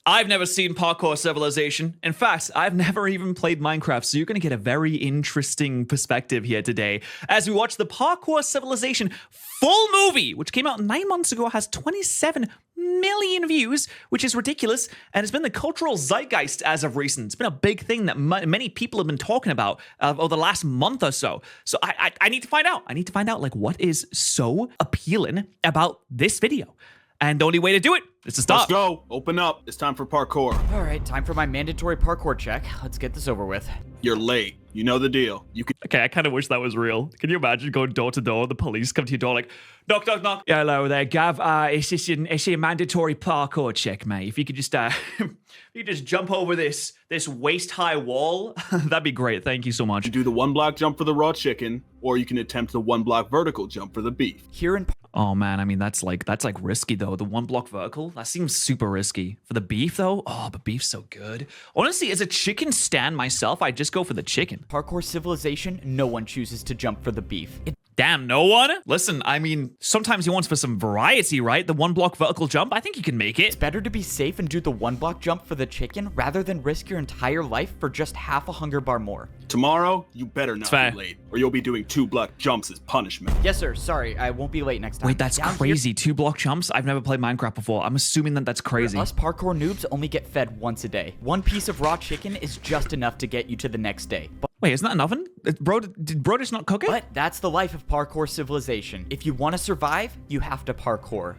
I've never seen Parkour Civilization. In fact, I've never even played Minecraft, so you're going to get a very interesting perspective here today as we watch the Parkour Civilization full movie, which came out 9 months ago, has 27 million views, which is ridiculous, and it's been the cultural zeitgeist as of recent. It's been a big thing that many people have been talking about over the last month or so. So I need to find out. I need to find out, like, what is so appealing about this video. And the only way to do it is to stop. Let's go. Open up. It's time for parkour. All right, time for my mandatory parkour check. Let's get this over with. You're late. You know the deal. You can. Okay, I kind of wish that was real. Can you imagine going door to door? The police come to your door like, knock, knock, knock. Yeah, hello there, Gav. It's a mandatory parkour check, mate. If you could just, if you just jump over this waist-high wall, that'd be great. Thank you so much. You do the 1 block jump for the raw chicken, or you can attempt the 1 block vertical jump for the beef. Here in Oh man, I mean that's like risky though. The 1 block vertical, that seems super risky. For the beef though, oh, but beef's so good. Honestly, as a chicken stan myself, I'd just go for the chicken. Parkour Civilization, no one chooses to jump for the beef. Damn, no one? Listen, I mean, sometimes you want for some variety, right? The 1 block vertical jump, I think you can make it. It's better to be safe and do the 1 block jump for the chicken rather than risk your entire life for just half a hunger bar more. Tomorrow, you better not be late, or you'll be doing 2 block jumps as punishment. Yes, sir. Sorry, I won't be late next time. Wait, that's crazy. 2 block jumps? I've never played Minecraft before. I'm assuming that that's crazy. Us parkour noobs only get fed once a day. 1 piece of raw chicken is just enough to get you to the next day. Wait, isn't that an oven? Did bro just not cook it? But that's the life of Parkour Civilization. If you want to survive, you have to parkour.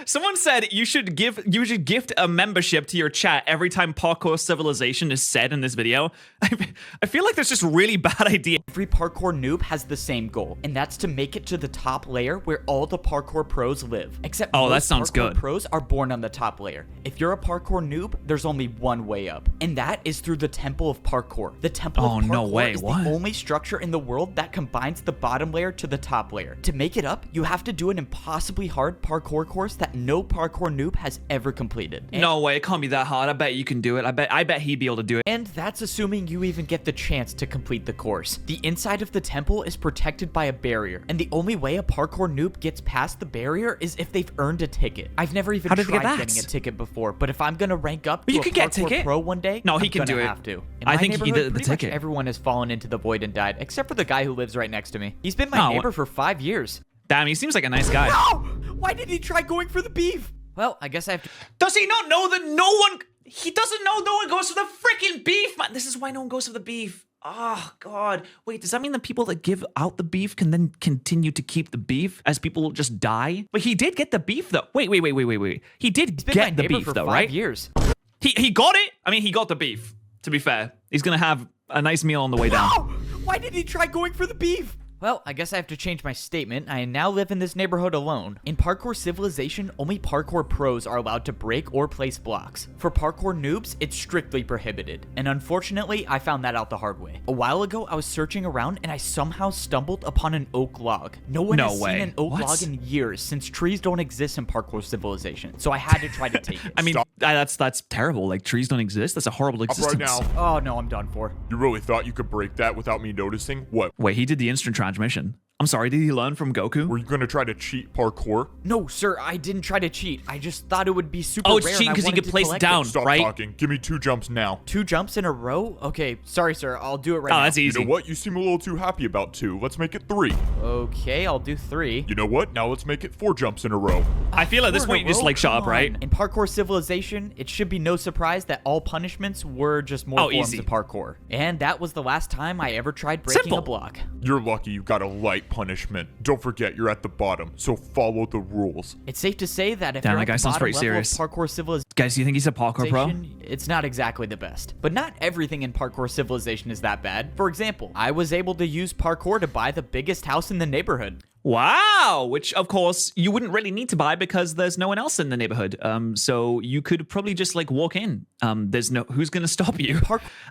Someone said you should gift a membership to your chat every time Parkour Civilization is said in this video. I feel like that's just a really bad idea. Every parkour noob has the same goal, and that's to make it to the top layer where all the parkour pros live. Except that sounds good. Pros are born on the top layer. If you're a parkour noob, there's only one way up, and that is through the Temple of Parkour. The Temple of Parkour no way. is What? the only structure in the world that combines the bottom layer to the top layer. To make it up, you have to do an impossibly hard parkour course that no parkour noob has ever completed. No way, it can't be that hard. I bet you can do it. I bet he'd be able to do it. And that's assuming you even get the chance to complete the course. The inside of the temple is protected by a barrier, and the only way a parkour noob gets past the barrier is if they've earned a ticket. I've never even tried getting a ticket before, but if I'm gonna rank up to a parkour pro one day, no, he can do it. Have to. I think he did the ticket. ticket. Everyone has fallen into the void and died, except for the guy who lives right next to me. He's been my neighbor for 5 years. Damn, he seems like a nice guy. No! Why did he try going for the beef? Well, I guess I have to... Does he not know that no one... He doesn't know no one goes for the freaking beef, man. This is why no one goes for the beef. Oh, God. Wait, does that mean the people that give out the beef can then continue to keep the beef as people just die? But he did get the beef, though. Wait. He did get the beef, though, right? 5 years. He got it? I mean, he got the beef, to be fair. He's gonna have a nice meal on the way down. No! Why did he try going for the beef? Well, I guess I have to change my statement. I now live in this neighborhood alone. In Parkour Civilization, only parkour pros are allowed to break or place blocks. For parkour noobs, it's strictly prohibited. And unfortunately, I found that out the hard way. A while ago, I was searching around and I somehow stumbled upon an oak log. No one has seen an oak log in years since trees don't exist in Parkour Civilization. So I had to try to take it. I mean, that's terrible. Like, trees don't exist? That's a horrible existence. Right now. Oh, no, I'm done for. You really thought you could break that without me noticing? What? Wait, he did the instant transmission. I'm sorry, did he learn from Goku? Were you going to try to cheat parkour? No, sir, I didn't try to cheat. I just thought it would be super rare. Oh, it's cheating because he could place it down, Stop right? talking. Give me 2 jumps now. 2 jumps in a row? Okay, sorry, sir. I'll do it right now. Oh, that's easy. You know what? You seem a little too happy about 2. Let's make it 3. Okay, I'll do 3. You know what? Now let's make it 4 jumps in a row. I feel at this point you just like shut up, right? In Parkour Civilization, it should be no surprise that all punishments were just more forms of parkour. And that was the last time I ever tried breaking a block. You're lucky you got a light punishment. Don't forget, you're at the bottom, so follow the rules. It's safe to say that if you're at the bottom level of Parkour Civilization... Guys, do you think he's a parkour pro? It's not exactly the best. But not everything in Parkour Civilization is that bad. For example, I was able to use parkour to buy the biggest house in the neighborhood. Wow, which of course you wouldn't really need to buy because there's no one else in the neighborhood. So you could probably just like walk in. There's no who's gonna stop you.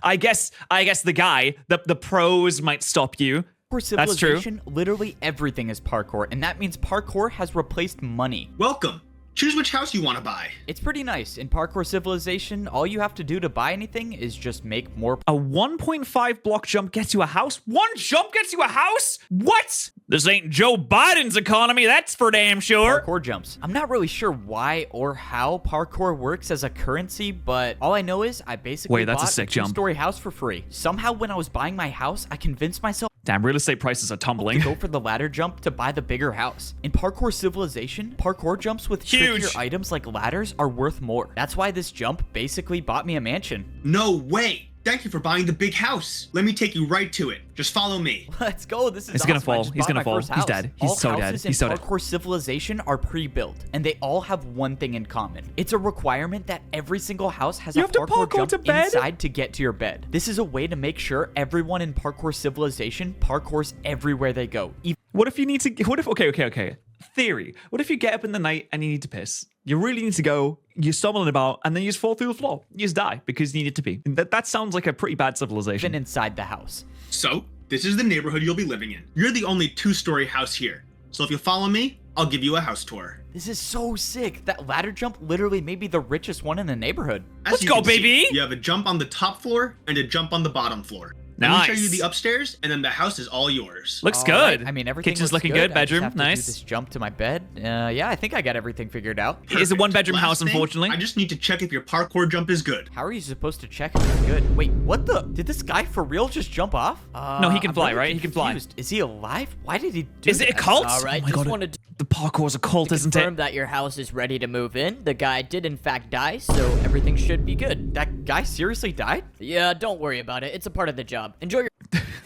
I guess the guy, the pros might stop you. For Civilization, literally everything is parkour, and that means parkour has replaced money. Welcome. Choose which house you want to buy. It's pretty nice. In Parkour Civilization, all you have to do to buy anything is just make more. A 1.5 block jump gets you a house? 1 jump gets you a house? What? This ain't Joe Biden's economy, that's for damn sure. Parkour jumps. I'm not really sure why or how parkour works as a currency, but all I know is I basically Wait, that's a bought sick a jump. two-story house for free. Somehow when I was buying my house, I convinced myself Damn, real estate prices are to tumbling. go for the ladder jump to buy the bigger house. In Parkour Civilization, parkour jumps with Huge. trickier items like ladders are worth more. That's why this jump basically bought me a mansion. No way. Thank you for buying the big house. Let me take you right to it. Just follow me. Let's go. This is He's awesome. gonna fall. I just He's bought gonna my fall. first He's house. dead. He's All so dead. houses He's in so dead. Parkour Civilization are pre-built, and they all have one thing in common. It's a requirement that every single house has You a have to parkour parkour jump to bed? inside to get to your bed. This is a way to make sure everyone in Parkour Civilization parkours everywhere they go. What if you need to, okay. Theory. What if you get up in the night and you need to piss? You really need to go, you're stumbling about, and then you just fall through the floor. You just die because you needed to pee. That sounds like a pretty bad civilization. Even inside the house. So, this is the neighborhood you'll be living in. You're the only two-story house here. So if you follow me, I'll give you a house tour. This is so sick. That ladder jump literally may be the richest one in the neighborhood. As Let's you go, can see, baby! you have a jump on the top floor and a jump on the bottom floor. Let me show you Nice. the upstairs, and then the house is all yours. Looks All good. right. I mean, everything Kitchen's looks looking good. good. I just Bedroom, have to do nice. this jump to my bed. Yeah, I think I got everything figured out. It is a Perfect. one-bedroom Last house, thing, unfortunately. I just need to check if your parkour jump is good. How are you supposed to check if it's good? Wait, what the? Did this guy for real just jump off? No, he can I'm fly, really right? He can fly. confused. Is he alive? Why did he do Is it a that? cult? All right, Oh my just God, wanted to the parkour's a cult, isn't confirm it? that your house is ready to move in. The guy did in fact die, so everything should be good. That guy seriously died? Yeah, don't worry about it. It's a part of the job. Enjoy your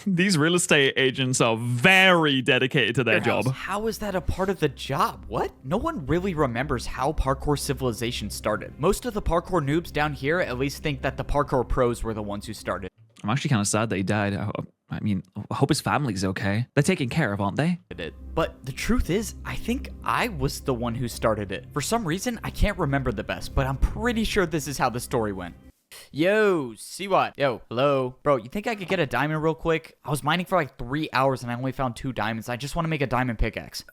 These real estate agents are very dedicated to their job. How is that a part of the job? What? No one really remembers how Parkour Civilization started. Most of the parkour noobs down here at least think that the parkour pros were the ones who started I'm actually kind of sad that he died. I mean, I hope his family's okay. They're taken care of, aren't they? it. But the truth is, I think I was the one who started it. For some reason, I can't remember the best, but I'm pretty sure this is how the story went. Yo, see what? Yo, hello. Bro, you think I could get a diamond real quick? I was mining for like 3 hours and I only found 2 diamonds. I just want to make a diamond pickaxe.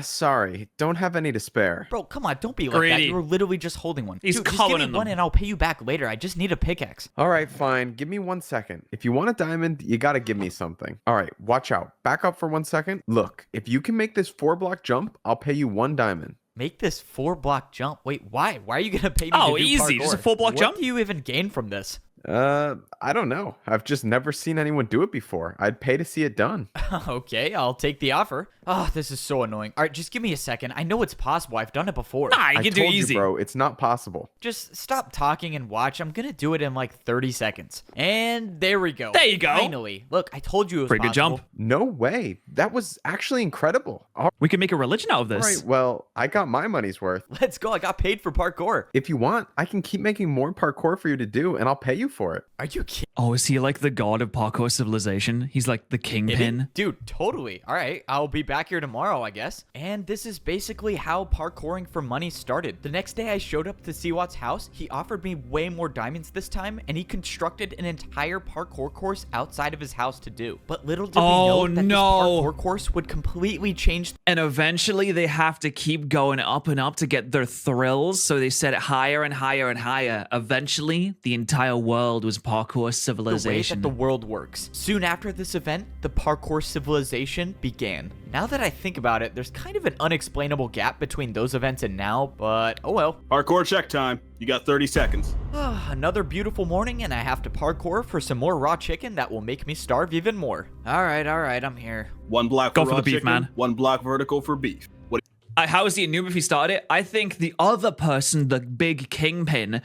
Sorry. Don't have any to spare. Bro, come on, don't be like that. Greedy. You were literally just holding one. He's Dude, just give coveting me them. one and I'll pay you back later. I just need a pickaxe. All right, fine. Give me 1 second. If you want a diamond, you gotta give me something. All right, watch out. Back up for 1 second. Look, if you can make this 4-block jump, I'll pay you 1 diamond. Make this 4-block jump. Wait, why? Why are you gonna pay me Oh, to do easy. parkour? Just a 4-block jump? What do you even gain from this? I don't know. I've just never seen anyone do it before. I'd pay to see it done. Okay, I'll take the offer. Oh, this is so annoying. All right, just give me a second. I know it's possible. I've done it before. Nah, you I can do told easy. you, bro. It's not possible. Just stop talking and watch. I'm gonna do it in like 30 seconds. And there we go. There you go. Finally. Look, I told you it was Pretty good possible. jump. No way. That was actually incredible. All We can make a religion out of this. right, well, I got my money's worth. Let's go. I got paid for parkour. If you want, I can keep making more parkour for you to do, and I'll pay you for it. Are you kidding? Oh, is he like the god of parkour civilization? He's like the kingpin. Dude, totally. All right, I'll be back here tomorrow, I guess. And this is basically how parkouring for money started. The next day I showed up to Siwat's house. He offered me way more diamonds this time, and he constructed an entire parkour course outside of his house to do. But little did we know that this parkour course would completely change. And eventually they have to keep going up and up to get their thrills. So they set it higher and higher and higher. Eventually, the entire world was parkour The way civilization. that the world works. Soon after this event, the parkour civilization began. Now that I think about it, there's kind of an unexplainable gap between those events and now, but oh well. Parkour check time. You got 30 seconds. Another beautiful morning and I have to parkour for some more raw chicken that will make me starve even more. All right, I'm here. 1 block Go for for raw the beef, chicken, man. 1 block vertical for beef. What? How is he a noob if he started it? I think the other person, the big kingpin,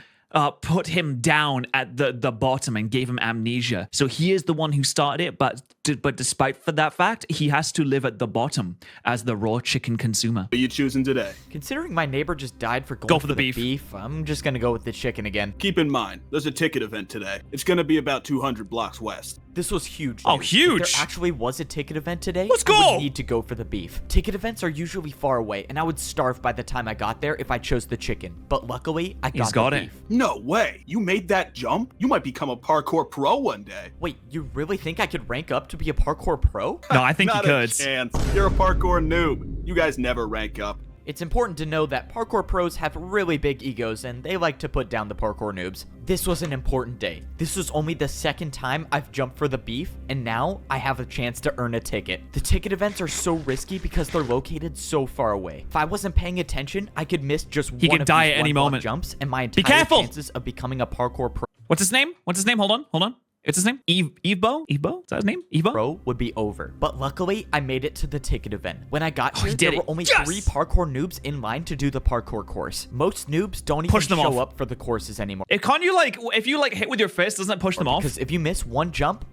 put him down at the bottom and gave him amnesia. So he is the one who started it, but despite for that fact, he has to live at the bottom as the raw chicken consumer. Are you choosing today? Considering my neighbor just died for going Go for the beef. I'm just gonna go with the chicken again. Keep in mind, there's a ticket event today. It's going to be about 200 blocks west. This was huge. Oh, dude. huge. If there actually was a ticket event today, Let's I go. would need to go for the beef. Ticket events are usually far away, and I would starve by the time I got there if I chose the chicken. But luckily, I He's got got the it. beef. No way. You made that jump? You might become a parkour pro one day. Wait, you really think I could rank up to be a parkour pro? No, I think he Not could. a chance. You're a parkour noob. You guys never rank up. It's important to know that parkour pros have really big egos and they like to put down the parkour noobs. This was an important day. This was only the second time I've jumped for the beef, and now I have a chance to earn a ticket. The ticket events are so risky because they're located so far away. If I wasn't paying attention, I could miss just one could of die these at any one-block moment. jumps, and my Be entire careful! chances of becoming a parkour pro What's his name? Hold on. It's his name? Evo? Is that his name? Evo? would be over. But luckily, I made it to the ticket event. When I got here, he did there it. were only Yes! 3 parkour noobs in line to do the parkour course. Most noobs don't even Push them show off. up for the courses anymore. Can't you, like, if you, like, hit with your fist, doesn't it push them off? Because if you miss one jump,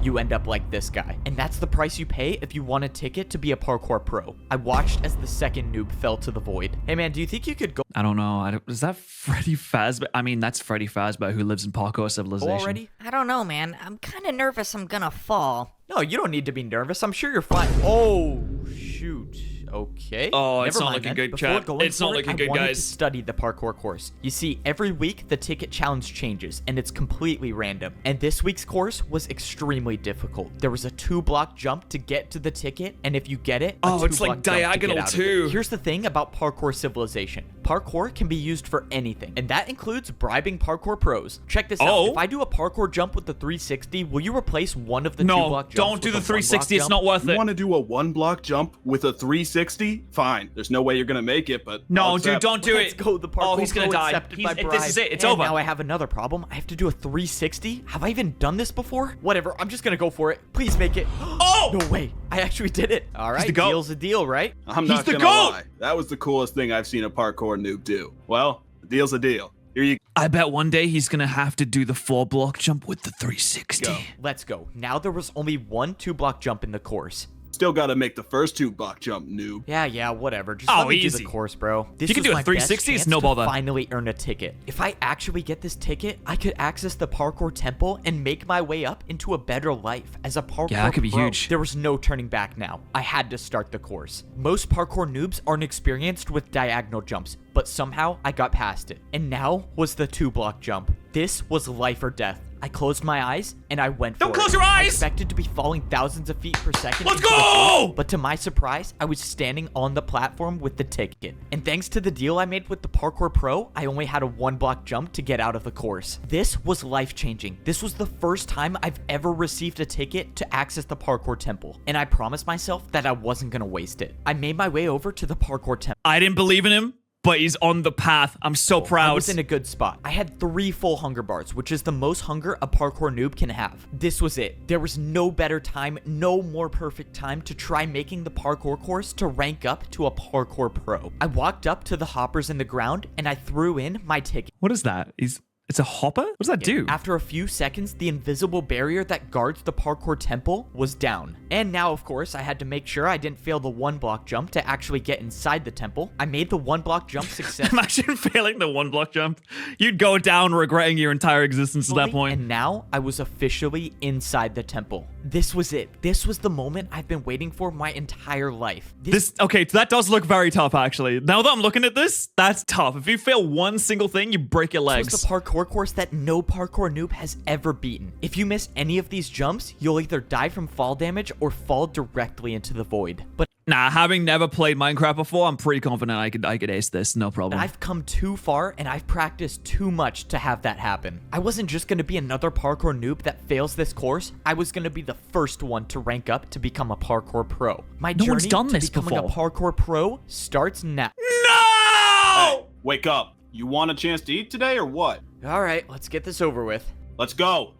you end up like this guy. And that's the price you pay if you want a ticket to be a parkour pro. I watched as the second noob fell to the void. Hey man, do you think you could go I don't know. Is that Freddy Fazbear? I mean, that's Freddy Fazbear who lives in Parkour Civilization. already? I don't know, man. I'm kind of nervous I'm gonna fall. No, you don't need to be nervous. I'm sure you're fine. Oh, shoot. Okay. Oh, it's Never not mind looking then. good, Before chat. going It's not for it, looking good, I wanted guys. to study the parkour course. You see, every week the ticket challenge changes, and it's completely random. And this week's course was extremely difficult. There was a 2-block jump to get to the ticket, and if you get it, Oh, it's 2-block like jump to get diagonal out of it. too. Here's the thing about Parkour Civilization. Parkour can be used for anything, and that includes bribing parkour pros. Check this Oh. out. If I do a parkour jump with the 360, will you replace one of the No, 2-block jumps don't do with the a 360. 1-block It's jump? not worth You it. want to do a 1-block jump with a 360? Fine. There's no way you're gonna make it, but No, I'll dude, accept. don't do Let's it. go. The parkour Oh, he's gonna pro die. accepted my This bribe. is it. It's And over. now I have another problem. I have to do a 360. Have I even done this before? Whatever. I'm just gonna go for it. Please make it. Oh! No way. I actually did it. All right. the GOAT. Deal's a deal, right? I'm He's not the gonna GOAT! lie. That was the coolest thing I've seen a parkour noob do. Well, the deal's a deal. Here you I bet one day he's gonna have to do the 4-block jump with the 360. go. Let's go. Now there was only one 2-block jump in the course. Still gotta make the first 2-block jump, noob. Yeah, whatever. Just Oh, let me do easy. the course, bro. This you can was do a my best 360, it's chance no to bother. finally earn a ticket. If I actually get this ticket, I could access the parkour temple and make my way up into a better life as a parkour Yeah, that could be pro. huge. There was no turning back now. I had to start the course. Most parkour noobs aren't experienced with diagonal jumps, but somehow I got past it. And now was the 2-block jump. This was life or death. I closed my eyes and I went for it. Don't close your eyes! I expected to be falling thousands of feet per second. Let's into the go! void, but to my surprise, I was standing on the platform with the ticket. And thanks to the deal I made with the parkour pro, I only had a 1-block jump to get out of the course. This was life-changing. This was the first time I've ever received a ticket to access the parkour temple. And I promised myself that I wasn't gonna waste it. I made my way over to the parkour temple. I didn't believe in him, but he's on the path. I'm so proud. I was in a good spot. I had 3 full hunger bars, which is the most hunger a parkour noob can have. This was it. There was no better time, no more perfect time to try making the parkour course to rank up to a parkour pro. I walked up to the hoppers in the ground and I threw in my ticket. What is that? It's a hopper? What does that do? After a few seconds, the invisible barrier that guards the parkour temple was down. And now, of course, I had to make sure I didn't fail the 1-block jump to actually get inside the temple. I made the 1-block jump successfully. Imagine failing the 1-block jump. You'd go down regretting your entire existence at that point. And now I was officially inside the temple. This was it. This was the moment I've been waiting for my entire life. Okay, that does look very tough, actually. Now that I'm looking at this, that's tough. If you fail one single thing, you break your legs. was the parkour course that no parkour noob has ever beaten. If you miss any of these jumps, you'll either die from fall damage or fall directly into the void. But Nah, having never played Minecraft before, I'm pretty confident I could ace this, no problem. I've come too far and I've practiced too much to have that happen. I wasn't just going to be another parkour noob that fails this course. I was going to be the first one to rank up to become a parkour pro. My No one's journey done to this becoming before. a parkour pro starts now. No! Wake up. You want a chance to eat today or what? All right, let's get this over with. Let's go.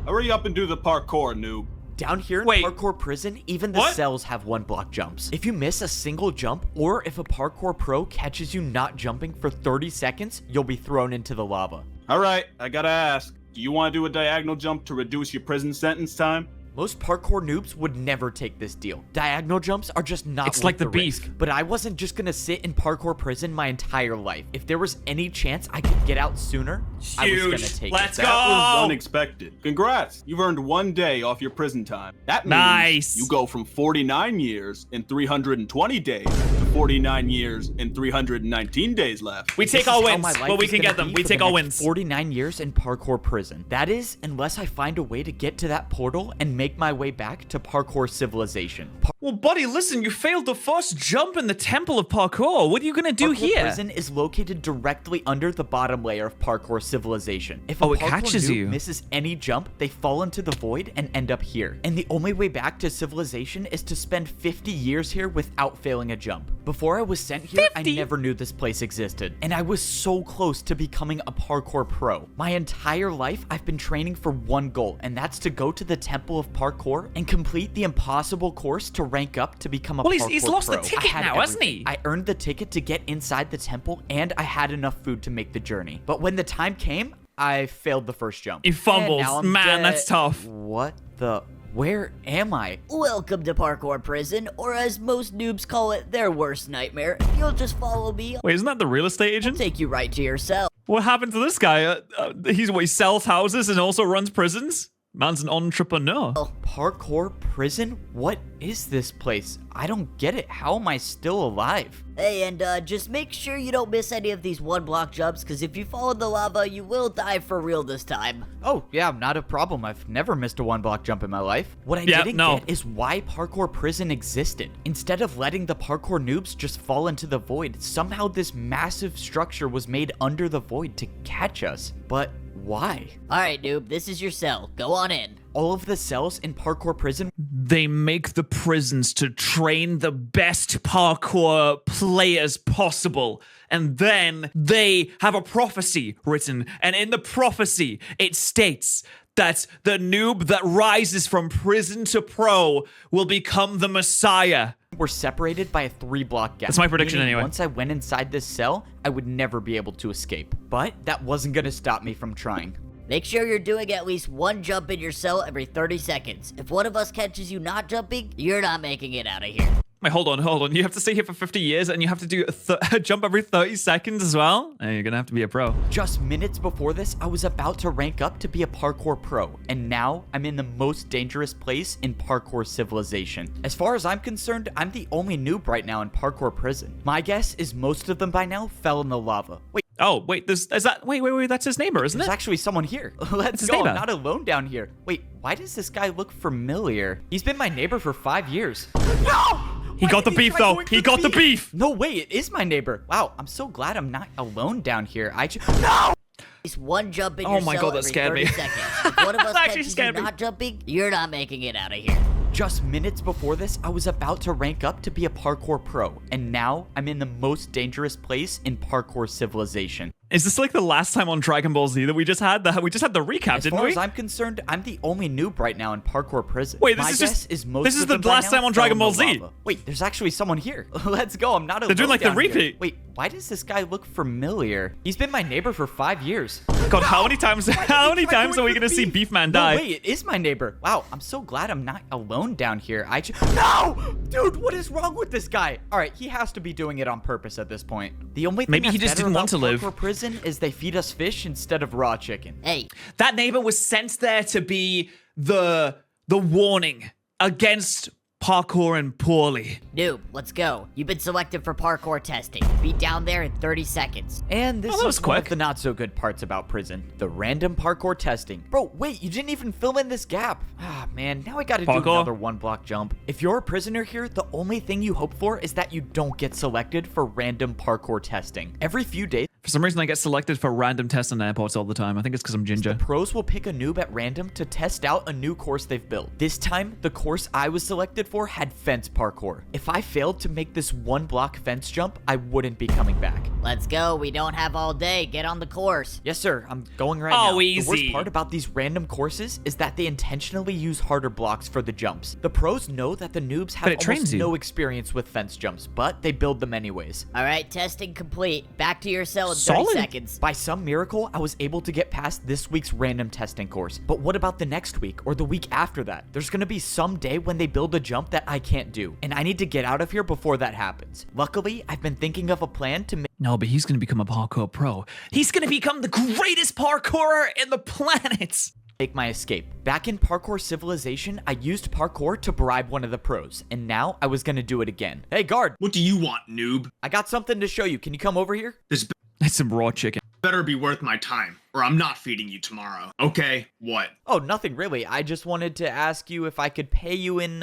Hurry up and do the parkour, noob. Down here in Wait. parkour prison, even the What? cells have 1-block jumps. If you miss a single jump, or if a parkour pro catches you not jumping for 30 seconds, you'll be thrown into the lava. All right, I gotta ask. Do you want to do a diagonal jump to reduce your prison sentence time? Most parkour noobs would never take this deal. Diagonal jumps are just not It's worth like the risk. beef. But I wasn't just gonna sit in parkour prison my entire life. If there was any chance I could get out sooner, I was gonna Huge. take Let's it. go. That was unexpected. Congrats. You've earned 1 day off your prison time. That means Nice. you go from 49 years and 320 days to 49 years and 319 days left. We This take is all how wins, my life but we is can gonna get them. be We for take the all next wins. 49 years in parkour prison. That is, unless I find a way to get to that portal and make my way back to parkour civilization. Well, buddy, listen, you failed the first jump in the Temple of Parkour. What are you gonna do Parkour here? Prison is located directly under the bottom layer of Parkour Civilization. If a Oh, it parkour catches noob you. misses any jump, they fall into the void and end up here. And the only way back to Civilization is to spend 50 years here without failing a jump. Before I was sent here, 50? I never knew this place existed. And I was so close to becoming a parkour pro. My entire life, I've been training for one goal, and that's to go to the Temple of Parkour and complete the impossible course to rank up to become a Well, parkour he's lost the pro. ticket I had now, hasn't everything. he? I earned the ticket to get inside the temple, and I had enough food to make the journey. But when the time came, I failed the first jump. He fumbles. And now I'm Man, dead. that's tough. What the? Where am I? Welcome to Parkour Prison, or as most noobs call it, their worst nightmare. If you'll just follow me, Wait, isn't that the real estate I'll agent? take you right to your cell. What happened to this guy? He sells houses and also runs prisons? Man's an entrepreneur. Parkour prison? What is this place? I don't get it. How am I still alive? Hey, and just make sure you don't miss any of these one-block jumps, because if you fall in the lava, you will die for real this time. Oh, yeah, not a problem. I've never missed a one-block jump in my life. What I Yeah, didn't no. get is why parkour prison existed. Instead of letting the parkour noobs just fall into the void, somehow this massive structure was made under the void to catch us. But why? Alright, noob, this is your cell. Go on in. All of the cells in parkour prison. They make the prisons to train the best parkour players possible. And then they have a prophecy written. And in the prophecy, it states that the noob that rises from prison to pro will become the Messiah. Were separated by a 3-block gap. That's my prediction meaning anyway. Once I went inside this cell, I would never be able to escape. But that wasn't gonna stop me from trying. Make sure you're doing at least one jump in your cell every 30 seconds. If one of us catches you not jumping, you're not making it out of here. Wait, hold on. You have to stay here for 50 years and you have to do a jump every 30 seconds as well? You're gonna have to be a pro. Just minutes before this, I was about to rank up to be a parkour pro, and now I'm in the most dangerous place in parkour civilization. As far as I'm concerned, I'm the only noob right now in parkour prison. My guess is most of them by now fell in the lava. Wait, Oh, wait, wait, that's his neighbor, isn't there's it? actually someone here. Let's his go, neighbor. I'm not alone down here. Wait, why does this guy look familiar? He's been my neighbor for 5 years. No! He got the beef, though. He got the beef. No way, it is my neighbor. Wow, I'm so glad I'm not alone down here. No! At least one jump in Oh your my cell God, that every scared 30 me. seconds. If one of us That actually catches you scared me. not jumping, you're not making it out of here. Just minutes before this, I was about to rank up to be a parkour pro, and now I'm in the most dangerous place in parkour civilization. Is this like the last time on Dragon Ball Z that we just had? We just had the recap, As didn't far we? as I'm concerned, I'm the only noob right now in parkour prison. Wait, this My is guess just- is most this is of the them by last now time on fell Dragon in Ball the Z. lava. Wait, there's actually someone here. Let's go. I'm not alone. They're doing like the down here. repeat. Wait, why does this guy look familiar? He's been my neighbor for 5 years. God, how many times? How many times are we gonna see Beef Man die? No way, it is my neighbor. Wow, I'm so glad I'm not alone down here. No! Dude, what is wrong with this guy? All right, he has to be doing it on purpose at this point. The only thing Maybe he that's just better didn't want about to live. parkour prison is they feed us fish instead of raw chicken. Hey, That neighbor was sent there to be the warning against parkouring poorly. noob, let's go. You've been selected for parkour testing. Be down there in 30 seconds. And this Oh, that was is one of quick. the not so good parts about prison. The random parkour testing. Bro, wait, you didn't even fill in this gap. Ah, man, now I gotta do Parkour? another 1-block jump. If you're a prisoner here, the only thing you hope for is that you don't get selected for random parkour testing. Every few days, For some reason, I get selected for random tests in airports all the time. I think it's because I'm ginger. pros will pick a noob at random to test out a new course they've built. This time, the course I was selected for had fence parkour. If I failed to make this 1-block fence jump, I wouldn't be coming back. Let's go. We don't have all day. Get on the course. Yes, sir. I'm going right Oh, now. The easy. worst part about these random courses is that they intentionally use harder blocks for the jumps. The pros know that the noobs have But it trains almost you. no experience with fence jumps, but they build them anyways. All right, testing complete. Back to your cell in 30 Solid. seconds. By some miracle, I was able to get past this week's random testing course. But what about the next week or the week after that? There's gonna be some day when they build a jump that I can't do, and I need to get out of here before that happens. Luckily, I've been thinking of a plan to make No, but he's gonna become a parkour pro. He's gonna become the greatest parkourer in the planet. my escape. Back in Parkour Civilization, I used parkour to bribe one of the pros, and now I was gonna do it again. Hey, guard, What do you want, noob? I got something to show you. Can you come over here? This It's some raw chicken. Better be worth my time, or I'm not feeding you tomorrow. Okay, what? Oh, nothing really. I just wanted to ask you if I could pay you in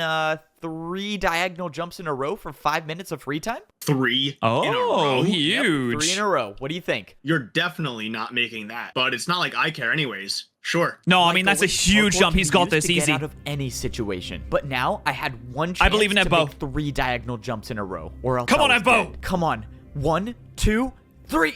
3 diagonal jumps in a row for 5 minutes of free time? 3 in a Oh, row? huge. 3 in a row. What do you think? You're definitely not making that. But it's not like I care anyways. Sure. No, I mean, Michael, that's a what huge parkour jump. can He's be got used this to easy. Get out of any situation. But now I had one chance I believe in to Ebbo. make 3 diagonal jumps in a row. Or else Come I on, was Ebbo. dead. Come on. 1, 2, 3.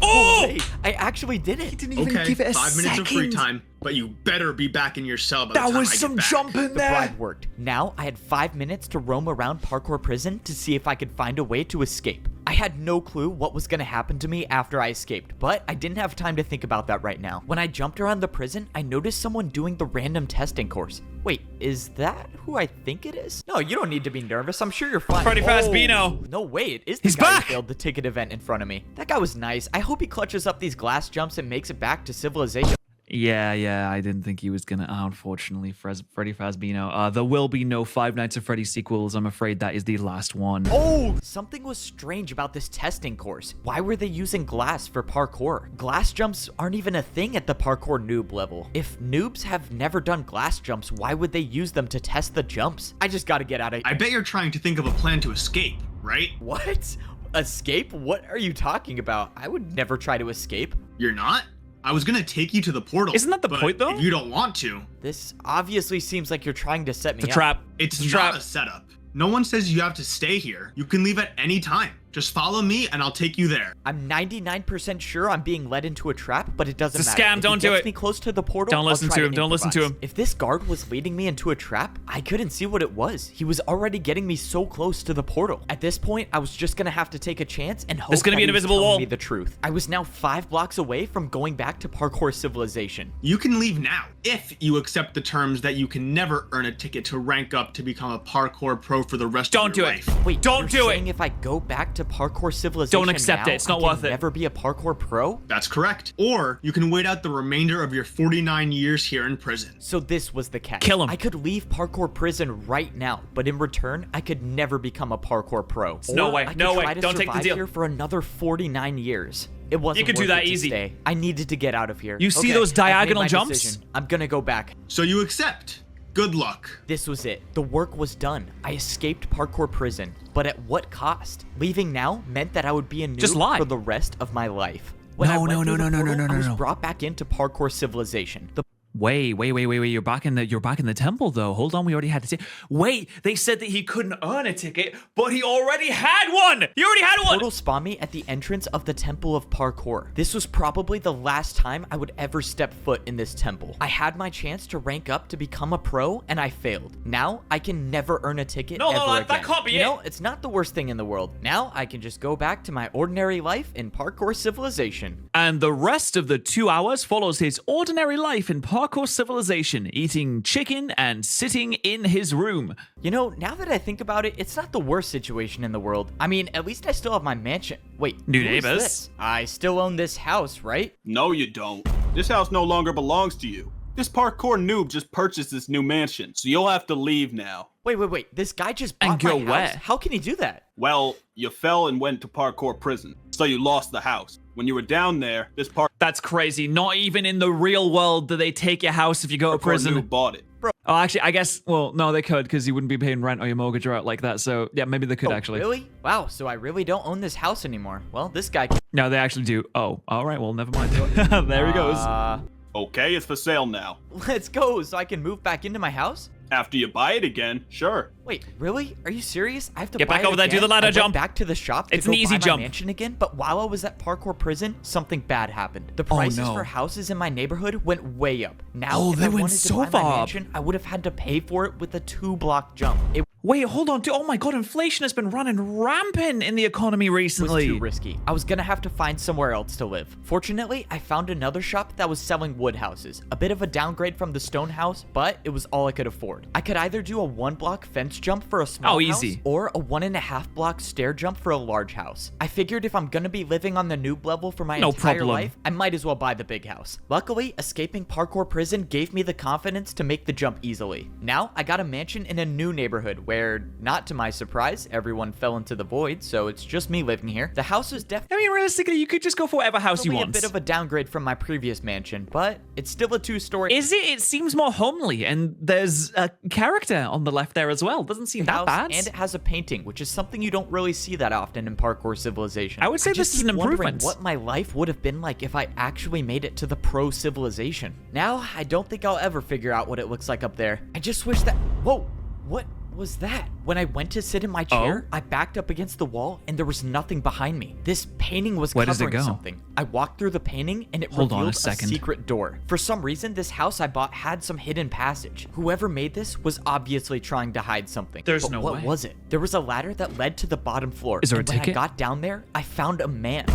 Oh! Wait, I actually did it. Didn't Okay, 5 minutes of free time, but you better be back in your cell by the That time was I get some back. jump in The there. bribe worked. Now I had 5 minutes to roam around Parkour Prison to see if I could find a way to escape. I had no clue what was going to happen to me after I escaped, but I didn't have time to think about that right now. When I jumped around the prison, I noticed someone doing the random testing course. Wait, is that who I think it is? No, you don't need to be nervous. I'm sure you're fine. Freddy Fazbeano. No way, it is the He's guy back. who failed the ticket event in front of me. That guy was nice. I hope he clutches up these glass jumps and makes it back to civilization. Yeah, I didn't think he was gonna, unfortunately, Freddy Fazbeano. There will be no Five Nights at Freddy's sequels. I'm afraid that is the last one. Oh, something was strange about this testing course. Why were they using glass for parkour? Glass jumps aren't even a thing at the parkour noob level. If noobs have never done glass jumps, why would they use them to test the jumps? I just gotta get out of I bet you're trying to think of a plan to escape, right? What? Escape? What are you talking about? I would never try to escape. You're not? I was gonna take you to the portal. Isn't that the but point, though? If you don't want to, This obviously seems like you're trying to set me It's a up. trap. it's a not trap. a setup. No one says you have to stay here. You can leave at any time. Just follow me and I'll take you there. I'm 99% sure I'm being led into a trap, but it doesn't It's a matter. scam, If don't he do gets it. me close to the portal, Don't I'll listen try to him, don't listen to improvise. him. If this guard was leading me into a trap, I couldn't see what it was. He was already getting me so close to the portal. At this point, I was just gonna have to take a chance and hope There's gonna that be an he was invisible telling wall. me the truth. I was now 5 blocks away from going back to Parkour Civilization. You can leave now if you accept the terms that you can never earn a ticket to rank up to become a parkour pro for the rest Don't of your do it. life. Wait, Don't you're do saying it. if I go back to Parkour Civilization Don't accept now, it. It's not I can worth it. never be a parkour pro? That's correct. Or you can wait out the remainder of your 49 years here in prison. So this was the catch. Kill him. I could leave parkour prison right now, but in return, I could never become a parkour pro. No Or way, I could no way. try to Don't take the survive deal. Here for another 49 years. It wasn't could do worth that it to easy. stay. I needed to get out of here. You see Okay, those I've made diagonal my jumps? decision. I'm gonna go back. So you accept. Good luck. This was it. The work was done. I escaped parkour prison, but at what cost? Leaving now meant that I would be a noob Just lie. for the rest of my life. When I No, went no, through no, the no, no, portal, no, no, I was no. brought back into Parkour Civilization. The Wait. You're back in the temple though. Hold on, we already had to see. Wait, they said that he couldn't earn a ticket, but he already had one. He already had one. portal spawned me at the entrance of the Temple of Parkour. This was probably the last time I would ever step foot in this temple. I had my chance to rank up to become a pro, and I failed. Now I can never earn a ticket No, ever that again. can't be You it. know, it's not the worst thing in the world. Now I can just go back to my ordinary life in Parkour Civilization. And the rest of the 2 hours follows his ordinary life in Parkour Civilization, eating chicken and sitting in his room. You know, now that I think about it, it's not the worst situation in the world. I mean, at least I still have my mansion. Wait, New who is neighbors? this? I still own this house, right? No, you don't. This house no longer belongs to you. This parkour noob just purchased this new mansion, so you'll have to leave now. Wait. This guy just bought And go my house? where? How can he do that? Well, you fell and went to parkour prison, so you lost the house. When you were down there, this parkour That's crazy. Not even in the real world do they take your house if you go to prison. noob bought it. Oh, actually, I guess, well, no, they could because you wouldn't be paying rent or your mortgage out like that. So, yeah, maybe they could Oh, actually. Really? Wow, so I really don't own this house anymore. Well, this guy can... No, they actually do. Oh, all right. Well, never mind. There he goes. Okay, it's for sale now. Let's go, so I can move back into my house? After you buy it again, sure. Wait, really? Are you serious? I have to Get buy back it over there, do again? the ladder I went jump. back to the shop to It's go an easy buy jump. my mansion again, but while I was at parkour prison, something bad happened. The prices no. for houses in my neighborhood went way up. Now, Oh, if they I went wanted so to buy my far up. mansion, I would have had to pay for it with a 2-block jump. It Wait, hold on. Oh my god, inflation has been running rampant in the economy was recently. too risky. I was gonna have to find somewhere else to live. Fortunately, I found another shop that was selling wood houses. A bit of a downgrade from the stone house, but it was all I could afford. I could either do a 1-block fence jump for a small house, easy. or a 1.5-block stair jump for a large house. I figured if I'm gonna be living on the noob level for my No entire problem. life, I might as well buy the big house. Luckily, escaping parkour prison gave me the confidence to make the jump easily. Now, I got a mansion in a new neighborhood where where, not to my surprise, everyone fell into the void, so it's just me living here. The house is definitely I mean, realistically, you could just go for whatever house you a want. bit of a downgrade from my previous mansion, but it's still a 2-story Is it? It seems more homely, and there's a character on the left there as well. Doesn't seem that house, bad. and it has a painting, which is something you don't really see that often in Parkour Civilization. I would say just this is an keep wondering improvement. what my life would have been like if I actually made it to the pro civilization. Now, I don't think I'll ever figure out what it looks like up there. I just wish that... Whoa, what was that? When I went to sit in my chair, I backed up against the wall and there was nothing behind me. This painting was Where does it covering go? something. I walked through the painting and it Hold on a revealed second. secret door. For some reason, this house I bought had some hidden passage. Whoever made this was obviously trying to hide something. There's But no what way. was it? There was a ladder that led to the bottom floor. Is there a and when ticket? I got down there, I found a man.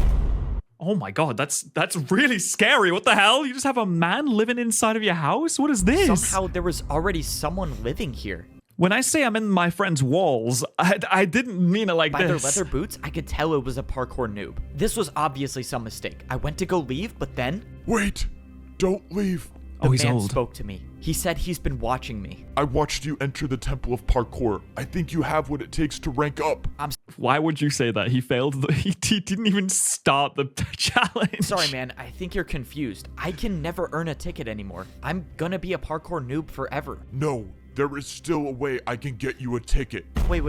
Oh my god, that's really scary. What the hell? You just have a man living inside of your house? What is this? Somehow there was already someone living here. When I say I'm in my friend's walls, I didn't mean it like By their this. leather boots, I could tell it was a parkour noob. This was obviously some mistake. I went to go leave, but then Wait! Don't leave! the he's man old. spoke to me. He said he's been watching me. I watched you enter the Temple of Parkour. I think you have what it takes to rank up. Why would you say that? He failed. He didn't even start the challenge. Sorry, man. I think you're confused. I can never earn a ticket anymore. I'm gonna be a parkour noob forever. No, there is still a way I can get you a ticket. Wait.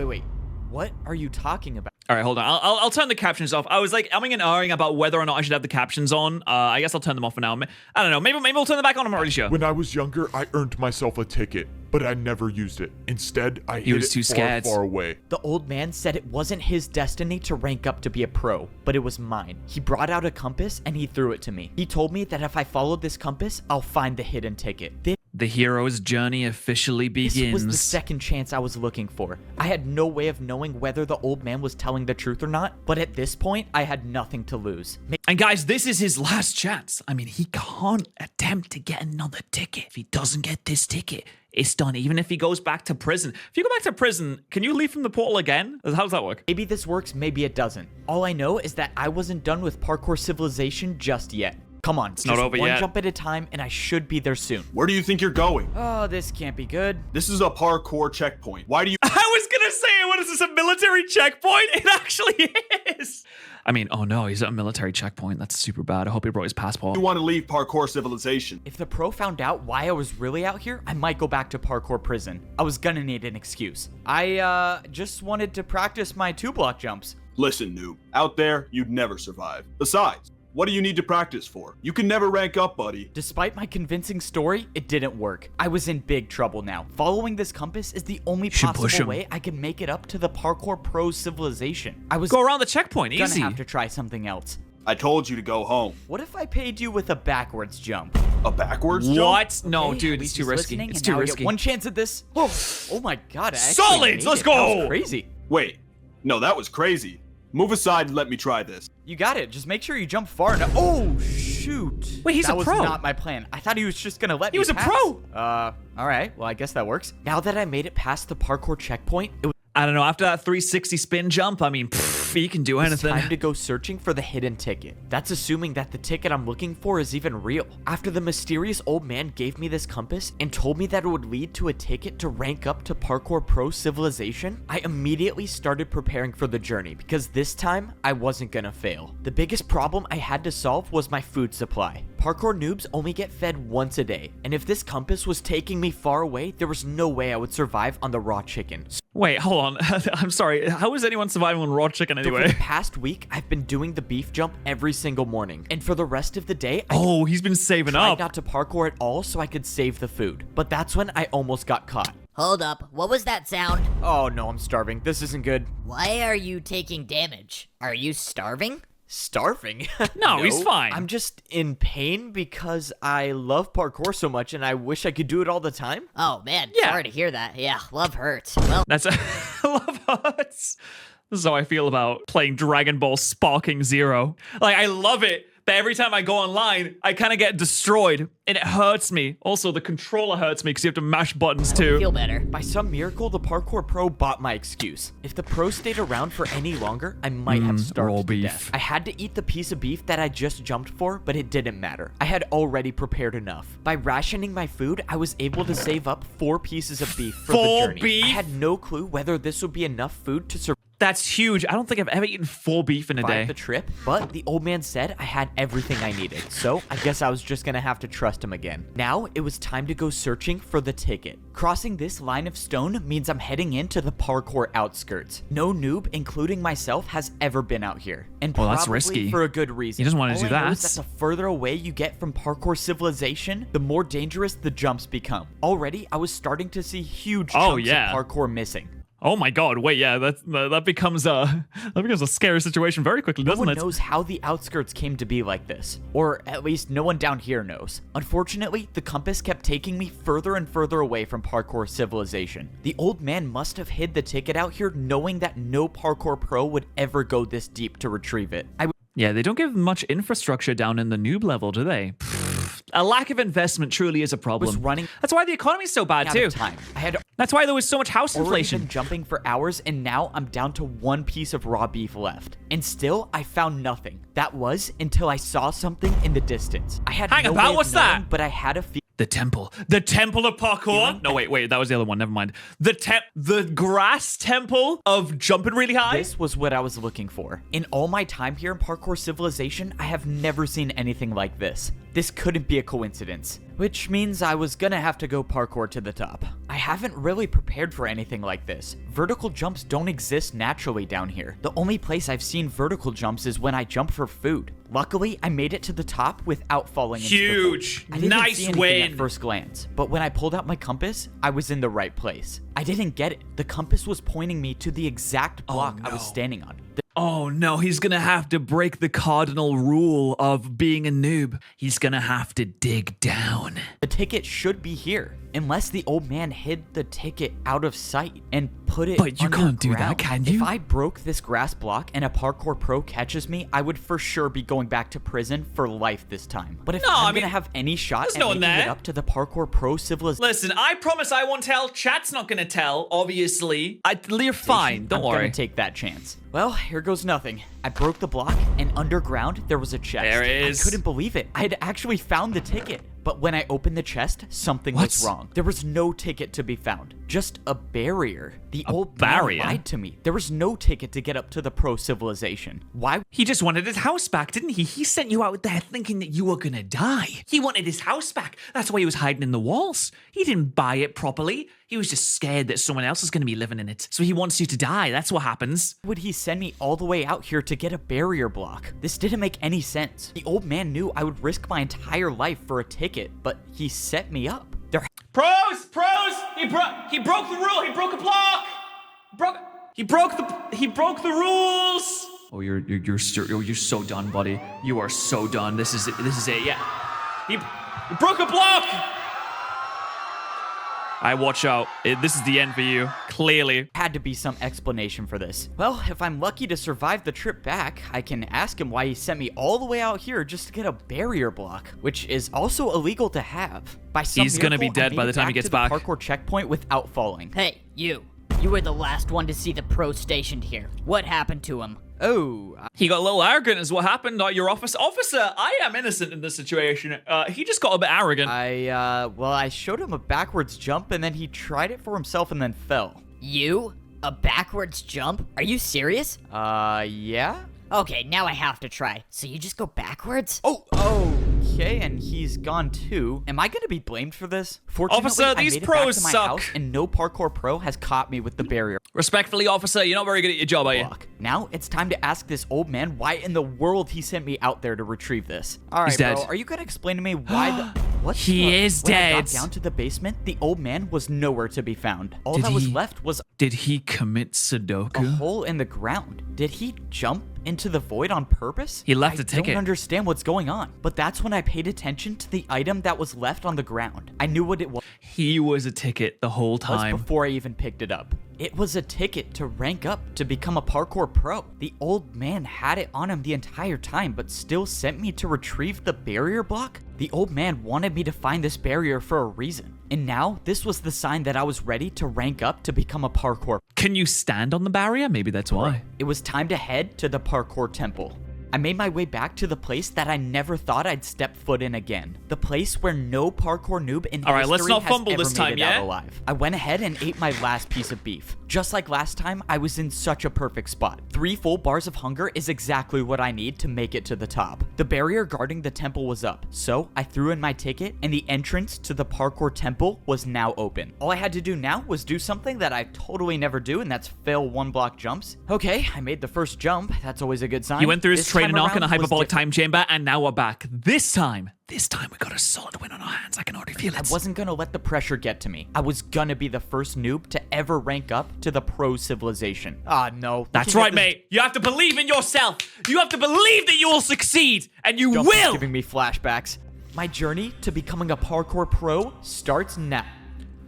What are you talking about? All right, hold on. I'll turn the captions off. I was like umming and ahhing about whether or not I should have the captions on. I guess I'll turn them off for now. I don't know. Maybe we'll turn them back on. I'm not really sure. When I was younger, I earned myself a ticket, but I never used it. Instead, I hid was it too scared. far away. The old man said it wasn't his destiny to rank up to be a pro, but it was mine. He brought out a compass and he threw it to me. He told me that if I followed this compass, I'll find the hidden ticket. The hero's journey officially begins. This was the second chance I was looking for. I had no way of knowing whether the old man was telling the truth or not, but at this point, I had nothing to lose. And guys, this is his last chance. I mean, he can't attempt to get another ticket. If he doesn't get this ticket, it's done. Even if he goes back to prison. If you go back to prison, can you leave from the portal again? How does that work? Maybe this works, maybe it doesn't. All I know is that I wasn't done with Parkour Civilization just yet. Come on, it's not over one yet. jump at a time, and I should be there soon. Where do you think you're going? Oh, this can't be good. This is a parkour checkpoint. Why do you... I was gonna say, what is this, a military checkpoint? It actually is. I mean, oh no, he's at a military checkpoint. That's super bad. I hope he brought his passport. want to leave parkour civilization? If the pro found out why I was really out here, I might go back to parkour prison. I was gonna need an excuse. I just wanted to practice my 2-block jumps. Listen, noob. Out there, you'd never survive. Besides, what do you need to practice for? You can never rank up, buddy. Despite my convincing story, it didn't work. I was in big trouble now. Following this compass is the only should push possible him. way I can make it up to the parkour pro civilization. I was Go around the checkpoint, gonna easy. have to try something else. I told you to go home. What if I paid you with a backwards jump? A backwards jump? What? No, Okay, dude, at it's least too he's risky. listening, It's and too now I get risky. one chance at this. Oh my god! I actually Solids, made let's it. That was go! crazy. Wait. No, that was crazy. Move aside and let me try this. You got it. Just make sure you jump far enough. Oh shoot! Wait, he's that a was pro. not my plan. I thought he was just gonna let me. He was a pass. pro. All right. Well, I guess that works. Now that I made it past the parkour checkpoint, it was I don't know, after that 360 spin jump, I mean, he can do anything. time to go searching for the hidden ticket. That's assuming that the ticket I'm looking for is even real. After the mysterious old man gave me this compass and told me that it would lead to a ticket to rank up to Parkour Pro Civilization, I immediately started preparing for the journey because this time I wasn't gonna fail. The biggest problem I had to solve was my food supply. Parkour noobs only get fed once a day, and if this compass was taking me far away, there was no way I would survive on the raw chicken. Wait, hold on. I'm sorry. How is anyone surviving on raw chicken So for anyway? the past week, I've been doing the beef jump every single morning. And for the rest of the day, I Oh, he's been saving tried up. not to parkour at all so I could save the food. But that's when I almost got caught. Hold up, what was that sound? Oh no, I'm starving. This isn't good. Why are you taking damage? Are you starving? Starving? No, he's fine. I'm just in pain because I love parkour so much and I wish I could do it all the time. Oh man, Yeah. sorry to hear that. Yeah, love hurts. Well, That's love hurts. This is how I feel about playing Dragon Ball Sparking Zero. Like, I love it, that every time I go online, I kind of get destroyed, and it hurts me. Also, the controller hurts me because you have to mash buttons too. Feel better. By some miracle, the Parkour Pro bought my excuse. If the Pro stayed around for any longer, I might have raw starved to beef. death. I had to eat the piece of beef that I just jumped for, but it didn't matter. I had already prepared enough. By rationing my food, I was able to save up 4 pieces of beef for the 4 journey. beef? I had no clue whether this would be enough food to survive That's huge. I don't think I've ever eaten 4 beef in a day. the trip, but the old man said I had everything I needed, so I guess I was just gonna have to trust him again. Now it was time to go searching for the ticket. Crossing this line of stone means I'm heading into the parkour outskirts. No noob, including myself, has ever been out here, and Well, that's probably risky. for a good reason. He doesn't want to All do I know that. is that the further away you get from parkour civilization, the more dangerous the jumps become. Already, I was starting to see huge chunks yeah. of parkour missing. Oh my god, wait, yeah, that becomes a scary situation very quickly, No doesn't one it? knows how the outskirts came to be like this, or at least no one down here knows. Unfortunately, the compass kept taking me further and further away from parkour civilization. The old man must have hid the ticket out here knowing that no parkour pro would ever go this deep to retrieve it. Yeah, they don't give much infrastructure down in the noob level, do they? A lack of investment truly is a problem. was running That's why the economy's so bad out too. of time. I had That's why there was so much house already inflation. been jumping for hours, and now I'm down to 1 piece of raw beef left. And still, I found nothing. That was until I saw something in the distance. I had Hang no about, way of what's knowing, that? but I had a feeling. The temple of parkour. No, wait, that was the other one. Never mind. The grass temple of jumping really high. This was what I was looking for. In all my time here in Parkour Civilization, I have never seen anything like this. This couldn't be a coincidence, which means I was gonna have to go parkour to the top. I haven't really prepared for anything like this. Vertical jumps don't exist naturally down here. The only place I've seen vertical jumps is when I jump for food. Luckily, I made it to the top without falling into the Huge. void. I didn't Nice see anything win. at first glance, but when I pulled out my compass, I was in the right place. I didn't get it. The compass was pointing me to the exact block I was standing on. Oh no, he's gonna have to break the cardinal rule of being a noob. He's gonna have to dig down. The ticket should be here, unless the old man hid the ticket out of sight and put it But you can't do that, underground. can you? If I broke this grass block and a parkour pro catches me, I would for sure be going back to prison for life this time. But if No, I I'm mean, gonna have any shot there's at no one making it there. up to the parkour pro civilization, Listen, I promise I won't tell. Chat's not gonna tell, obviously. You're fine, don't I'm worry. gonna take that chance. Well, here goes nothing. I broke the block, and underground there was a chest. There it is. I couldn't believe it. I had actually found the ticket. But when I opened the chest, something was What? wrong. There was no ticket to be found. Just a barrier. The old barrier? man lied to me. There was no ticket to get up to the pro civilization. Why? He just wanted his house back, didn't he? He sent you out there thinking that you were gonna die. He wanted his house back. That's why he was hiding in the walls. He didn't buy it properly. He was just scared that someone else is gonna be living in it. So he wants you to die. That's what happens. Would he send me all the way out here to get a barrier block? This didn't make any sense. The old man knew I would risk my entire life for a ticket, but he set me up. There Pros! He broke the rule. He broke a block. He broke the rules. Oh, you're so done, buddy. You are so done. This is it. Yeah. He broke a block. Watch out. This is the end for you. Clearly. had to be some explanation for this. Well, if I'm lucky to survive the trip back, I can ask him why he sent me all the way out here just to get a barrier block, which is also illegal to have. By some He's gonna be miracle, I dead made by the it time he back gets to the back. parkour checkpoint without falling. Hey, you. You were the last one to see the pro stationed here. What happened to him? Oh, He got a little arrogant is what happened. Your officer, I am innocent in this situation. He just got a bit arrogant. I showed him a backwards jump and then he tried it for himself and then fell. You? A backwards jump? Are you serious? Yeah? Okay, now I have to try. So you just go backwards? Oh, okay, and he's gone too. Am I gonna be blamed for this? Fortunately, Officer, I these made it back pros to my suck. house, and no parkour pro has caught me with the barrier Respectfully, officer, you're not very good at your job, are you? block. Now it's time to ask this old man why in the world he sent me out there to retrieve this. All right, He's dead. bro, are you gonna explain to me why the... What? He is when I got dead. down to the basement, the old man was nowhere to be found. All Did that was he- left was Did he commit a Sudoku? hole in the ground. Did he jump into the void on purpose? He left a I ticket. don't understand what's going on. But that's when I paid attention to the item that was left on the ground. I knew what it was He was a ticket the whole time. before I even picked it up. It was a ticket to rank up to become a parkour pro. The old man had it on him the entire time, but still sent me to retrieve the barrier block? The old man wanted me to find this barrier for a reason. And now, this was the sign that I was ready to rank up to become a parkour. Can you stand on the barrier? Maybe that's why. It was time to head to the parkour temple. I made my way back to the place that I never thought I'd step foot in again. The place where no parkour noob in All right, history let's not has fumble ever this made time, it yeah? out alive. I went ahead and ate my last piece of beef. Just like last time, I was in such a perfect spot. 3 full bars of hunger is exactly what I need to make it to the top. The barrier guarding the temple was up, so I threw in my ticket and the entrance to the parkour temple was now open. All I had to do now was do something that I totally never do, and that's fail 1-block jumps. Okay, I made the first jump. That's always a good sign. You went through his This training time arc in a around was hyperbolic different. time chamber, and now we're back. This time we got a solid win on our hands. I can already feel it. I wasn't gonna let the pressure get to me. I was gonna be the first noob to ever rank up to the pro civilization. Ah, no. That's right, mate. You have to believe in yourself. You have to believe that you will succeed, and you Jump is will. giving me flashbacks. My journey to becoming a parkour pro starts now.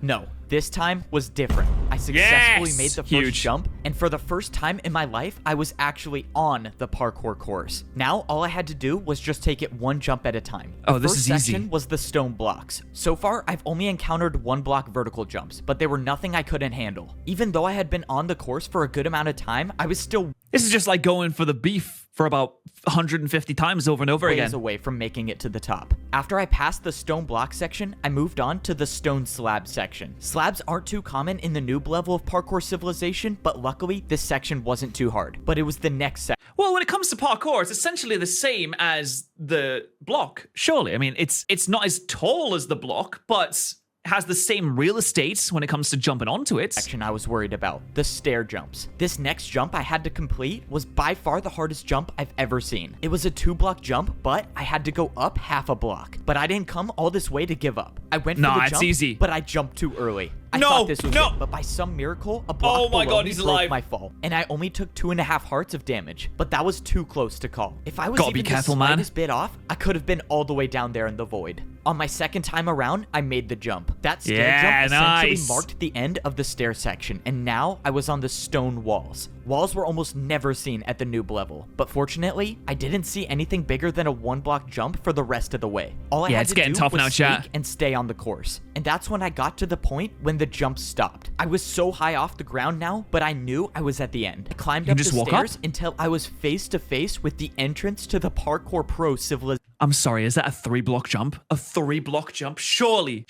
No, this time was different. I successfully Yes! made the first Huge. jump, and for the first time in my life, I was actually on the parkour course. Now, all I had to do was just take it 1 jump at a time. Oh, The this first is easy. section was the stone blocks. So far, I've only encountered 1-block vertical jumps, but they were nothing I couldn't handle. Even though I had been on the course for a good amount of time, I was still This is just like going for the beef for about 150 times over and over ways again. away from making it to the top. After I passed the stone block section, I moved on to the stone slab section. Slabs aren't too common in the noob level of parkour civilization, but luckily this section wasn't too hard. But it was the next section. Well, when it comes to parkour, it's essentially the same as the block. Surely, I mean, it's not as tall as the block, but has the same real estate when it comes to jumping onto it. Section I was worried about, the stair jumps. This next jump I had to complete was by far the hardest jump I've ever seen. It was a 2-block jump, but I had to go up half a block. But I didn't come all this way to give up. I went for Nah, the it's jump, easy. but I jumped too early. I No, thought this was no. it, but by some miracle, a block Oh my below God, me he's broke alive. my fall, and I only took 2.5 hearts of damage. But that was too close to call. If I was Gotta be even careful, the man. slightest bit off, I could have been all the way down there in the void. On my second time around, I made the jump. That stair Yeah, jump essentially nice. marked the end of the stair section, and now I was on the stone walls. Walls were almost never seen at the noob level, but fortunately, I didn't see anything bigger than a 1-block jump for the rest of the way. All I Yeah, had it's to getting do tough was now, sneak chat. and stay on the course. And that's when I got to the point when the jump stopped. I was so high off the ground now, but I knew I was at the end. I climbed You up just the walk up? stairs until I was face to face with the entrance to the parkour pro civilization. I'm sorry, is that a 3-block jump? A 3-block jump? Surely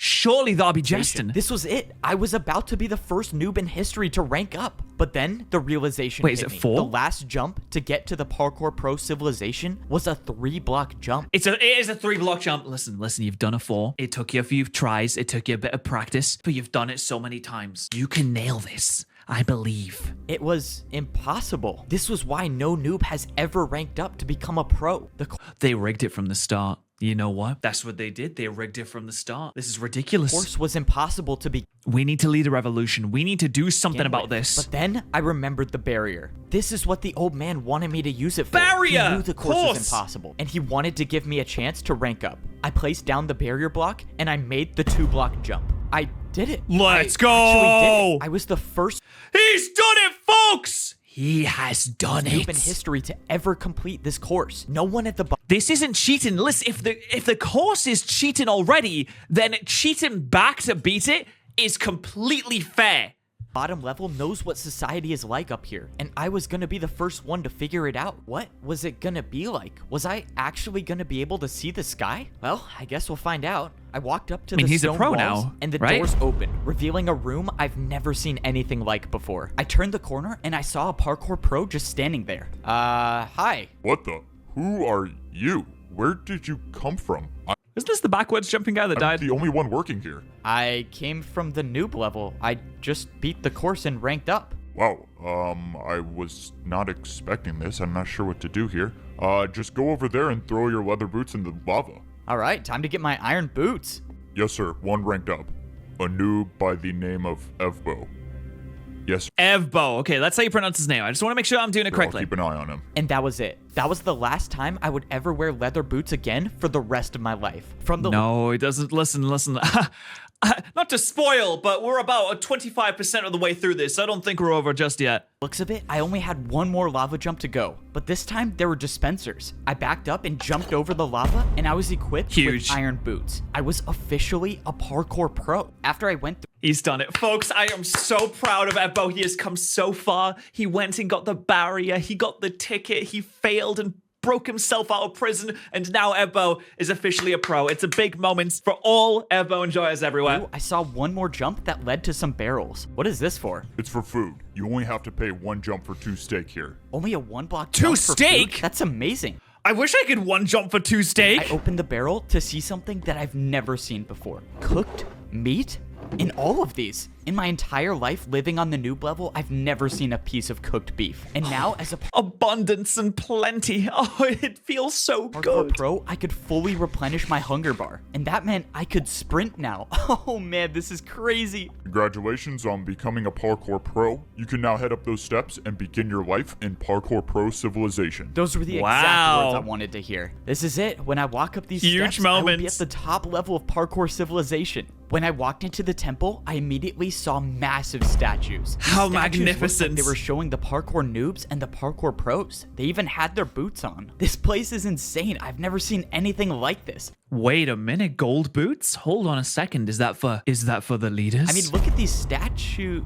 that'll be jesting. This was it. I was about to be the first noob in history to rank up. But then the realization Wait, is hit it me. 4? The last jump to get to the parkour pro civilization was a 3-block jump. It is a 3-block jump. Listen, you've done a 4. It took you a few tries. It took you a bit of practice, but you've done it so many times. You can nail this. I believe. It was impossible. This was why no noob has ever ranked up to become a pro. They rigged it from the start. You know what? That's what they did. They rigged it from the start. This is ridiculous. course was impossible to begin We need to lead a revolution. We need to do something about with. this. But then I remembered the barrier. This is what the old man wanted me to use it for. Barrier! He knew the course was Course! impossible, and he wanted to give me a chance to rank up. I placed down the barrier block, and I made the 2-block jump. I did it. Let's I go! actually did it. I was the first He's done it, folks! He has done noob in it. history to ever complete this course. No one at the This isn't cheating. Listen, if the course is cheating already, then cheating back to beat it is completely fair. bottom level knows what society is like up here, and I was gonna be the first one to figure it out. What was it gonna be like? Was I actually gonna be able to see the sky? Well, I guess we'll find out. I walked up to the he's a stone pro walls, now, and the right? doors opened, revealing a room I've never seen anything like before. I turned the corner, and I saw a parkour pro just standing there. Hi. What the? Who are you? Where did you come from? Isn't this the backwards jumping guy that I'm died? the only one working here. I came from the noob level. I just beat the course and ranked up. Wow, I was not expecting this. I'm not sure what to do here. Just go over there and throw your leather boots in the lava. All right, time to get my iron boots. Yes, sir. One ranked up. A noob by the name of Evbo. Yes, sir. Evbo. Okay, that's how you pronounce his name. I just want to make sure I'm doing it I'll correctly. keep an eye on him. And that was it. That was the last time I would ever wear leather boots again for the rest of my life. No, it doesn't. Listen. Not to spoil, but we're about 25% of the way through this. I don't think we're over just yet. Looks of it, I only had one more lava jump to go, but this time there were dispensers. I backed up and jumped over the lava, and I was equipped with iron boots. I was officially a parkour pro. After I went through— He's done it. Folks, I am so proud of Ebbo. He has come so far. He went and got the barrier. He got the ticket. He failed and broke himself out of prison, and now Ebbo is officially a pro. It's a big moment for all Ebbo enjoyers everywhere. I saw one more jump that led to some barrels. What is this for? It's for food. You only have to pay 1 jump for 2 steak here. Only a 1 block Two jump for steak? food? That's amazing. I wish I could 1 jump for 2 steak. I opened the barrel to see something that I've never seen before. Cooked meat? In all of these. In my entire life living on the noob level, I've never seen a piece of cooked beef. And now as a abundance and plenty. Oh, it feels so parkour good. pro, I could fully replenish my hunger bar. And that meant I could sprint now. Oh man, this is crazy. Congratulations on becoming a parkour pro. You can now head up those steps and begin your life in parkour pro civilization. Those were the exact words I wanted to hear. This is it. When I walk up these steps, I will be at the top level of parkour civilization. When I walked into the temple, I immediately saw massive statues. How Statues magnificent. looked like they were showing the parkour noobs and the parkour pros. They even had their boots on. This place is insane. I've never seen anything like this. Wait a minute, gold boots? Hold on a second. Is that for the leaders? I mean, look at these statues.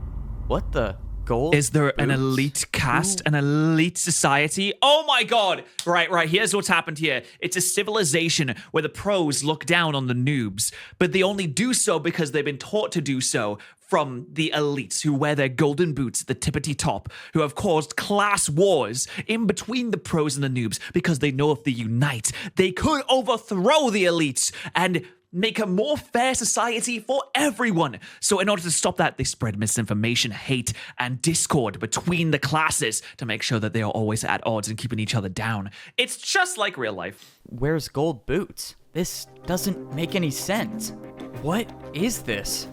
What the? Gold Is there an boots? elite caste, Ooh. an elite society? Oh my god! Right, here's what's happened here. It's a civilization where the pros look down on the noobs, but they only do so because they've been taught to do so from the elites who wear their golden boots at the tippity top, who have caused class wars in between the pros and the noobs because they know if they unite, they could overthrow the elites and make a more fair society for everyone. So in order to stop that, they spread misinformation, hate, and discord between the classes to make sure that they are always at odds and keeping each other down. It's just like real life. Where's gold boots? This doesn't make any sense. What is this?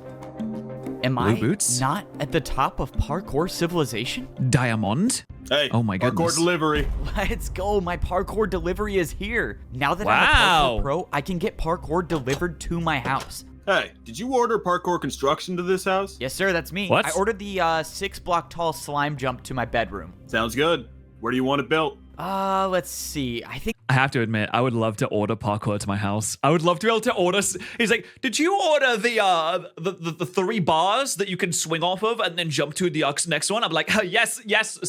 Am I boots? not at the top of parkour civilization? Diamond? Hey, Oh my goodness. parkour delivery. Let's go. My parkour delivery is here. Now that I'm Wow. a parkour pro, I can get parkour delivered to my house. Hey, did you order parkour construction to this house? Yes, sir. That's me. What? I ordered the 6-block tall slime jump to my bedroom. Sounds good. Where do you want it built? Let's see. I think I have to admit, I would love to order parkour to my house. I would love to be able to order. He's like, did you order the 3 bars that you can swing off of and then jump to the next one? I'm like, yes,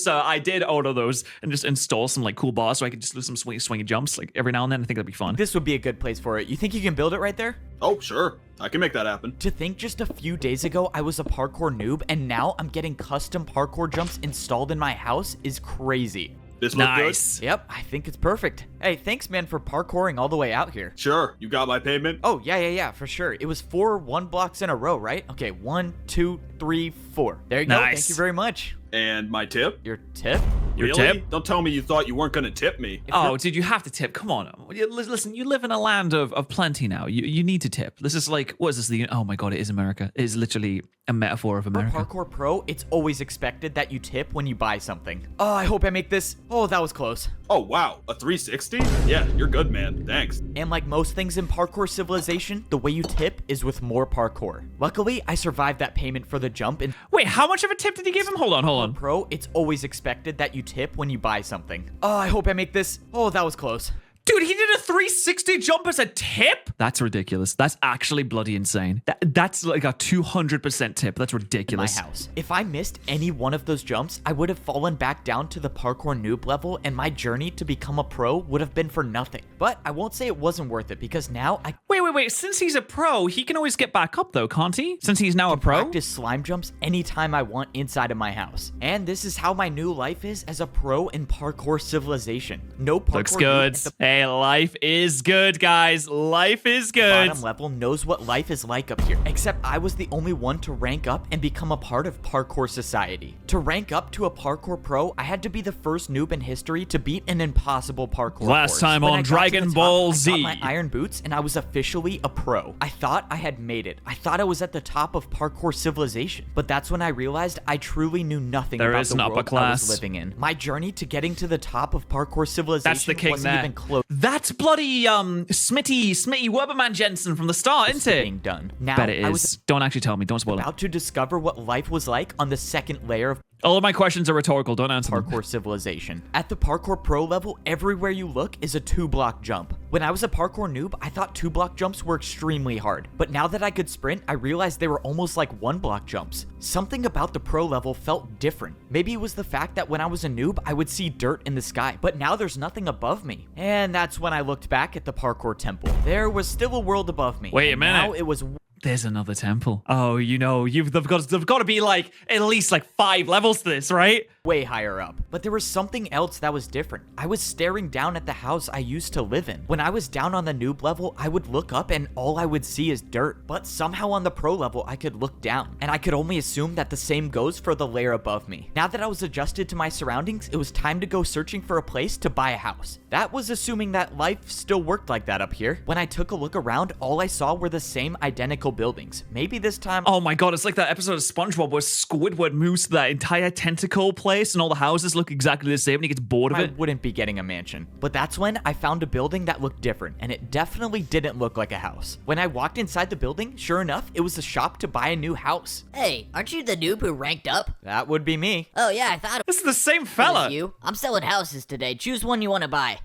sir. I did order those and just install some like cool bars so I could just do some swingy jumps like every now and then. I think that'd be fun. this would be a good place for it. You think you can build it right there? Oh, sure. I can make that happen. To think just a few days ago I was a parkour noob and now I'm getting custom parkour jumps installed in my house is crazy. This look Nice. Yep, I think it's perfect. Hey, thanks man for parkouring all the way out here. good? Sure. You got my payment? Oh, yeah, for sure. It was 4 1-blocks in a row, right? Okay, 1, 2, 3, 4. There you go. Nice. Thank you very much. And my tip? Your tip? Your Really? tip? Don't tell me you thought you weren't going to tip me. Oh, dude, you have to tip. Come on. Listen, you live in a land of plenty now. You need to tip. This is like, what is this? Oh my God, it is America. It is literally a metaphor of For America. Parkour Pro, it's always expected that you tip when you buy something. Oh, I hope I make this. Oh, that was close. Oh, wow. A 360? Yeah, you're good, man. Thanks. And like most things in Parkour Civilization, the way you tip is with more parkour. Luckily, I survived that payment for the jump in Wait, how much of a tip did he give him? Hold on. Pro. It's always expected that you tip when you buy something. Oh, I hope I make this. Oh, that was close. Dude, he did a 360 jump as a tip? That's ridiculous. That's actually bloody insane. That's like a 200% tip. That's My ridiculous. house. If I missed any one of those jumps, I would have fallen back down to the parkour noob level and my journey to become a pro would have been for nothing. But I won't say it wasn't worth it because now I Wait. Since he's a pro, he can always get back up though, can't he? Since he's now a pro? practice slime jumps anytime I want inside of my house. And this is how my new life is as a pro in Parkour Civilization. No parkour Looks noob good. at the Hey, life Life is good, guys. Life is good. Bottom level knows what life is like up here, except I was the only one to rank up and become a part of parkour society. To rank up to a parkour pro, I had to be the first noob in history to beat an impossible parkour Last course. time When on I got to the Dragon top, Ball I got Z. my iron boots and I was officially a pro. I thought I had made it. I thought I was at the top of parkour civilization, but that's when I realized I truly knew nothing There about is the an world upper I was class. living in. My journey to getting to the top of parkour civilization That's the king wasn't there. even close That's bloody Smitty Weberman Jensen from the start, isn't to it? being done. Now, Bet it I is. was Don't actually tell me. Don't spoil it. about to discover what life was like on the second layer of All of my questions are rhetorical. Don't answer them. parkour civilization. At the parkour pro level, everywhere you look is a 2-block jump. When I was a parkour noob, I thought 2-block jumps were extremely hard. But now that I could sprint, I realized they were almost like 1-block jumps. Something about the pro level felt different. Maybe it was the fact that when I was a noob, I would see dirt in the sky, but now there's nothing above me. And that's when I looked back at the parkour temple. There was still a world above me. Wait a and minute. Now it was There's another temple. Oh, you know, they've got to be like at least like 5 levels to this, right? way higher up. But there was something else that was different. I was staring down at the house I used to live in. When I was down on the noob level, I would look up and all I would see is dirt. But somehow on the pro level, I could look down. And I could only assume that the same goes for the layer above me. Now that I was adjusted to my surroundings, it was time to go searching for a place to buy a house. That was assuming that life still worked like that up here. When I took a look around, all I saw were the same identical buildings. Maybe this time... Oh my god, it's like that episode of SpongeBob where Squidward moves to that entire tentacle place and all the houses look exactly the same and he gets bored of I it. wouldn't be getting a mansion. But that's when I found a building that looked different, and it definitely didn't look like a house. When I walked inside the building, sure enough, it was a shop to buy a new house. Hey, aren't you the noob who ranked up? That would be me. Oh yeah, I thought it This is the same was fella. you. I'm selling houses today. Choose one you want to buy.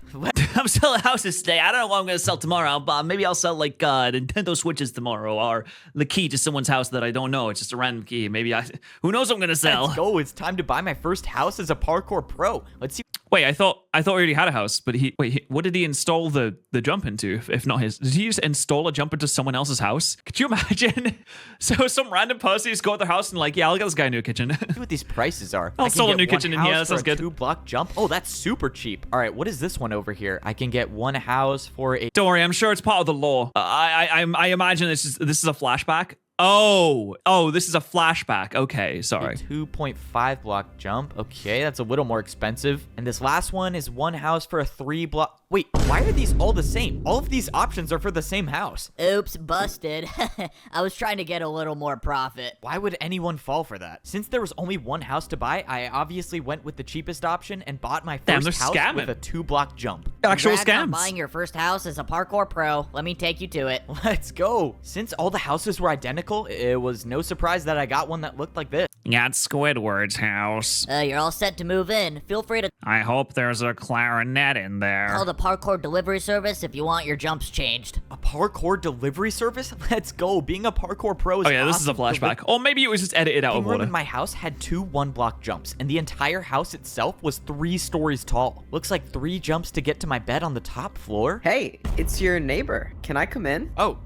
I'm selling houses today. I don't know what I'm going to sell tomorrow, but maybe I'll sell like Nintendo Switches tomorrow or the key to someone's house that I don't know. It's just a random key. Maybe who knows what I'm going to sell. Let's go. It's time to buy my first house as a parkour pro. Let's see. Wait, I thought we already had a house, but what did he install the jump into if not his? Did he just install a jump into someone else's house? Could you imagine? So some random person just go at their house and like, yeah, I'll get this guy a new kitchen. See what these prices are. I'll I can sell a get new one kitchen in here. house That sounds for a good. 2-block jump. Oh, that's super cheap. All right, what is this one over here? I can get one house for a Don't worry, I'm sure it's part of the law. I imagine this is a flashback. Oh, this is a flashback. Okay, sorry. 2.5 block jump. Okay, that's a little more expensive. And this last one is one house for a 3-block. Wait, why are these all the same? All of these options are for the same house. Oops, busted. I was trying to get a little more profit. Why would anyone fall for that? Since there was only one house to buy, I obviously went with the cheapest option and bought my Damn, first they're house scamming. with a 2-block jump. Actual Congrats on scams. buying your first house as a parkour pro. Let me take you to it. Let's go. Since all the houses were identical, it was no surprise that I got one that looked like this. Got Squidward's house. You're all set to move in. Feel free to I hope there's a clarinet in there. call the parkour delivery service if you want your jumps changed. A parkour delivery service? Let's go. Being a parkour pro is Oh yeah, this is a awesome. flashback. Or maybe it was just edited out The of room order. in my house had 2 1-block jumps, and the entire house itself was 3 stories tall. Looks like 3 jumps to get to my bed on the top floor. Hey, it's your neighbor. Can I come in? Oh,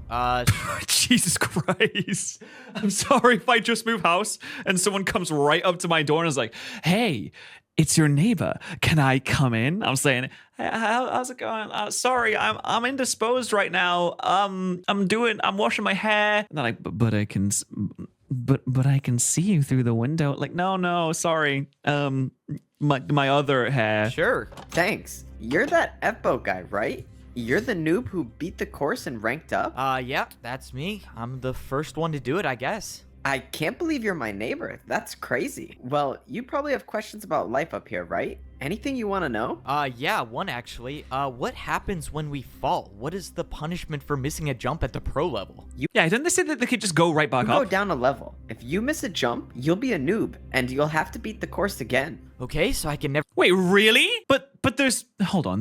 Jesus Christ. I'm sorry if I just move house and someone comes right up to my door and is like, hey, it's your neighbor. Can I come in? I'm saying, hey, how's it going? Sorry, I'm indisposed right now. I'm washing my hair. And they're like, but I can see you through the window. Like, no, sorry. My other hair. sure. Thanks. You're that F-boat guy, right? You're the noob who beat the course and ranked up? Yeah, that's me. I'm the first one to do it, I guess. I can't believe you're my neighbor. That's crazy. Well, you probably have questions about life up here, right? Anything you want to know? Yeah, one actually. What happens when we fall? What is the punishment for missing a jump at the pro level? Yeah, didn't they say that they could just go right back You go up? down a level. If you miss a jump, you'll be a noob, and you'll have to beat the course again. Okay, so I can never... Wait, really? But there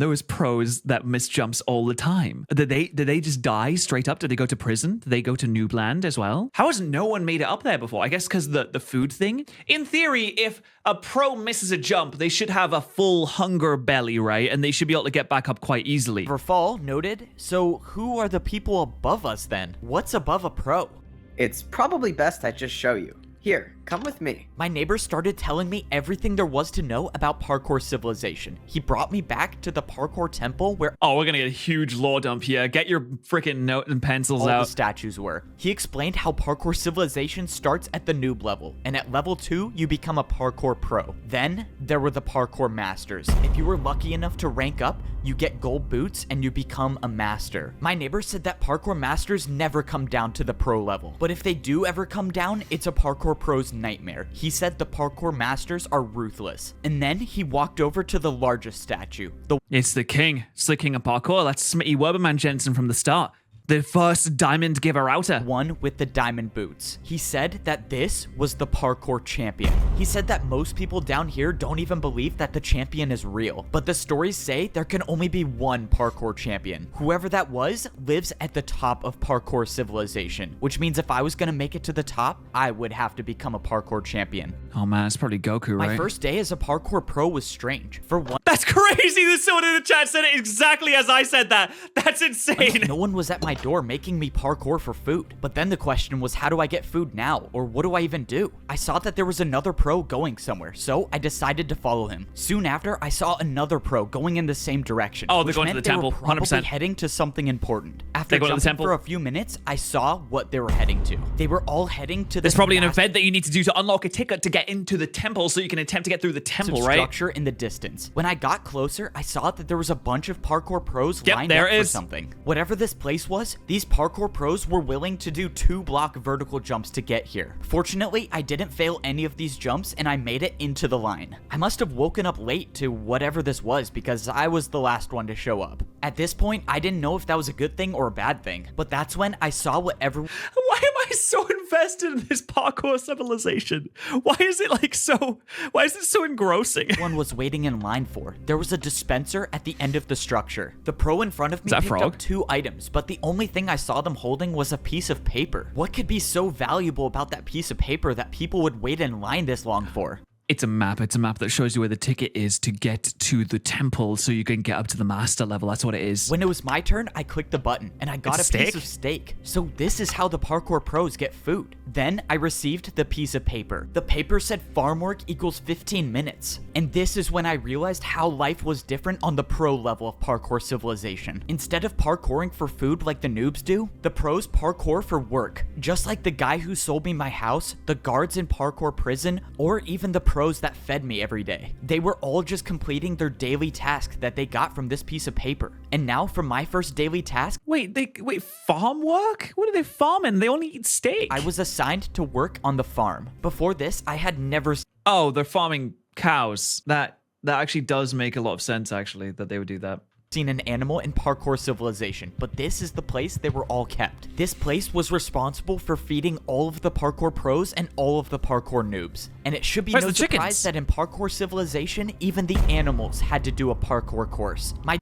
was pros that miss jumps all the time. Did they just die straight up? Did they go to prison? Did they go to Noobland as well? How has no one made it up there before? I guess because the food thing. In theory, if a pro misses a jump, they should have a full hunger belly, right? And they should be able to get back up quite easily. Never fall, noted. So who are the people above us then? What's above a pro? It's probably best I just show you. Here, come with me. My neighbor started telling me everything there was to know about Parkour Civilization. He brought me back to the Parkour Temple where Oh, we're gonna get a huge lore dump here. Get your freaking note and pencils all the out. statues were. He explained how Parkour Civilization starts at the noob level, and at level 2, you become a Parkour Pro. Then, there were the Parkour Masters. If you were lucky enough to rank up, you get gold boots and you become a master. My neighbor said that Parkour Masters never come down to the pro level, but if they do ever come down, it's a Parkour Pro's nightmare. He said the Parkour Masters are ruthless. And then he walked over to the largest statue. It's the king. It's the king of parkour. That's Smitty Werberman Jensen from the start. The first diamond giver outer. One with the diamond boots. He said that this was the parkour champion. He said that most people down here don't even believe that the champion is real, but the stories say there can only be one parkour champion. Whoever that was lives at the top of Parkour Civilization, which means if I was gonna make it to the top, I would have to become a parkour champion. Oh man, it's probably Goku, right? My first day as a parkour pro was strange. For one, That's crazy. There's someone in the chat said it exactly as I said that. That's insane. no one was at my door making me parkour for food. But then the question was, how do I get food now? Or what do I even do? I saw that there was another pro going somewhere, so I decided to follow him. Soon after, I saw another pro going in the same direction. Oh, they're which going to meant the they were temple, probably 100%. heading to something important. After They're going to the jumping temple. for a few minutes, I saw what they were heading to. They were all heading to the There's probably an event that you need to do to unlock a ticket to get into the temple so you can attempt to get through the temple, right? structure in the distance. When I got closer, I saw that there was a bunch of parkour pros Yep, lined there up it for is. something. Whatever this place was, these parkour pros were willing to do 2-block vertical jumps to get here. Fortunately, I didn't fail any of these jumps and I made it into the line. I must have woken up late to whatever this was because I was the last one to show up. At this point, I didn't know if that was a good thing or a bad thing, but that's when I saw what everyone Why am I so invested in this parkour civilization? Why is it like so? Why is it so engrossing? was waiting in line for. There was a dispenser at the end of the structure. The pro in front of me that picked Frog? up 2 items, but the only thing I saw them holding was a piece of paper. What could be so valuable about that piece of paper that people would wait in line this long for? It's a map. It's a map that shows you where the ticket is to get to the temple so you can get up to the master level. That's what it is. When it was my turn, I clicked the button and I got It's a piece steak? of steak. So this is how the parkour pros get food. Then I received the piece of paper. The paper said farm work equals 15 minutes. And this is when I realized how life was different on the pro level of Parkour Civilization. Instead of parkouring for food like the noobs do, the pros parkour for work. Just like the guy who sold me my house, the guards in parkour prison, or even the pros that fed me every day. They were all just completing their daily task that they got from this piece of paper. And now for my first daily task, Wait, farm work? What are they farming? They only eat steak. I was assigned to work on the farm. Before this, I had never Oh, they're farming cows. That actually does make a lot of sense, actually, that they would do that. seen an animal in Parkour Civilization, but this is the place they were all kept. This place was responsible for feeding all of the parkour pros and all of the parkour noobs. And it should be Where's no the surprise chickens? that in Parkour Civilization, even the animals had to do a parkour course. My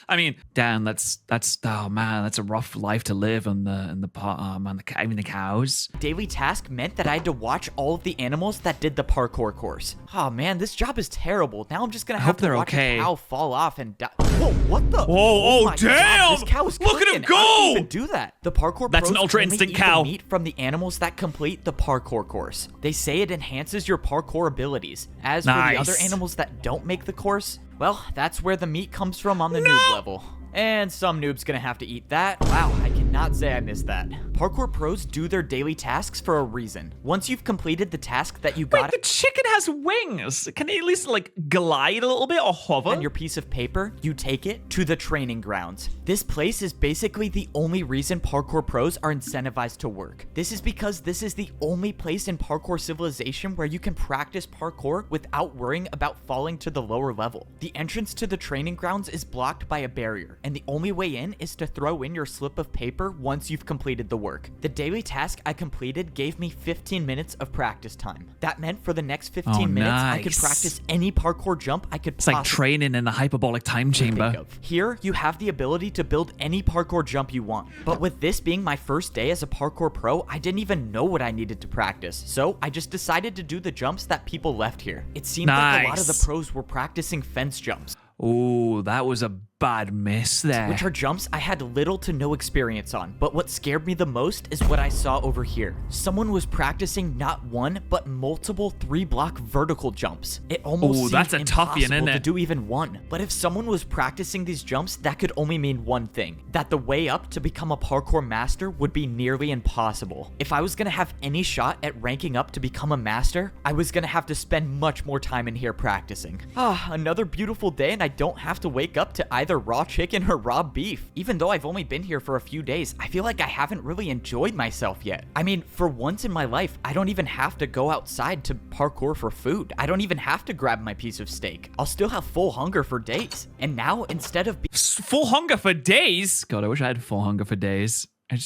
I mean, damn, that's oh man, that's a rough life to live on the cows. daily task meant that I had to watch all of the animals that did the parkour course. Oh man, this job is terrible. Now I'm just gonna have hope to they're watch okay. a cow fall off and die. Whoa, what the? Whoa, my damn! God, this cow is Look at cooking. him How go! did he even do that? The parkour That's an pros ultra only instant eat cow. the meat from the animals that complete the parkour course. They say it enhances your parkour abilities. As for the other Nice. animals that don't make the course, well, that's where the meat comes from on the noob level. And some noob's gonna have to eat that. Wow, I cannot say I missed that. Parkour pros do their daily tasks for a reason. Once you've completed the task that you Wait, got the chicken has wings. Can it at least like glide a little bit or hover? on your piece of paper, you take it to the training grounds. This place is basically the only reason parkour pros are incentivized to work. This is because this is the only place in Parkour Civilization where you can practice parkour without worrying about falling to the lower level. The entrance to the training grounds is blocked by a barrier, and the only way in is to throw in your slip of paper once you've completed the work. The daily task I completed gave me 15 minutes of practice time. That meant for the next 15 minutes, I could nice. practice any parkour jump I could It's like possibly training in the hyperbolic time think chamber. of. Here, you have the ability to build any parkour jump you want. But with this being my first day as a parkour pro, I didn't even know what I needed to practice. So I just decided to do the jumps that people left here. It seemed like a lot of the Nice. pros were practicing fence jumps. Ooh, that was a bad miss there. Which are jumps I had little to no experience on, but what scared me the most is what I saw over here. Someone was practicing not one, but multiple 3-block vertical jumps. It almost seemed that's a toughie, isn't impossible it? to do even one. But if someone was practicing these jumps, that could only mean one thing, that the way up to become a parkour master would be nearly impossible. If I was gonna have any shot at ranking up to become a master, I was gonna have to spend much more time in here practicing. Another beautiful day, and I don't have to wake up to either raw chicken or raw beef. Even though I've only been here for a few days, I feel like I haven't really enjoyed myself yet. I mean, for once in my life, I don't even have to go outside to parkour for food. I don't even have to grab my piece of steak. I'll still have full hunger for days. And now, instead of Full hunger for days? God, I wish I had full hunger for days. I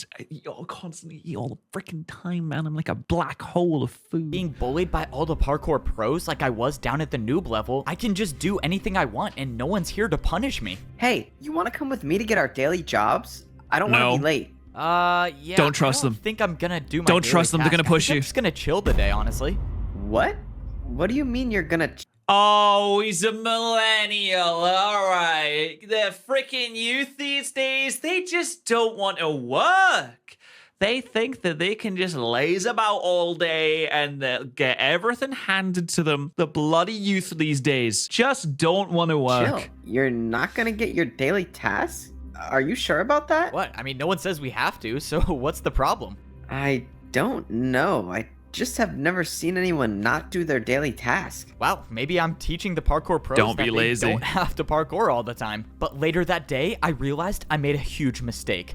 constantly eat all the freaking time, man. I'm like a black hole of food. being bullied by all the parkour pros like I was down at the noob level, I can just do anything I want and no one's here to punish me. Hey, you want to come with me to get our daily jobs? I don't want No. to be late. Yeah. Don't trust I don't them. think I'm gonna do my Don't daily trust them, they're task. gonna I push think you. I'm just gonna chill today, honestly. What? What do you mean you're gonna... Oh, he's a millennial. All right. The freaking youth these days, they just don't want to work. They think that they can just laze about all day and they'll get everything handed to them. The bloody youth these days just don't want to work. Chill. You're not gonna get your daily tasks? Are you sure about that? What? I mean, no one says we have to, so what's the problem? I don't know. I just have never seen anyone not do their daily task. Wow, maybe I'm teaching the parkour pros Don't that be they lazy. don't have to parkour all the time. But later that day, I realized I made a huge mistake.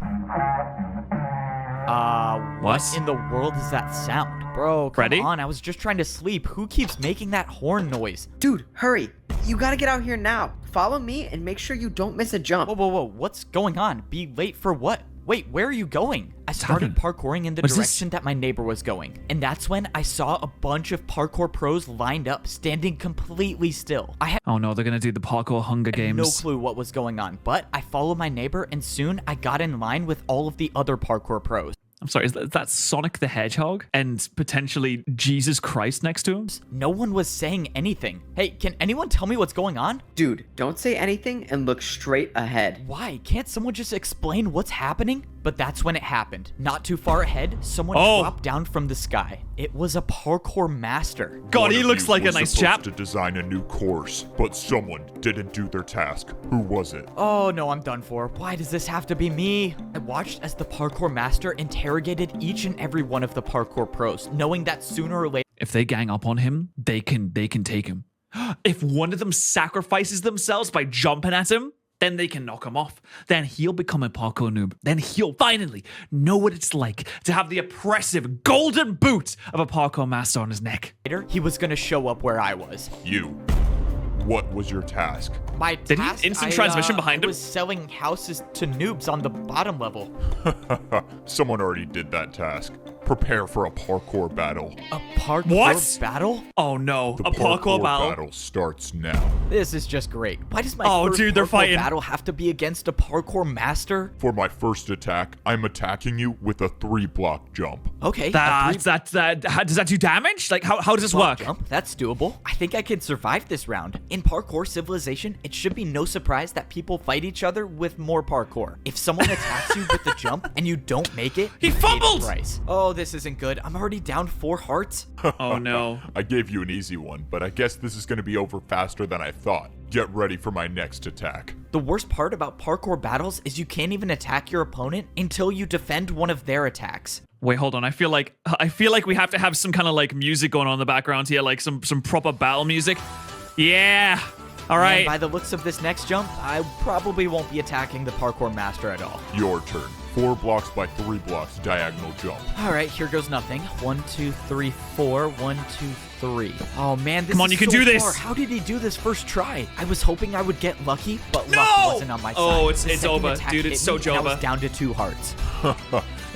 What What? in the world is that sound? Bro, come Freddy? on, I was just trying to sleep. Who keeps making that horn noise? Dude, hurry. You gotta get out here now. Follow me and make sure you don't miss a jump. Whoa, what's going on? Be late for what? Wait, where are you going? I started parkouring in the What's this? direction that my neighbor was going. And that's when I saw a bunch of parkour pros lined up, standing completely still. I had Oh no, they're going to do the parkour Hunger Games. no clue what was going on, but I followed my neighbor and soon I got in line with all of the other parkour pros. I'm sorry, is that Sonic the Hedgehog and potentially Jesus Christ next to him? No one was saying anything. Hey, can anyone tell me what's going on? Dude, don't say anything and look straight ahead. Why? Can't someone just explain what's happening? But that's when it happened. Not too far ahead, someone Oh. dropped down from the sky. It was a parkour master. God, One he of looks you like a was nice supposed chap. to design a new course, but someone didn't do their task. Who was it? Oh no, I'm done for. Why does this have to be me? I watched as the parkour master interrogated each and every one of the parkour pros, knowing that sooner or later If they gang up on him, they can take him. If one of them sacrifices themselves by jumping at him, then they can knock him off. Then he'll become a parkour noob. Then he'll finally know what it's like to have the oppressive golden boot of a parkour master on his neck. he was gonna show up where I was. You. What was your task? My Did he task, instant transmission behind I him? was selling houses to noobs on the bottom level. Someone already did that task. Prepare for a parkour battle. A parkour What? battle? Oh no, The a parkour battle. starts now. This is just great. Why does my Oh, first dude, they're parkour fighting. battle have to be against a parkour master? For my first attack, I'm attacking you with a 3-block jump. Okay, a Does that do damage? Like how does this block work? jump. That's doable. I think I can survive this round. In Parkour Civilization, it should be no surprise that people fight each other with more parkour. If someone attacks you with the jump and you don't make it, He you pay the fumbled! price. Oh, this isn't good. I'm already down 4 hearts. Oh no. I gave you an easy one, but I guess this is going to be over faster than I thought. Get ready for my next attack. The worst part about parkour battles is you can't even attack your opponent until you defend one of their attacks. Wait, hold on. I feel like we have to have some kind of like music going on in the background here, like some proper battle music. Yeah. All And right. by the looks of this next jump, I probably won't be attacking the parkour master at all. Your turn. 4 blocks by 3 blocks, diagonal jump. All right, here goes nothing. 1, 2, 3, 4. 1, 2, 3. Oh man, this Come on, is you can so do this. far. How did he do this first try? I was hoping I would get lucky, but No! luck wasn't on my side. Oh, it's The second over. attack Dude, hit it's so me, and I was Jova. down to 2 hearts.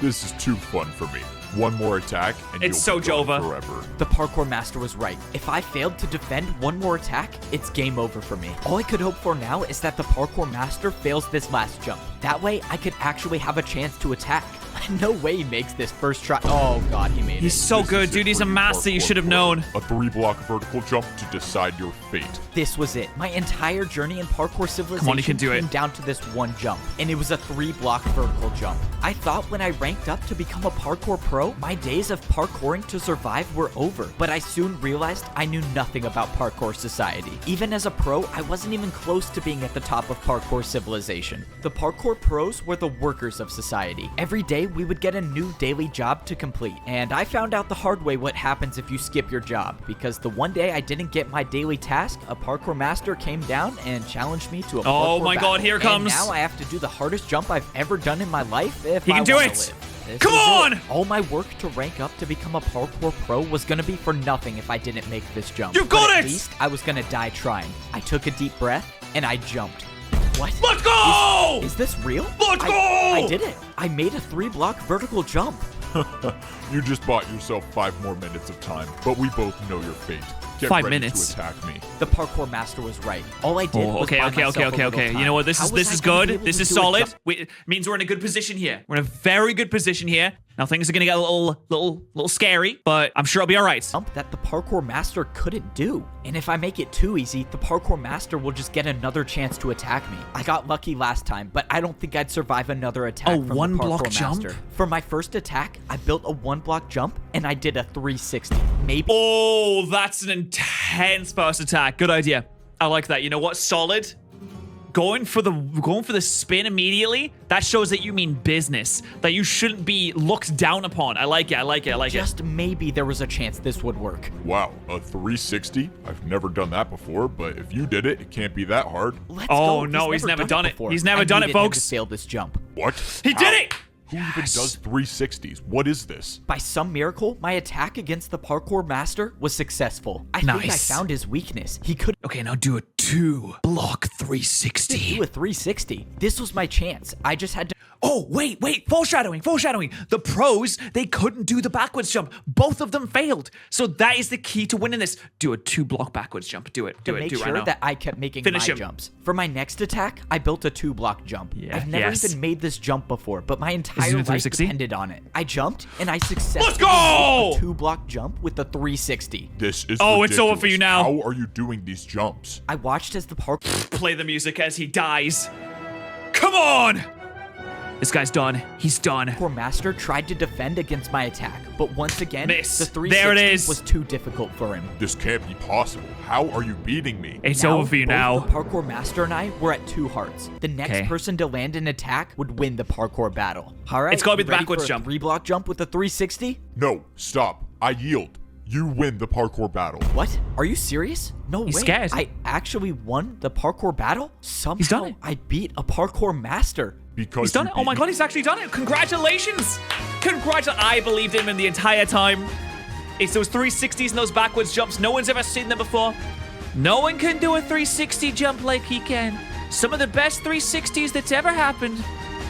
This is too fun for me. One more attack, and It's you'll so be gone Jova. forever. The parkour master was right. If I failed to defend one more attack, it's game over for me. All I could hope for now is that the parkour master fails this last jump. That way, I could actually have a chance to attack. No way he makes this first try. Oh god, he made He's it. so This good, is dude. it He's for a you, master. You Parkour should have Pro. known. A 3-block vertical jump to decide your fate. This was it. My entire journey in Parkour Civilization Come on, you can do came it. down to this one jump, and it was a 3-block vertical jump. I thought when I ranked up to become a parkour pro, my days of parkouring to survive were over, but I soon realized I knew nothing about parkour society. Even as a pro, I wasn't even close to being at the top of Parkour Civilization. The parkour pros were the workers of society. Every day, we would get a new daily job to complete, and I found out the hard way what happens if you skip your job, because the one day I didn't get my daily task, a parkour master came down and challenged me to a parkour my God, battle. here it comes. And now I have to do the hardest jump I've ever done in my life if He I can do wanna it. live. This Come is on! it. All my work to rank up to become a parkour pro was gonna be for nothing if I didn't make this jump. You got But at it! least I was gonna die trying. I took a deep breath and I jumped. What? Let's go! Is this real? Let's go! I did it. I made a 3-block vertical jump. You just bought yourself 5 more minutes of time, but we both know your fate. Get 5 ready minutes. to attack me. The parkour master was right. All I did was Okay, buy okay, myself okay, a okay, little okay. time. You know what? This How is was I this is gonna be good. able This to is do a solid. jump? It means we're in a good position here. We're in a very good position here. Now things are gonna get a little scary, but I'm sure I'll be all right. Jump that the parkour master couldn't do. And if I make it too easy, the parkour master will just get another chance to attack me. I got lucky last time, but I don't think I'd survive another attack A from the one-block parkour jump? master. For my first attack, I built a 1-block jump and I did a 360. Maybe Oh, that's an intense first attack. Good idea. I like that. You know what? Solid. Going for the spin immediately, that shows that you mean business. That you shouldn't be looked down upon. I like it. I like it. I like it. just maybe there was a chance this would work. Wow, a 360? I've never done that before, but if you did it, it can't be that hard. Let's Oh, go. no, he's never done it. before. He's never done it, needed him folks. to fail this jump. What? He How? did it! Who even does 360s? What is this? By some miracle, my attack against the parkour master was successful. I think I Nice. found his weakness. He could Okay, now do a 2-block do 360. a 360. This was my chance. I just had to. Oh, wait. Foreshadowing. The pros, they couldn't do the backwards jump. Both of them failed. So that is the key to winning this. Do a 2-block backwards jump. Do it. to make Do it sure right now. that I kept making Finish my him. jumps. For my next attack, I built a 2-block jump. Yeah, I've never yes. even made this jump before, but my Is entire it a life 360? depended on it. I jumped and I successfully Let's go! made a 2-block jump with the 360. This is Oh, it's over for ridiculous. you now. How are you doing these jumps? I watched as the parkour Play the music as he dies. Come on! This guy's done. He's done. master tried to defend against my attack, but once again, Miss. the 360 There it is. was too difficult for him. This can't be possible. How are you beating me? It's Now, over for you both now. The parkour master and I were at 2 hearts. The next Okay. person to land an attack would win the parkour battle. All right, It's gotta be you the ready backwards for a jump. 3-block jump with the 360? No, stop. I yield. You win the parkour battle. What? Are you serious? No He's way. scared. I actually won the parkour battle? Somehow He's done it. I beat a parkour master. Because He's done you it. Oh my beat god, me. he's actually done it. Congratulations. I believed in him the entire time. It's those 360s and those backwards jumps. No one's ever seen them before. No one can do a 360 jump like he can. Some of the best 360s that's ever happened.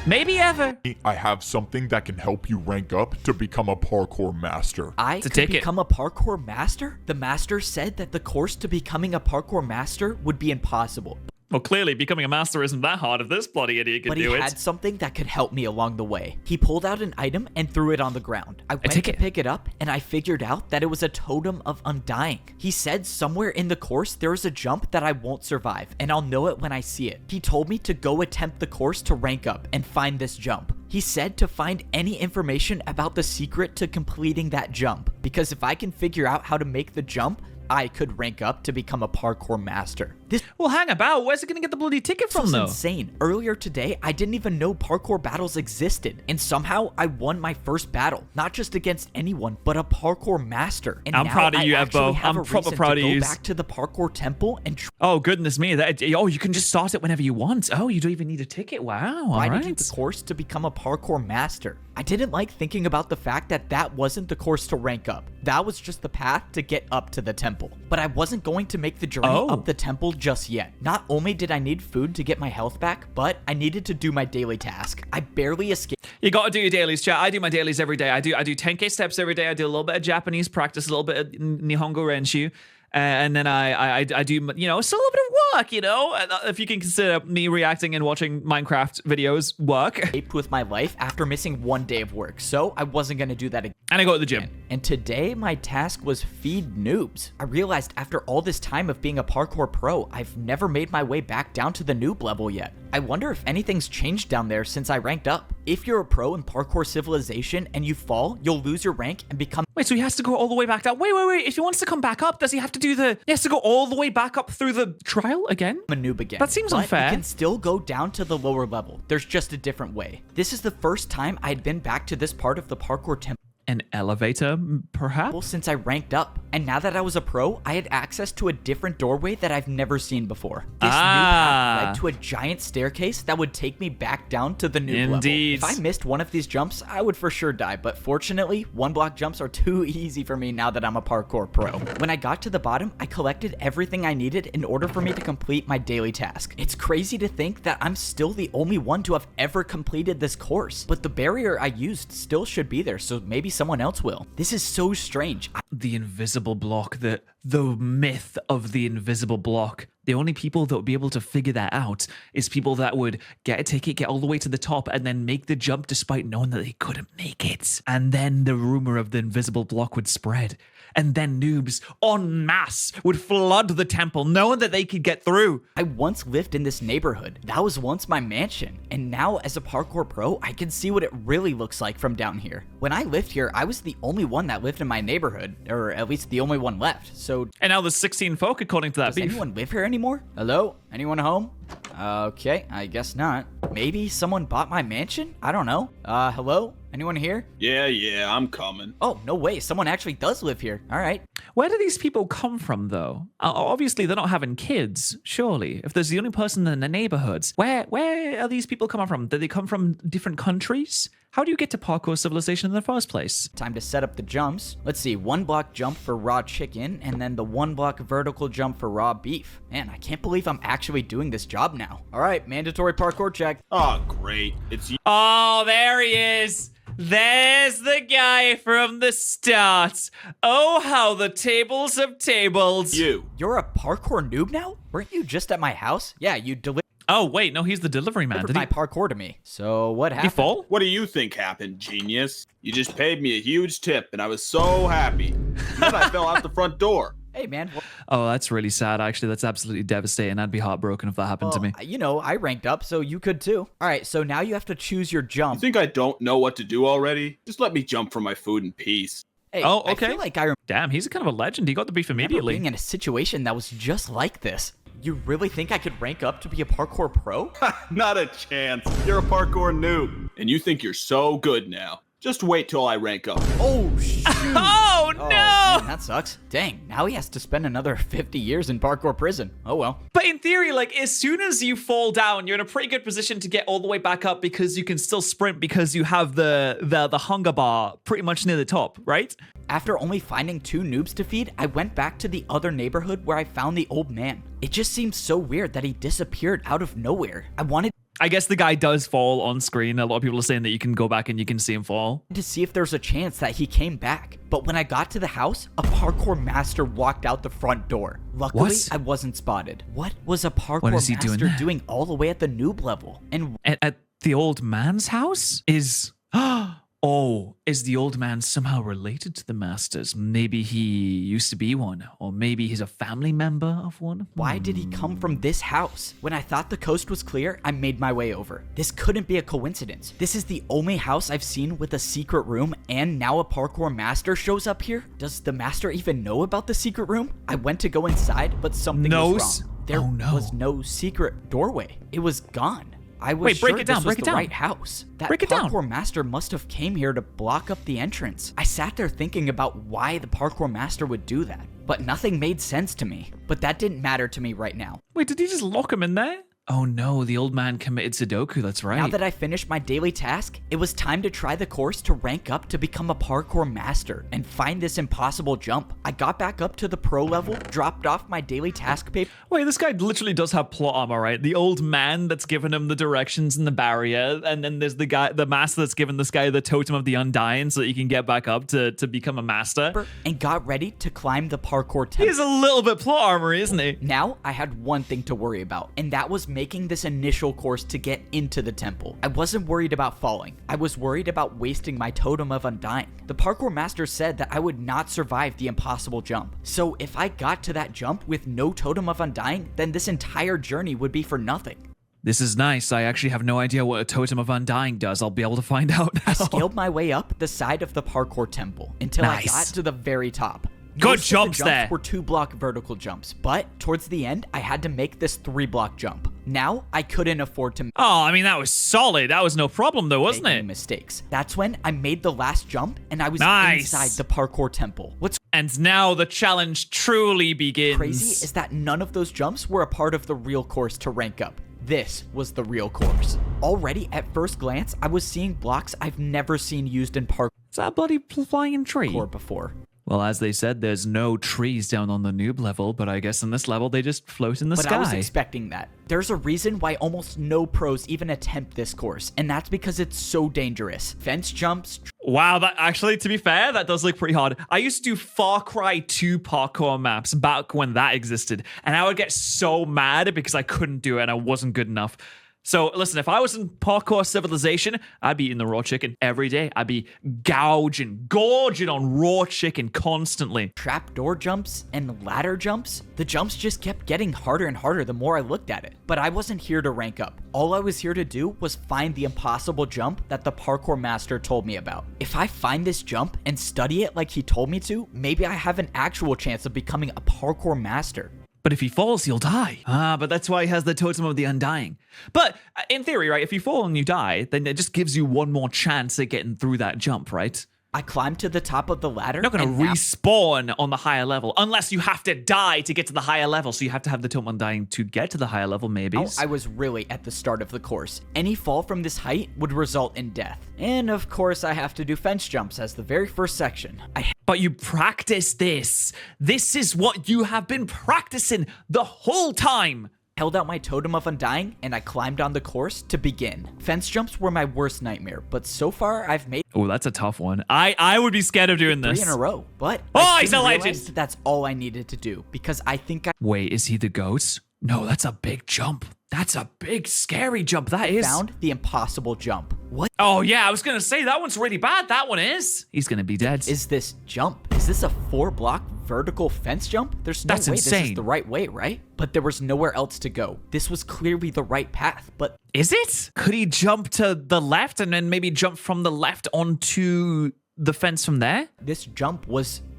Maybe ever. I have something that can help you rank up to become a parkour master. I a could ticket. become a parkour master? The master said that the course to becoming a parkour master would be impossible. Well, clearly, becoming a master isn't that hard if this bloody idiot can But he do it. had something that could help me along the way. He pulled out an item and threw it on the ground. I went to ticket. pick it up, and I figured out that it was a totem of undying. He said somewhere in the course there is a jump that I won't survive, and I'll know it when I see it. He told me to go attempt the course to rank up and find this jump. He said to find any information about the secret to completing that jump, because if I can figure out how to make the jump, I could rank up to become a parkour master. This Well, hang about. Where's he gonna get the bloody ticket from, was though? insane. Earlier today, I didn't even know parkour battles existed, and somehow I won my first battle, not just against anyone, but a parkour master. And I'm now proud of I you, actually Evbo. have I'm a proper reason proud to of go you. back to the parkour temple and Oh, goodness me. You can just start it whenever you want. Oh, you don't even need a ticket. Wow. All try right. to do the course to become a parkour master. I didn't like thinking about the fact that that wasn't the course to rank up. That was just the path to get up to the temple. But I wasn't going to make the journey Oh. up the temple just yet. Not only did I need food to get my health back, but I needed to do my daily task. I barely escaped. You gotta do your dailies, chat. I do my dailies every day. I do 10K steps every day. I do a little bit of Japanese practice, a little bit of Nihongo Renshu. and then I do, you know, still a little bit of work, you know, if you can consider me reacting and watching Minecraft videos work. With my life after missing 1 day of work, so I wasn't gonna do that again. And I go to the gym. And today my task was feed noobs. I realized after all this time of being a parkour pro, I've never made my way back down to the noob level yet. I wonder if anything's changed down there since I ranked up. If you're a pro in Parkour Civilization and you fall, you'll lose your rank and become— Wait, so he has to go all the way back down? Wait. If he wants to come back up, does he have to do he has to go all the way back up through the trial again? a noob again. That seems But unfair. you can still go down to the lower level. There's just a different way. This is the first time I'd been back to this part of the parkour temple An elevator, perhaps? since I ranked up. And now that I was a pro, I had access to a different doorway that I've never seen before. This new path led to a giant staircase that would take me back down to the noob Indeed. level. If I missed one of these jumps, I would for sure die, but fortunately, 1-block jumps are too easy for me now that I'm a parkour pro. When I got to the bottom, I collected everything I needed in order for me to complete my daily task. It's crazy to think that I'm still the only one to have ever completed this course, but the barrier I used still should be there, so maybe someone else will. This is so strange. The invisible block, the myth of the invisible block. The only people that would be able to figure that out is people that would get a ticket, get all the way to the top, and then make the jump despite knowing that they couldn't make it. And then the rumor of the invisible block would spread. And then noobs en masse would flood the temple knowing that they could get through. I once lived in this neighborhood. That was once my mansion. And now as a parkour pro, I can see what it really looks like from down here. When I lived here, I was the only one that lived in my neighborhood, or at least the only one left. So And now there's 16 folk according to that does beef. anyone live here anymore? Hello? Anyone home? Okay, I guess not. Maybe someone bought my mansion? I don't know. Hello? Anyone here? Yeah, I'm coming. Oh, no way. Someone actually does live here. All right. Where do these people come from, though? Obviously, they're not having kids, surely. If there's the only person in the neighborhoods, where are these people coming from? Do they come from different countries? How do you get to Parkour Civilization in the first place? Time to set up the jumps. Let's see, 1-block jump for raw chicken, and then the 1-block vertical jump for raw beef. Man, I can't believe I'm actually doing this job now. All right, mandatory parkour check. Oh, great. It's you. Oh, there he is. There's the guy from the start. Oh, how the tables have tabled. You're a parkour noob now? Weren't you just at my house? Yeah, you delivered Oh, wait, no, he's the delivery man. Did my he parkour to me. So what happened? fall? What do you think happened, genius? You just paid me a huge tip, and I was so happy. Then I fell out the front door. Hey, man. Oh, that's really sad. Actually, that's absolutely devastating. I'd be heartbroken if that happened to me. You know, I ranked up, so you could too. All right, so now you have to choose your You jump. think I don't know what to do already? Just let me jump for my food in peace. Hey, Oh, I okay. feel like I Damn, he's kind of a legend. He got the beef remember immediately. being in a situation that was just like this. You really think I could rank up to be a parkour pro? Not a chance. You're a parkour noob. And you think you're so good now. Just wait till I rank up. Oh, shoot. Oh, no! Man, that sucks. Dang, now he has to spend another 50 years in parkour prison. Oh, well. But in theory, like, as soon as you fall down, you're in a pretty good position to get all the way back up because you can still sprint because you have the hunger bar pretty much near the top, right? After only finding 2 noobs to feed, I went back to the other neighborhood where I found the old man. It just seems so weird that he disappeared out of nowhere. I guess the guy does fall on screen. A lot of people are saying that you can go back and you can see him fall. to see if there's a chance that he came back. But when I got to the house, a parkour master walked out the front door. Luckily, What? I wasn't spotted. What was a parkour What is he master doing there? doing all the way at the noob level? And At the old man's house? Is the old man somehow related to the masters? Maybe he used to be one, or maybe he's a family member of one. why did he come from this house? When I thought the coast was clear, I made my way over. This couldn't be a coincidence. This is the only house I've seen with a secret room, and now a parkour master shows up here? Does the master even know about the secret room? I went to go inside, but something was wrong. There Oh, no. was no secret doorway. It was gone. I was Wait, break sure it down, this was break it the down. right house. That Break it down. parkour master must have came here to block up the entrance. I sat there thinking about why the parkour master would do that, but nothing made sense to me. But that didn't matter to me right now. Wait, did he just lock him in there? Oh no, the old man committed Sudoku, that's right. Now that I finished my daily task, it was time to try the course to rank up to become a parkour master and find this impossible jump. I got back up to the pro level, dropped off my daily task paper. Wait, this guy literally does have plot armor, right? The old man that's given him the directions and the barrier, and then there's the master that's given this guy the totem of the undying so that he can get back up to become a master. And got ready to climb the parkour temple. He has a little bit plot armor, isn't he? Now, I had one thing to worry about, and that was making this initial course to get into the temple. I wasn't worried about falling. I was worried about wasting my totem of undying. The parkour master said that I would not survive the impossible jump. So if I got to that jump with no totem of undying, then this entire journey would be for nothing. This is nice. I actually have no idea what a totem of undying does. I'll be able to find out now. I scaled my way up the side of the parkour temple until I got to the very top. Good Most jumps of the there. Were 2-block vertical jumps, but towards the end, I had to make this 3-block jump. Now, I couldn't afford to Oh, I mean, that was solid. That was no problem though, wasn't make any it? mistakes. That's when I made the last jump, and I was Nice. inside the parkour temple. What's And now the challenge truly begins. crazy is that none of those jumps were a part of the real course to rank up. This was the real course. Already, at first glance, I was seeing blocks I've never seen used in parkour Is that a bloody flying tree? before. Well, as they said, there's no trees down on the noob level, but I guess in this level, they just float in the But sky. I was expecting that. There's a reason why almost no pros even attempt this course, and that's because it's so dangerous. Fence jumps, Wow, that actually, to be fair, that does look pretty hard. I used to do Far Cry 2 parkour maps back when that existed, and I would get so mad because I couldn't do it and I wasn't good enough. So listen, if I was in Parkour Civilization, I'd be eating the raw chicken every day. I'd be gorging on raw chicken constantly. trapdoor jumps, and ladder jumps. The jumps just kept getting harder and harder the more I looked at it. But I wasn't here to rank up. All I was here to do was find the impossible jump that the parkour master told me about. If I find this jump and study it like he told me to, maybe I have an actual chance of becoming a parkour master. But if he falls, he'll die. But that's why he has the totem of the undying. But in theory, right, if you fall and you die, then it just gives you one more chance at getting through that jump, right? I climbed to the top of the ladder. You're not going to and now- respawn on the higher level unless you have to die to get to the higher level. So you have to have the totem undying to get to the higher level, maybe. Oh, I was really at the start of the course. Any fall from this height would result in death. And of course, I have to do fence jumps as the very first section. But you practice this. This is what you have been practicing the whole time. Held out my totem of undying and I climbed on the course to begin. Fence jumps were my worst nightmare, but so far I've made Oh, that's a tough one. I would be scared of doing 3 this. in a row. But Oh, I he's soon a legend. realized that's all I needed to do because I think I Wait, is he the goat? No, that's a big jump. That's a big, scary jump. That is. found the impossible jump. What Oh, yeah, I was going to say that one's really bad. That one is. He's going to be dead. is this jump? Is this a 4-block vertical fence jump? There's no That's way this insane. is the right way, right? But there was nowhere else to go. This was clearly the right path, but Is it? Could he jump to the left and then maybe jump from the left onto the fence from there? this jump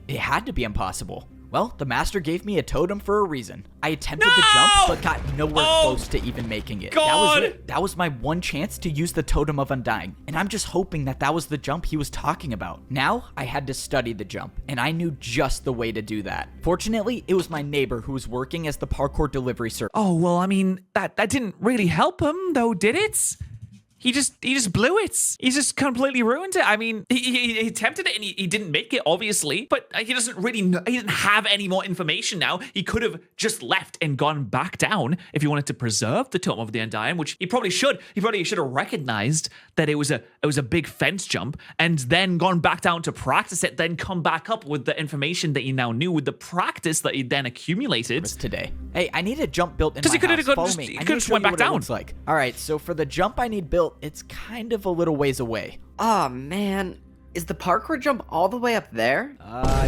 it had to be impossible. Well, the master gave me a totem for a reason. I attempted the jump, but got nowhere close to even making it. That was God. it. That was my one chance to use the totem of undying, and I'm just hoping that was the jump he was talking about. Now, I had to study the jump, and I knew just the way to do that. Fortunately, it was my neighbor who was working as the parkour delivery service. Oh, well, I mean, that didn't really help him, though, did it? He just blew it. He just completely ruined it. I mean, he attempted it and he didn't make it, obviously, but he doesn't really know. He didn't have any more information now. He could have just left and gone back down if he wanted to preserve the totem of the undying, which he probably should. He probably should have recognized that it was a big fence jump and then gone back down to practice it, then come back up with the information that he now knew with the practice that he then accumulated. Today. Hey, I need a jump built in Because my he could have house. gone- Follow just- me. he I could need have to just show went you back what it down. looks like. All right, so for the jump I need built, it's kind of a little ways away. Oh man, is the parkour jump all the way up there?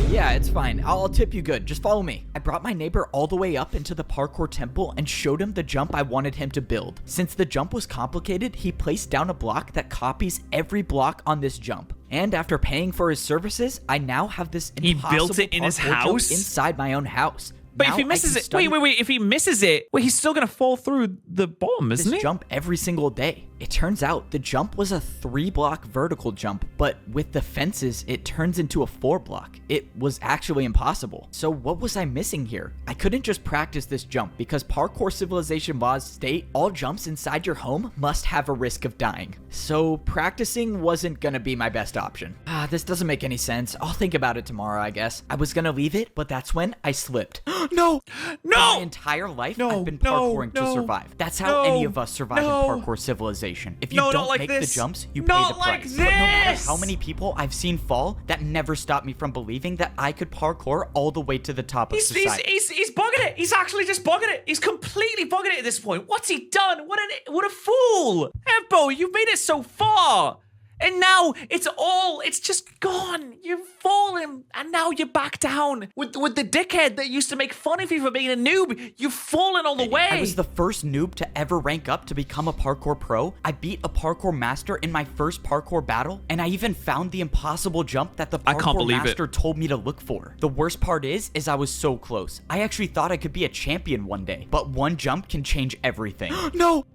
Yeah, it's fine. I'll tip you good. Just follow me. I brought my neighbor all the way up into the parkour temple and showed him the jump I wanted him to build. Since the jump was complicated, he placed down a block that copies every block on this jump. And after paying for his services, I now have this He built impossible it in his parkour jump house? inside my own house. But Now if he I misses can it, study wait, if he misses it, he's still gonna fall through the bottom, isn't this he? jump every single day. It turns out the jump was a 3-block vertical jump, but with the fences, it turns into a 4-block. It was actually impossible. So what was I missing here? I couldn't just practice this jump because Parkour Civilization laws state all jumps inside your home must have a risk of dying. So practicing wasn't gonna be my best option. This doesn't make any sense. I'll think about it tomorrow, I guess. I was gonna leave it, but that's when I slipped. No! No! My entire life, No, I've been no, parkouring to no, survive. That's how no, any of us survive no. in Parkour Civilization. If you No, don't not like make this. the jumps, you Not pay the like price. But no matter this. how many people I've seen fall, that never stopped me from believing that I could parkour all the way to the top of society. He's bugging it. He's actually just bugging it. He's completely bugging it at this point. What's he done? What a fool. Ebbo, you've made it so far. And now it's just gone. You've fallen, and now you're back down. With the dickhead that used to make fun of you for being a noob, you've fallen all the way. I was the first noob to ever rank up to become a parkour pro. I beat a parkour master in my first parkour battle, and I even found the impossible jump that the I can't parkour believe it. master told me to look for. The worst part is I was so close. I actually thought I could be a champion one day, but one jump can change everything. No!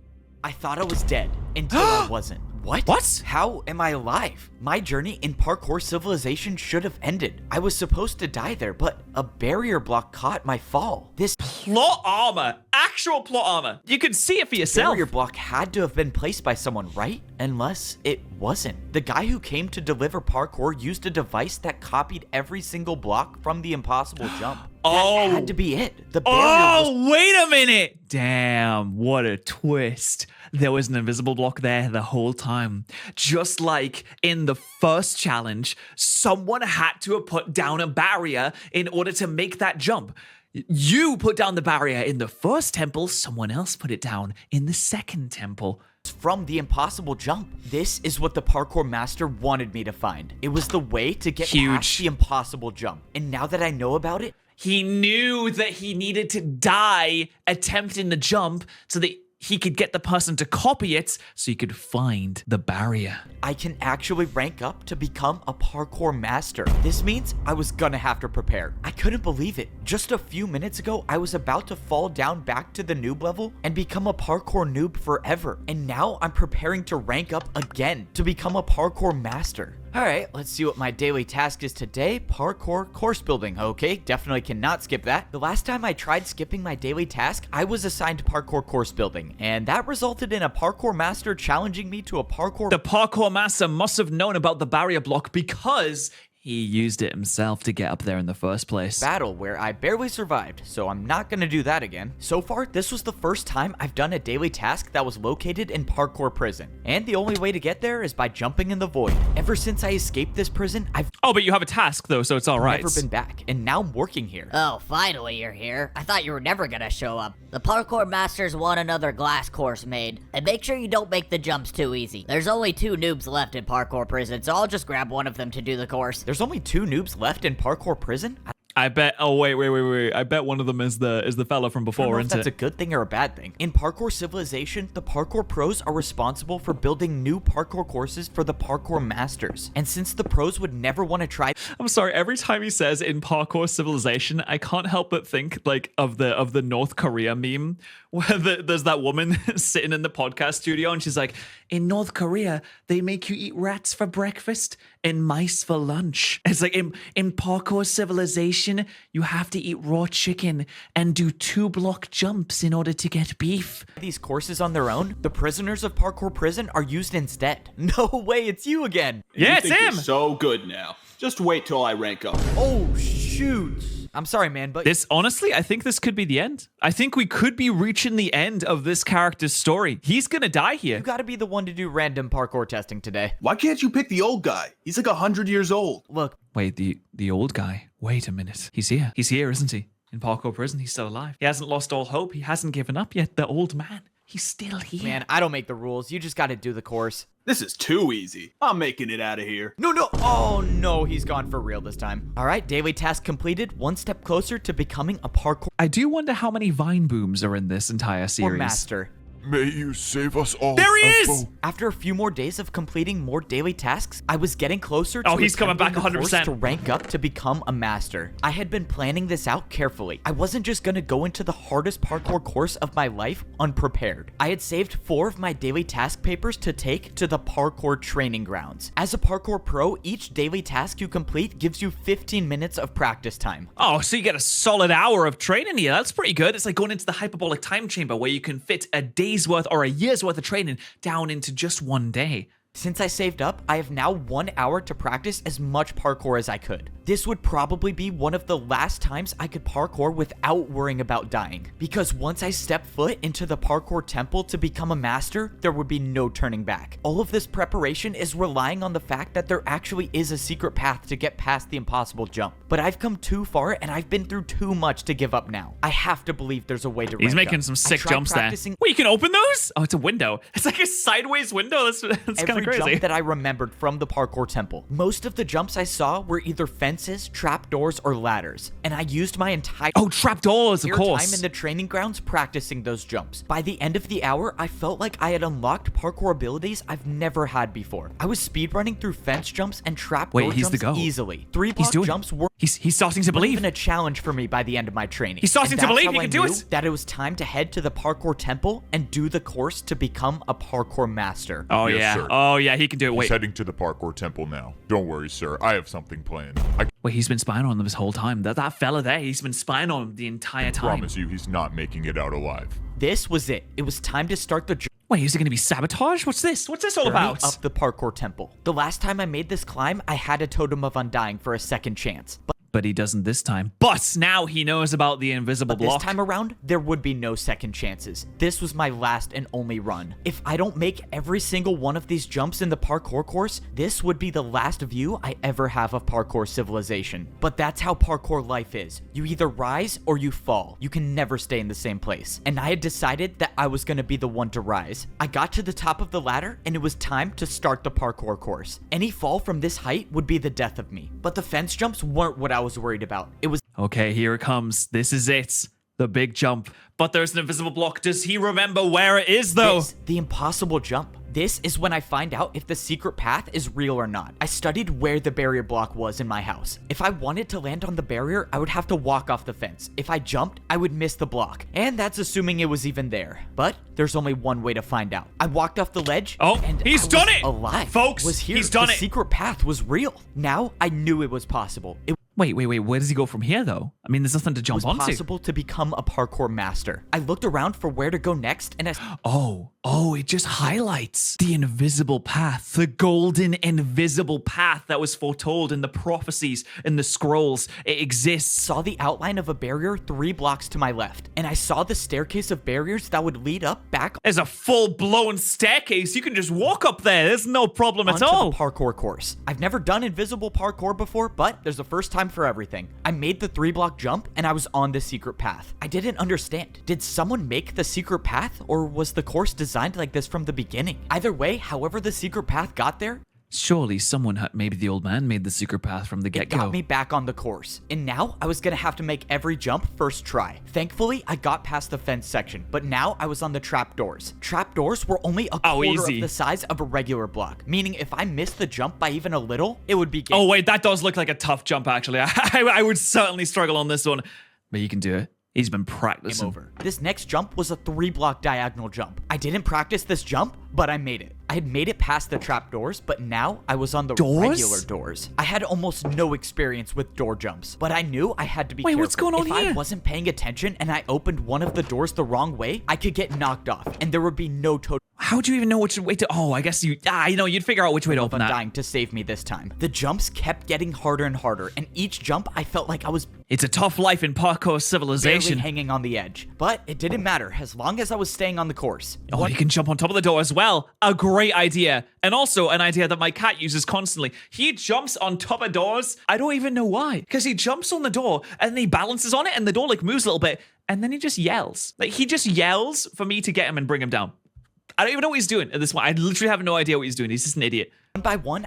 I thought I was dead until I wasn't. What? What? How am I alive? My journey in Parkour Civilization should have ended. I was supposed to die there, but a barrier block caught my fall. This Plot armor. Actual plot armor. You can see it for yourself. barrier block had to have been placed by someone, right? Unless it wasn't. The guy who came to deliver parkour used a device that copied every single block from the impossible jump. Oh. That had to be it. The barrier was Oh, wait a minute. Damn, what a twist. There was an invisible block there the whole time. Just like in the first challenge, someone had to have put down a barrier in order to make that jump. You put down the barrier in the first temple, someone else put it down in the second temple. from the impossible jump. This is what the parkour master wanted me to find. It was the way to get past the impossible jump. And now that I know about it, he knew that he needed to die attempting the jump so that he could get the person to copy it so he could find the barrier. I can actually rank up to become a parkour master. This means I was gonna have to prepare. I couldn't believe it. Just a few minutes ago, I was about to fall down back to the noob level and become a parkour noob forever. And now I'm preparing to rank up again to become a parkour master. All right, let's see what my daily task is today. Parkour course building. Okay, definitely cannot skip that. The last time I tried skipping my daily task, I was assigned parkour course building, and that resulted in a parkour master challenging me to a parkour... The parkour master must have known about the barrier block because he used it himself to get up there in the first place. battle where I barely survived, so I'm not gonna do that again. So far, this was the first time I've done a daily task that was located in parkour prison, and the only way to get there is by jumping in the void. Ever since I escaped this prison, I've Oh, but you have a task though, so it's all right. never been back, and now I'm working here. Oh, finally you're here. I thought you were never gonna show up. The parkour masters want another glass course made. And make sure you don't make the jumps too easy. There's only 2 noobs left in parkour prison, so I'll just grab one of them to do the course. There's only 2 noobs left in parkour prison? I bet. Oh wait. I bet one of them is the fella from I don't before, know if isn't that's it? a good thing or a bad thing. In Parkour Civilization, the parkour pros are responsible for building new parkour courses for the parkour masters. And since the pros would never want to try... I'm sorry. Every time he says in Parkour Civilization, I can't help but think like of the North Korea meme where there's that woman sitting in the podcast studio and she's like, in North Korea they make you eat rats for breakfast and mice for lunch. It's like in Parkour Civilization, you have to eat raw chicken and do 2-block jumps in order to get beef. these courses on their own, the prisoners of parkour prison are used instead. No way, it's you again. Yeah, You it's think him. You're so good now. Just wait till I rank up. Oh, shoot. I'm sorry, man, but... This, honestly, I think this could be the end. I think we could be reaching the end of this character's story. He's gonna die here. You gotta be the one to do random parkour testing today. Why can't you pick the old guy? He's like 100 years old. Look, Wait, the old guy. Wait a minute. He's here. He's here, isn't he? In Parkour Prison, he's still alive. He hasn't lost all hope. He hasn't given up yet. The old man. He's still here. man, I don't make the rules. You just gotta do the course. This is too easy. I'm making it out of here. No. Oh, no, he's gone for real this time. All right, daily task completed. One step closer to becoming a parkour I do wonder how many Vine booms are in this entire series. master. May you save us all. There he is! After a few more days of completing more daily tasks, I was getting closer to Oh, he's coming back attempting the course 100%. to rank up to become a master. I had been planning this out carefully. I wasn't just gonna go into the hardest parkour course of my life unprepared. I had saved 4 of my daily task papers to take to the parkour training grounds. As a parkour pro, each daily task you complete gives you 15 minutes of practice time. Oh, so you get a solid hour of training here. That's pretty good. It's like going into the hyperbolic time chamber where you can fit a day's worth or a year's worth of training down into just one day. Since I saved up, I have now 1 hour to practice as much parkour as I could. This would probably be one of the last times I could parkour without worrying about dying. Because once I step foot into the parkour temple to become a master, there would be no turning back. All of this preparation is relying on the fact that there actually is a secret path to get past the impossible jump. But I've come too far and I've been through too much to give up now. I have to believe there's a way to He's rank making up. some I sick tried jumps there. practicing Wait, you can open those? Oh, it's a window. It's like a sideways window. That's kind of every crazy. jump that I remembered from the parkour temple. Most of the jumps I saw were either fences, trapdoors, or ladders, and I used my entire Oh, trapdoors, of time course. in the training grounds practicing those jumps. By the end of the hour, I felt like I had unlocked parkour abilities I've never had before. I was speedrunning through fence jumps and trapdoor Wait, he's the jumps goat. easily. 3 He's block doing jumps were He's starting to not believe. even a challenge for me by the end of my training. He's starting And to that's believe how he I can do knew it. that it was time to head to the parkour temple and do the course to become a parkour master. Oh, Yes, yeah. sir. Oh, yeah, he can do it. He's Wait. heading to the parkour temple now. Don't worry, sir. I have something planned. I Wait, he's been spying on them this whole time. That fella there, he's been spying on him the entire time. promise you he's not making it out alive. This was it. It was time to start the Wait, is it going to be sabotage? What's this? What's this all journey about? up the parkour temple. The last time I made this climb, I had a totem of undying for a second chance. But he doesn't this time. But now he knows about the invisible This block. time around, there would be no second chances. This was my last and only run. If I don't make every single one of these jumps in the parkour course, this would be the last view I ever have of parkour civilization. But that's how parkour life is. You either rise or you fall. You can never stay in the same place. And I had decided that I was gonna be the one to rise. I got to the top of the ladder and it was time to start the parkour course. Any fall from this height would be the death of me. But the fence jumps weren't what I was worried about. It was Okay, here it comes. This is it. The big jump. But there's an invisible block. Does he remember where it is, though? the impossible jump. This is when I find out if the secret path is real or not. I studied where the barrier block was in my house. If I wanted to land on the barrier, I would have to walk off the fence. If I jumped, I would miss the block. And that's assuming it was even there. But there's only one way to find out. I walked off the ledge. Oh, and he's I done was it! Alive. Folks, Was here. he's done the it! secret path was real. Now I knew it was possible. It Wait. Where does he go from here, though? I mean, there's nothing to jump was onto. possible to become a parkour master. I looked around for where to go next, and Oh, it just highlights the invisible path, the golden invisible path that was foretold in the prophecies, in the scrolls. It exists. saw the outline of a barrier 3 blocks to my left, and I saw the staircase of barriers that would lead up back There's a full-blown staircase. You can just walk up there. There's no problem at onto all. the parkour course. I've never done invisible parkour before, but there's a first time for everything. I made the 3-block jump, and I was on the secret path. I didn't understand. Did someone make the secret path, or was the course designed like this from the beginning? Either way, however the secret path got there, Surely someone had, maybe the old man made the secret path from the it get-go. got me back on the course. And now I was gonna have to make every jump first try. Thankfully, I got past the fence section, but now I was on the trapdoors. Trapdoors were only a quarter easy. of the size of a regular block, meaning if I missed the jump by even a little, it would be game. Oh, wait, that does look like a tough jump, actually. I would certainly struggle on this one. But you can do it. He's been practicing. Over. This next jump was a 3-block diagonal jump. I didn't practice this jump, but I made it. I had made it past the trapdoors, but now I was on the Doors? regular doors. I had almost no experience with door jumps, but I knew I had to be Wait, careful. what's going on if here? I wasn't paying attention and I opened one of the doors the wrong way, I could get knocked off, and there would be no total How'd you even know which way to... Oh, I guess you'd figure out which way to open that. dying to save me this time. The jumps kept getting harder and harder, and each jump I felt like I was It's a tough life in parkour barely civilization. hanging on the edge. But it didn't matter, as long as I was staying on the course. Oh, you can jump on top of the door as well. A great idea. And also an idea that my cat uses constantly. He jumps on top of doors. I don't even know why. Because he jumps on the door and then he balances on it and the door like moves a little bit. And then he just yells. Like he just yells for me to get him and bring him down. I don't even know what he's doing at this point. I literally have no idea what he's doing. He's just an idiot. One by one,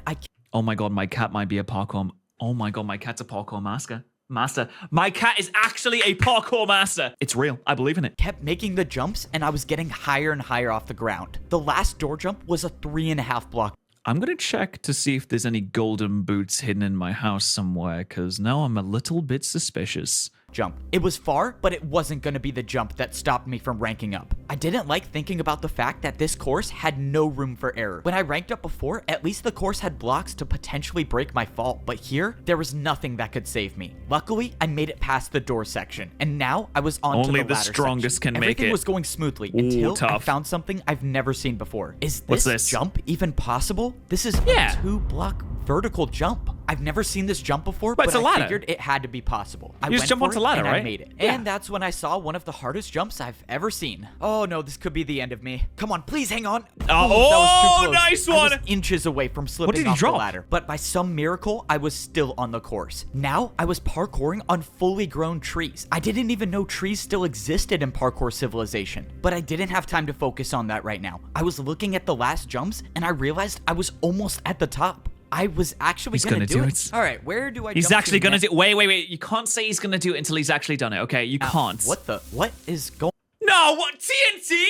Oh my god, my cat might be a parkour... Oh my god, my cat's a parkour master. Master. My cat is actually a parkour master. It's real. I believe in it. Kept making the jumps, and I was getting higher and higher off the ground. The last door jump was a 3.5 block I'm going to check to see if there's any golden boots hidden in my house somewhere, because now I'm a little bit suspicious. jump. It was far, but it wasn't going to be the jump that stopped me from ranking up. I didn't like thinking about the fact that this course had no room for error. When I ranked up before, at least the course had blocks to potentially break my fall, but here, there was nothing that could save me. Luckily, I made it past the door section, and now I was on Only to the the ladder strongest section. can make Everything it. was going smoothly until I tough. found something I've never seen before. Is What's this this? jump even possible? This is Yeah. a 2-block vertical jump. I've never seen this jump before, But but it's a I ladder. figured it had to be possible. I You just went jump for onto it, ladder, and right? I made it. Yeah. And that's when I saw one of the hardest jumps I've ever seen. Oh no, this could be the end of me. Come on, please hang on. Oh, that was too close. nice I was one. inches away from slipping did he off drop? the ladder, but by some miracle, I was still on the course. Now, I was parkouring on fully grown trees. I didn't even know trees still existed in Parkour Civilization, but I didn't have time to focus on that right now. I was looking at the last jumps, and I realized I was almost at the top. I was actually gonna do it. All right, where do I He's jump actually to gonna next? do. Wait. You can't say he's gonna do it until he's actually done it. Okay, you can't. What is going? No, what TNT?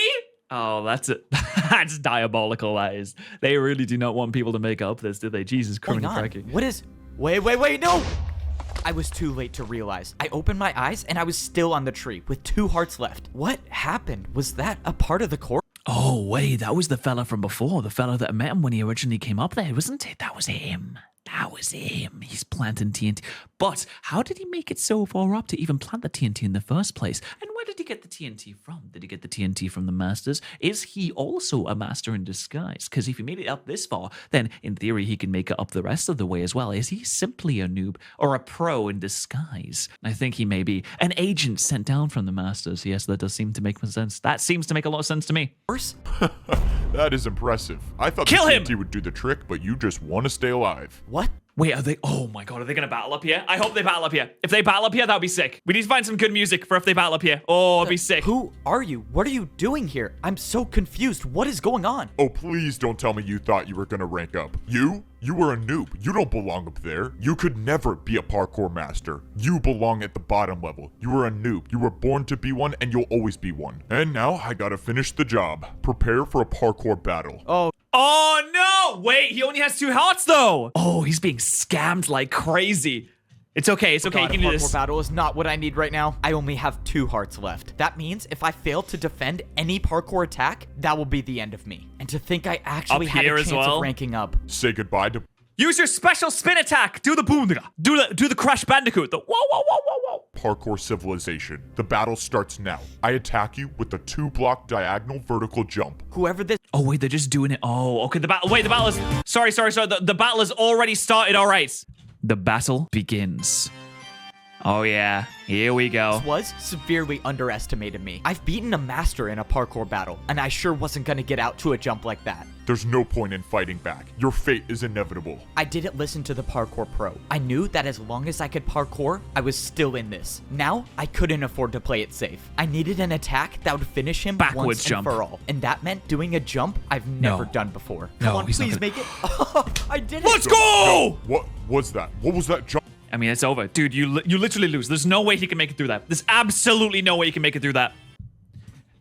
Oh, that's it. That's diabolical. That is. They really do not want people to make up this, do they? Jesus Christ, going on? cracking. What is? Wait, no! I was too late to realize. I opened my eyes and I was still on the tree with 2 hearts left. What happened? Was that a part of the course? Oh, wait, that was the fella from before. The fella that met him when he originally came up there, wasn't it? That was him. That was him. He's planting TNT. But how did he make it so far up to even plant the TNT in the first place? And where did he get the TNT from? Did he get the TNT from the masters? Is he also a master in disguise? Because if he made it up this far, then in theory he can make it up the rest of the way as well. Is he simply a noob or a pro in disguise? I think he may be an agent sent down from the masters. Yes, that does seem to make sense. That seems to make a lot of sense to me. That is impressive. I thought Kill the him! TNT would do the trick, but you just want to stay alive. What? Wait, are they? Oh my god, are they gonna battle up here? I hope they battle up here. If they battle up here, that would be sick. We need to find some good music for if they battle up here. Oh, it'd be sick. Who are you? What are you doing here? I'm so confused. What is going on? Oh, please don't tell me you thought you were gonna rank up. You were a noob. You don't belong up there. You could never be a parkour master. You belong at the bottom level. You were a noob. You were born to be one, and you'll always be one. And now I gotta finish the job. Prepare for a parkour battle. Oh no! Wait, he only has 2 hearts though. Oh, he's being scammed like crazy. It's okay. It's okay. God, You can a do parkour this. battle is not what I need right now. I only have 2 hearts left. That means if I fail to defend any parkour attack, that will be the end of me. And to think I actually Up had here a as chance well? of ranking up. Say goodbye to Use your special spin attack. Do the boom. Do the Crash Bandicoot. The whoa. Parkour Civilization. The battle starts now. I attack you with a 2-block diagonal vertical jump. Whoever this Oh wait, they're just doing it. Oh, okay. The battle. Wait, the battle is. Sorry. The battle has already started. All right. The battle begins. Oh yeah. Here we go. was severely underestimated me. I've beaten a master in a parkour battle, and I sure wasn't gonna get out to a jump like that. There's no point in fighting back. Your fate is inevitable. I didn't listen to the parkour pro. I knew that as long as I could parkour, I was still in this. Now, I couldn't afford to play it safe. I needed an attack that would finish him Backwards once jump. and for all. And that meant doing a jump I've never done before. No, Come on, he's not please gonna- make it. I did it. Let's go! What was that? What was that jump? I mean, it's over. Dude, you literally lose. There's no way he can make it through that. There's absolutely no way he can make it through that.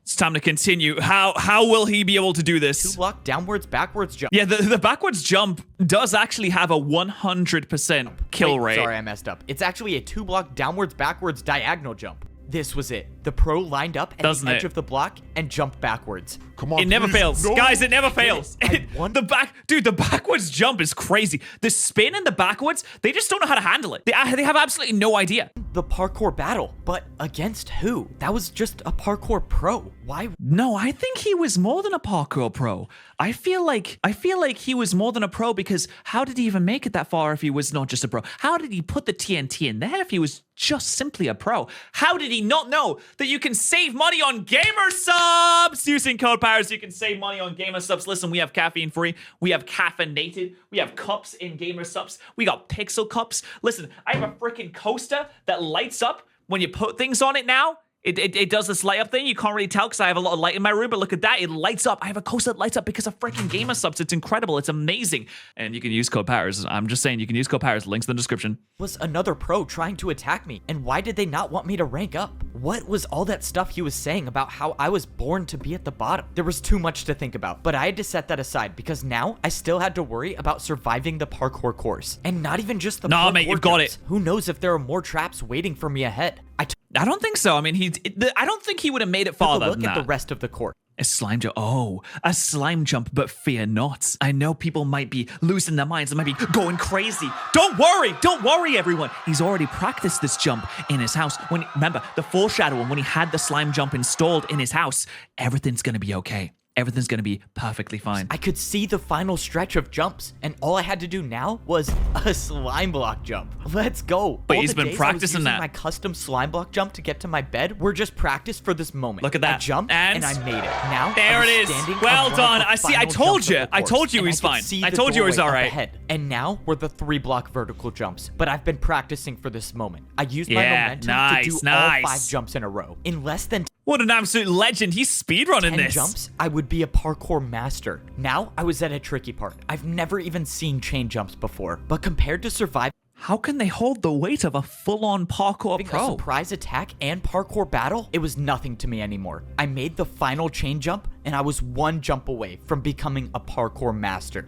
It's time to continue. How will he be able to do this? 2-block downwards, backwards jump. Yeah, the backwards jump does actually have a 100% kill Wait, rate. Sorry, I messed up. It's actually a 2-block downwards, backwards diagonal jump. This was it. The pro lined up at Doesn't the edge it? of the block and jumped backwards. Come on, It never please. fails. No. Guys, it never fails. I won. The backwards jump is crazy. The spin and the backwards, they just don't know how to handle it. They have absolutely no idea. The parkour battle, but against who? That was just a parkour pro. Why? No, I think he was more than a parkour pro. I feel like he was more than a pro because how did he even make it that far if he was not just a pro? How did he put the TNT in there if he was just simply a pro? How did he not know that you can save money on gamer subs using code Patterrz? You can save money on gamer subs. Listen, we have caffeine free. We have caffeinated. We have cups in gamer subs. We got pixel cups. Listen, I have a freaking coaster that lights up when you put things on it now. It does this light up thing. You can't really tell because I have a lot of light in my room, but look at that. It lights up. I have a coaster that lights up because of freaking gamer subs. It's incredible. It's amazing. And you can use code Patterrz. I'm just saying you can use code Patterrz. Links in the description. Was another pro trying to attack me? And why did they not want me to rank up? What was all that stuff he was saying about how I was born to be at the bottom? There was too much to think about, but I had to set that aside because now I still had to worry about surviving the parkour course. And not even just the Nah, parkour mate, you've got jumps. it. Who knows if there are more traps waiting for me ahead? I don't think so. I mean, I don't think he would have made it Took a farther look than at that. the rest of the course. A slime jump. Oh, a slime jump, but fear not. I know people might be losing their minds. They might be going crazy. Don't worry, everyone. He's already practiced this jump in his house. Remember, the foreshadowing when he had the slime jump installed in his house, everything's gonna be okay. Everything's gonna be perfectly fine. I could see the final stretch of jumps, and all I had to do now was a slime block jump. Let's go. But All he's the been days practicing I was using that. My custom slime block jump to get to my bed were just practice for this moment. Look at that. I jumped And and I made it. Now there I was it is. standing Well on one done. of the I see. I final told jumps you. of the I course, told you and he's I could fine. see I the told you he was doorway all up right. ahead. And now we're the 3-block vertical jumps. But I've been practicing for this moment. I used my Yeah, momentum nice, to do nice. all 5 jumps in a row in less than What an absolute legend. He's speedrunning 10 this. jumps, I would be a parkour master. Now, I was at a tricky part. I've never even seen chain jumps before, but compared to surviving How can they hold the weight of a full-on parkour a pro? surprise attack and parkour battle, it was nothing to me anymore. I made the final chain jump, and I was 1 jump away from becoming a parkour master.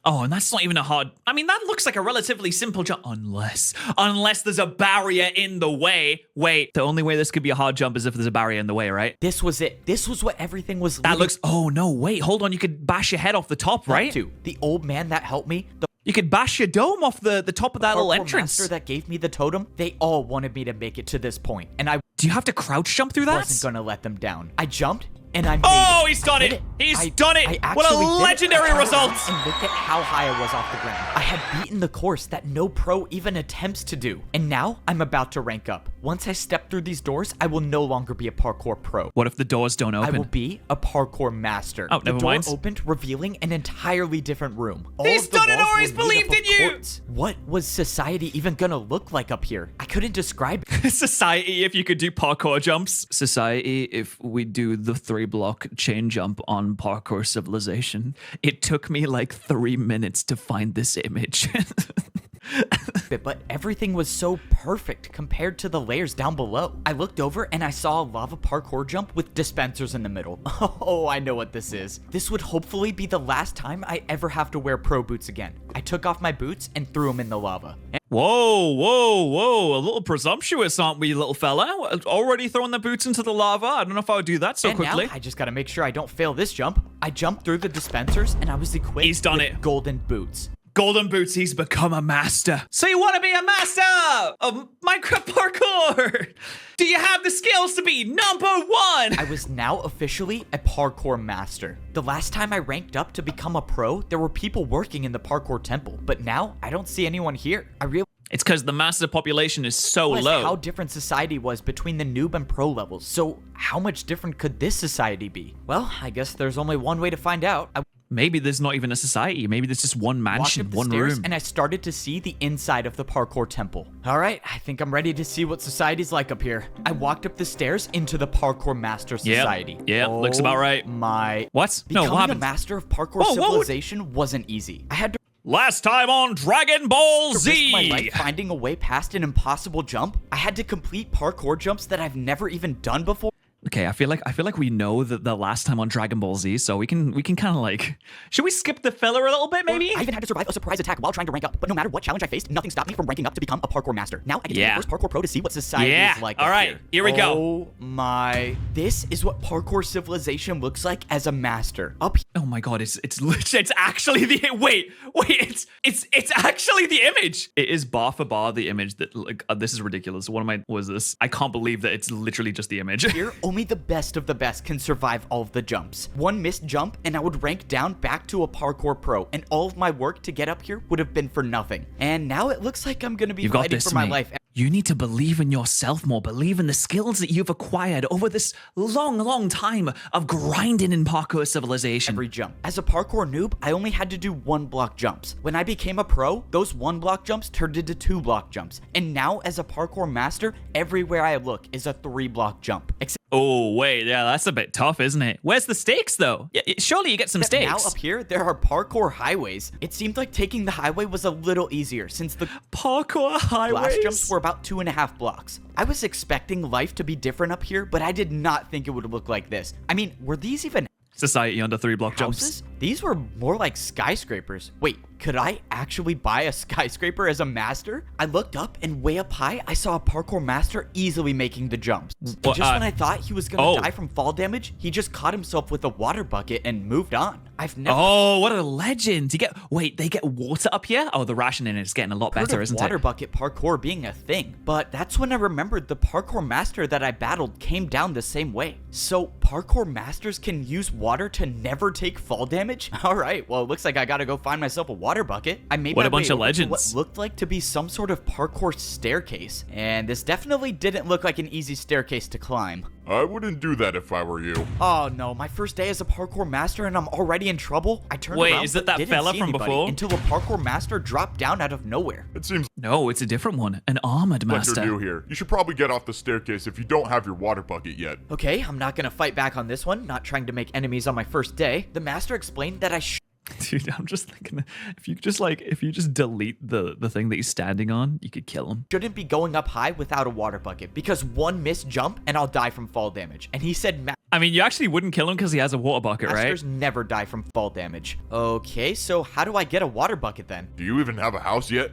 Oh, and that's not even a hard... I mean, that looks like a relatively simple jump. Unless there's a barrier in the way. Wait, the only way this could be a hard jump is if there's a barrier in the way, right? This was it. This was what everything was That leading looks... Oh, no, wait. Hold on. You could bash your head off the top, right? to. The old man that helped me, the You could bash your dome off the top of that little parkour entrance. master that gave me the totem, they all wanted me to make it to this point, and I Do you have to crouch jump through that? wasn't gonna let them down. I jumped, and I made Oh, it. he's done I it. did He's done it. I What a actually did it. legendary I turned result. around And look at how high I was off the ground. I had beaten the course that no pro even attempts to do. And now I'm about to rank up. Once I step through these doors, I will no longer be a parkour pro. What if the doors don't I will open? be a parkour master. Oh, the never door mind. opened, revealing an entirely different room. All He's of the done it, walls or he's were made up believed of in you. quartz. What was society even gonna look like up here? I couldn't describe it. Society, if you could do parkour jumps. Society, if we do the 3-block chain jump on Parkour Civilization. It took me like 3 minutes to find this image. But everything was so perfect compared to the layers down below. I looked over and I saw a lava parkour jump with dispensers in the middle. Oh, I know what this is. This would hopefully be the last time I ever have to wear pro boots again. I took off my boots and threw them in the lava. Whoa. A little presumptuous, aren't we, little fella? Already throwing the boots into the lava? I don't know if I would do that so And quickly. now I just gotta make sure I don't fail this jump. I jumped through the dispensers and I was equipped He's done with it. golden boots. Golden Boots, he's become a master. So you want to be a master of Minecraft parkour? Do you have the skills to be number 1? I was now officially a parkour master. The last time I ranked up to become a pro, there were people working in the parkour temple, but now I don't see anyone here. I realized It's because the master population is so low. how different society was between the noob and pro levels. So how much different could this society be? Well, I guess there's only one way to find out. I Maybe there's not even a society. Maybe there's just one walked mansion, up the one stairs room. and I started to see the inside of the parkour temple. All right, I think I'm ready to see what society's like up here. I walked up the stairs into the parkour master society. Yep, looks about right. Oh my. What? No, Becoming what a happened? master of parkour Whoa, whoa. civilization wasn't easy. I had to Last time on Dragon Ball risk my Z. life finding a way past an impossible jump. I had to complete parkour jumps that I've never even done before. Okay, I feel like we know that the last time on Dragon Ball Z, so we can kind of like, should we skip the filler a little bit maybe? I even had to survive a surprise attack while trying to rank up, but no matter what challenge I faced, nothing stopped me from ranking up to become a parkour master. Now I get to be Yeah. the first parkour pro to see what society Yeah, is like. all up right, here we go. Oh my! This is what parkour civilization looks like as a master. Up Oh my god, it's actually the it's actually the image. It is bar for bar the image that like this is ridiculous. What was this? I can't believe that it's literally just the image. here, only the best of the best can survive all of the jumps. One missed jump and I would rank down back to a parkour pro, and all of my work to get up here would have been for nothing. And now it looks like I'm gonna be You've got fighting this, for my mate. life. You need to believe in yourself more, believe in the skills that you've acquired over this long, long time of grinding in Parkour Civilization. Every jump. As a parkour noob, I only had to do 1-block jumps. When I became a pro, those 1-block jumps turned into 2-block jumps. And now, as a parkour master, everywhere I look is a 3-block jump. Except Oh, wait, yeah, that's a bit tough, isn't it? Where's the stakes, though? Yeah, surely you get some stakes. now up here, there are parkour highways. It seemed like taking the highway was a little easier since the Parkour highways? blast jumps were about 2.5 blocks. I was expecting life to be different up here, but I did not think it would look like this. I mean, were these even Society under 3-block jumps. houses? These were more like skyscrapers. Wait, could I actually buy a skyscraper as a master? I looked up and way up high, I saw a parkour master easily making the jumps. And What, just when I thought he was gonna oh. die from fall damage, he just caught himself with a water bucket and moved on. I've never Oh, what a legend. They get water up here? Oh, the rationing is getting a lot heard better, of isn't water it? bucket parkour being a thing, but that's when I remembered the parkour master that I battled came down the same way. So parkour masters can use water to never take fall damage? Alright, well it looks like I gotta go find myself a water bucket. I made What my a bunch way of over to legends. what looked like to be some sort of parkour staircase, and this definitely didn't look like an easy staircase to climb. I wouldn't do that if I were you. Oh no, my first day as a parkour master and I'm already in trouble? I turned Wait, around is that but that didn't fella see from anybody before? until a parkour master dropped down out of nowhere. It seems No, it's a different one. An armored like master. you're new here. You should probably get off the staircase if you don't have your water bucket yet. Okay, I'm not gonna fight back on this one, not trying to make enemies on my first day. The master explained that I Dude, I'm just thinking, if you just delete the thing that he's standing on, you could kill him. shouldn't be going up high without a water bucket, because one missed jump and I'll die from fall damage. And he said I mean, you actually wouldn't kill him because he has a water bucket, right? masters never die from fall damage. Okay, so how do I get a water bucket then? Do you even have a house yet?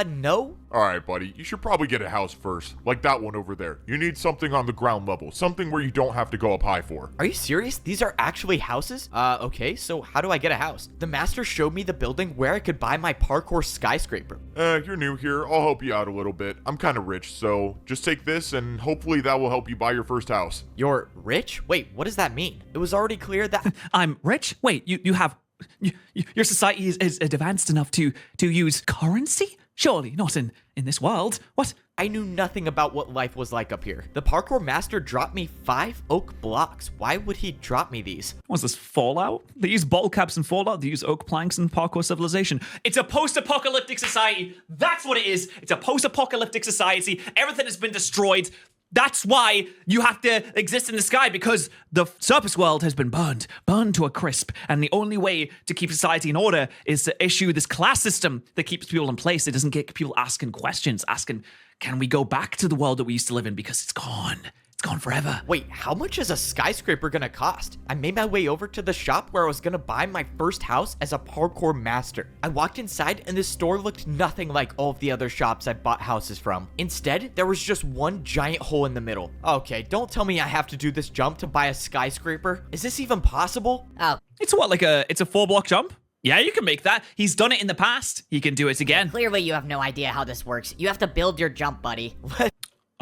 No? Alright, buddy. You should probably get a house first. Like that one over there. You need something on the ground level. Something where you don't have to go up high for. Are you serious? These are actually houses? Okay, so how do I get a house? The master showed me the building where I could buy my parkour skyscraper. You're new here. I'll help you out a little bit. I'm kind of rich, so just take this and hopefully that will help you buy your first house. You're rich? Wait, what does that mean? It was already clear that I'm rich? Wait, your society is advanced enough to use currency? Surely not in this world. What? I knew nothing about what life was like up here. The parkour master dropped me 5 oak blocks. Why would he drop me these? Was this Fallout? They use bottle caps in Fallout. They use oak planks in Parkour Civilization. It's a post-apocalyptic society. That's what it is. It's a post-apocalyptic society. Everything has been destroyed. That's why you have to exist in the sky, because the surface world has been burned to a crisp. And the only way to keep society in order is to issue this class system that keeps people in place. It doesn't get people asking questions, asking, can we go back to the world that we used to live in? Because it's gone. It's gone forever. Wait, how much is a skyscraper gonna cost? I made my way over to the shop where I was gonna buy my first house as a parkour master. I walked inside and this store looked nothing like all of the other shops I bought houses from. Instead, there was just one giant hole in the middle. Okay, don't tell me I have to do this jump to buy a skyscraper. Is this even possible? Oh, It's what, it's a 4-block jump? Yeah, you can make that. He's done it in the past. He can do it again. clearly you have no idea how this works. You have to build your jump, buddy.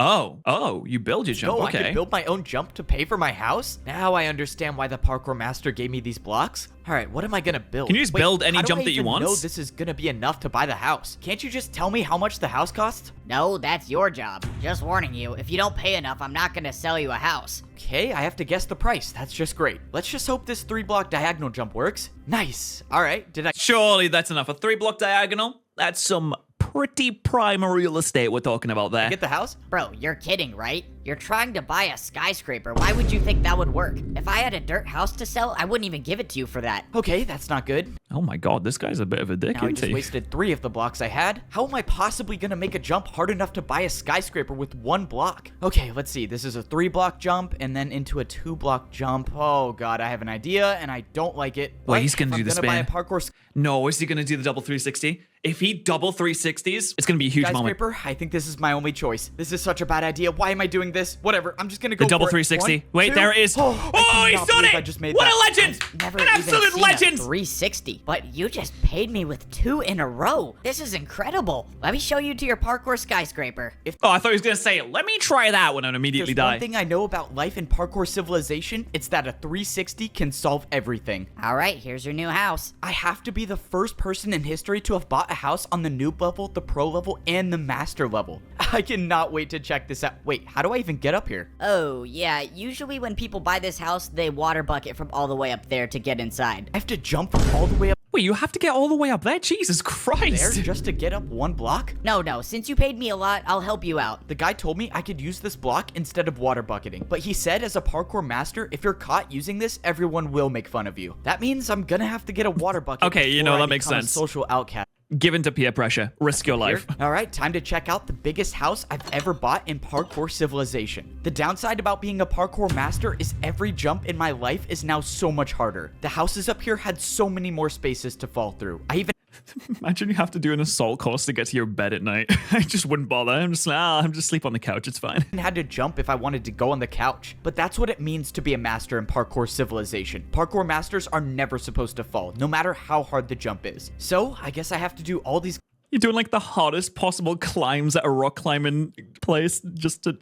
Oh, you build your jump. Oh, I Okay. could build my own jump to pay for my house? Now I understand why the parkour master gave me these blocks. All right, what am I gonna build? Can you just build any how do jump I that you even want? know this is gonna be enough to buy the house? Can't you just tell me how much the house costs? No, that's your job. Just warning you, if you don't pay enough, I'm not gonna sell you a house. Okay, I have to guess the price. That's just great. Let's just hope this 3-block diagonal jump works. Nice. All right, did I... Surely that's enough. A 3-block diagonal? That's some pretty prime real estate we're talking about there. get the house? Bro, you're kidding, right? You're trying to buy a skyscraper. Why would you think that would work? If I had a dirt house to sell, I wouldn't even give it to you for that. Okay, that's not good. Oh my god, this guy's a bit of a dick, Now I isn't just he? wasted 3 of the blocks I had. How am I possibly gonna make a jump hard enough to buy a skyscraper with 1 block? Okay, let's see. This is a 3-block jump and then into a 2-block jump. Oh god, I have an idea and I don't like it. Wait, he's gonna If do the I'm gonna buy a spin. parkour No, is he gonna do the double 360? If he double 360s, it's gonna be a huge moment. skyscraper, I think this is my only choice. This is such a bad idea. Why am I doing this? Whatever, I'm just gonna go The double for it. 360. 1, Wait, 2. there it is. Oh, I he's cannot done believe it! I just made What that. a legend! Never An even absolute seen legend! a 360, but you just paid me with 2 in a row. This is incredible. Let me show you to your parkour skyscraper. Oh, I thought he was gonna say, let me try that one and immediately There's die. one thing I know about life in parkour civilization, it's that a 360 can solve everything. All right, here's your new house. I have to be the first person in history to have bought bought a house on the noob level, the pro level, and the master level. I cannot wait to check this out. Wait, how do I even get up here? Oh, yeah, usually when people buy this house, they water bucket from all the way up there to get inside. I have to jump from all the way up Wait, you have to get all the way up there? Jesus there Christ. just to get up one block? No, since you paid me a lot, I'll help you out. The guy told me I could use this block instead of water bucketing, but he said as a parkour master, if you're caught using this, everyone will make fun of you. That means I'm gonna have to get a water bucket. Okay, you before know, I that makes become a sense. social outcast. Given to peer pressure. Risk your life. All right, time to check out the biggest house I've ever bought in Parkour Civilization. The downside about being a parkour master is every jump in my life is now so much harder. The houses up here had so many more spaces to fall through. I even Imagine you have to do an assault course to get to your bed at night. I just wouldn't bother. I'm just sleep on the couch. It's fine. had to jump if I wanted to go on the couch. But that's what it means to be a master in Parkour Civilization. Parkour masters are never supposed to fall, no matter how hard the jump is. So I guess I have to do all these You're doing like the hardest possible climbs at a rock climbing place just to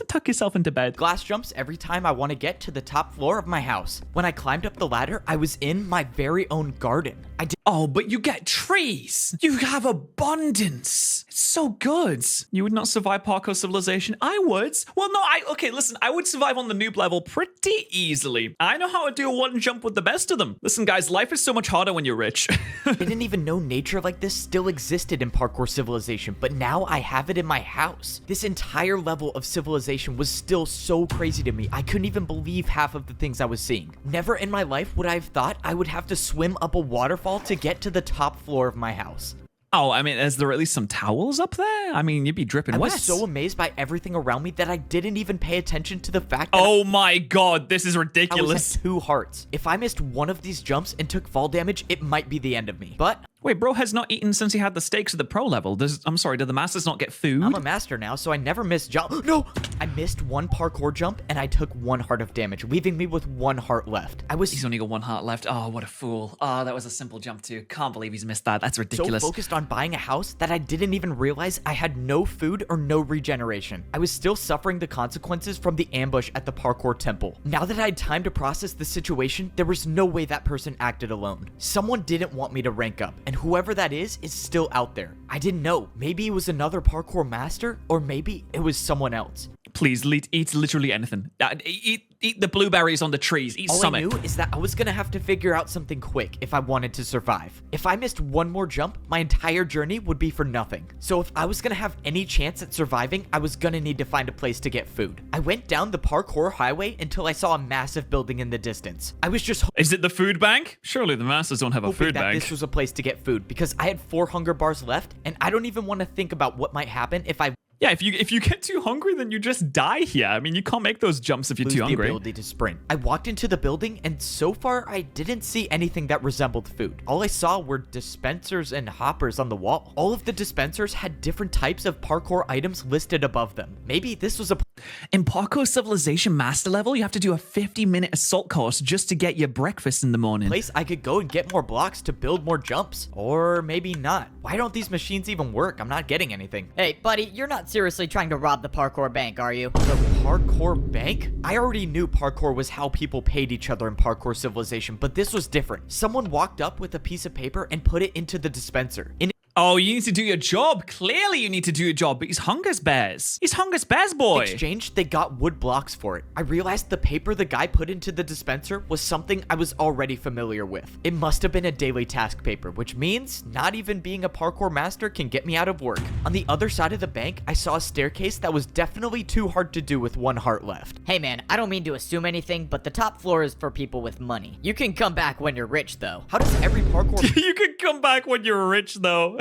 tuck yourself into bed. glass jumps every time I want to get to the top floor of my house. When I climbed up the ladder, I was in my very own garden. I did Oh, but you get trees. You have abundance. It's so good. You would not survive Parkour Civilization. I would. Well, no, okay, listen, I would survive on the noob level pretty easily. I know how to do a one jump with the best of them. Listen, guys, life is so much harder when you're rich. didn't even know nature like this still existed in Parkour Civilization, but now I have it in my house. This entire level of civilization was still so crazy to me. I couldn't even believe half of the things I was seeing. Never in my life would I have thought I would have to swim up a waterfall to get to the top floor of my house. Oh, I mean, is there at least some towels up there? I mean, you'd be dripping I wet. was so amazed by everything around me that I didn't even pay attention to the fact that Oh my god, this is I ridiculous. was at 2 hearts. If I missed one of these jumps and took fall damage, it might be the end of me. But Wait, bro has not eaten since he had the stakes at the pro level. I'm sorry, did the masters not get food? I'm a master now, so I never miss jump. No! I missed one parkour jump and I took 1 heart of damage, leaving me with 1 heart left. I was He's only got 1 heart left. Oh, what a fool. Oh, that was a simple jump too. Can't believe he's missed that. That's ridiculous. so focused on buying a house that I didn't even realize I had no food or no regeneration. I was still suffering the consequences from the ambush at the parkour temple. Now that I had time to process the situation, there was no way that person acted alone. Someone didn't want me to rank up, and whoever that is still out there. I didn't know. Maybe it was another parkour master, or maybe it was someone else. Please, eat literally anything. Eat the blueberries on the trees. Eat All some. I knew is that I was gonna have to figure out something quick if I wanted to survive. If I missed one more jump, my entire journey would be for nothing. So if I was gonna have any chance at surviving, I was gonna need to find a place to get food. I went down the parkour highway until I saw a massive building in the distance. I was just Is it the food bank? Surely the masters don't have a hoping food that bank. this was a place to get food because I had 4 hunger bars left, and I don't even want to think about what might happen if I Yeah, if you get too hungry, then you just die here. I mean, you can't make those jumps if you're lose too the hungry. ability to sprint. I walked into the building, and so far, I didn't see anything that resembled food. All I saw were dispensers and hoppers on the wall. All of the dispensers had different types of parkour items listed above them. Maybe this was a In Parkour Civilization Master Level, you have to do a 50-minute assault course just to get your breakfast in the morning. place I could go and get more blocks to build more jumps. Or maybe not. Why don't these machines even work? I'm not getting anything. Hey, buddy, you're not seriously trying to rob the parkour bank, are you? The parkour bank? I already knew parkour was how people paid each other in Parkour Civilization, but this was different. Someone walked up with a piece of paper and put it into the dispenser. In Oh, you need to do your job. Clearly you need to do your job, but he's Hunger's Bears. He's Hunger's Bears, boy. exchange, they got wood blocks for it. I realized the paper the guy put into the dispenser was something I was already familiar with. It must have been a daily task paper, which means not even being a parkour master can get me out of work. On the other side of the bank, I saw a staircase that was definitely too hard to do with 1 heart left. Hey man, I don't mean to assume anything, but the top floor is for people with money. You can come back when you're rich, though. How does every parkour You could come back when you're rich, though.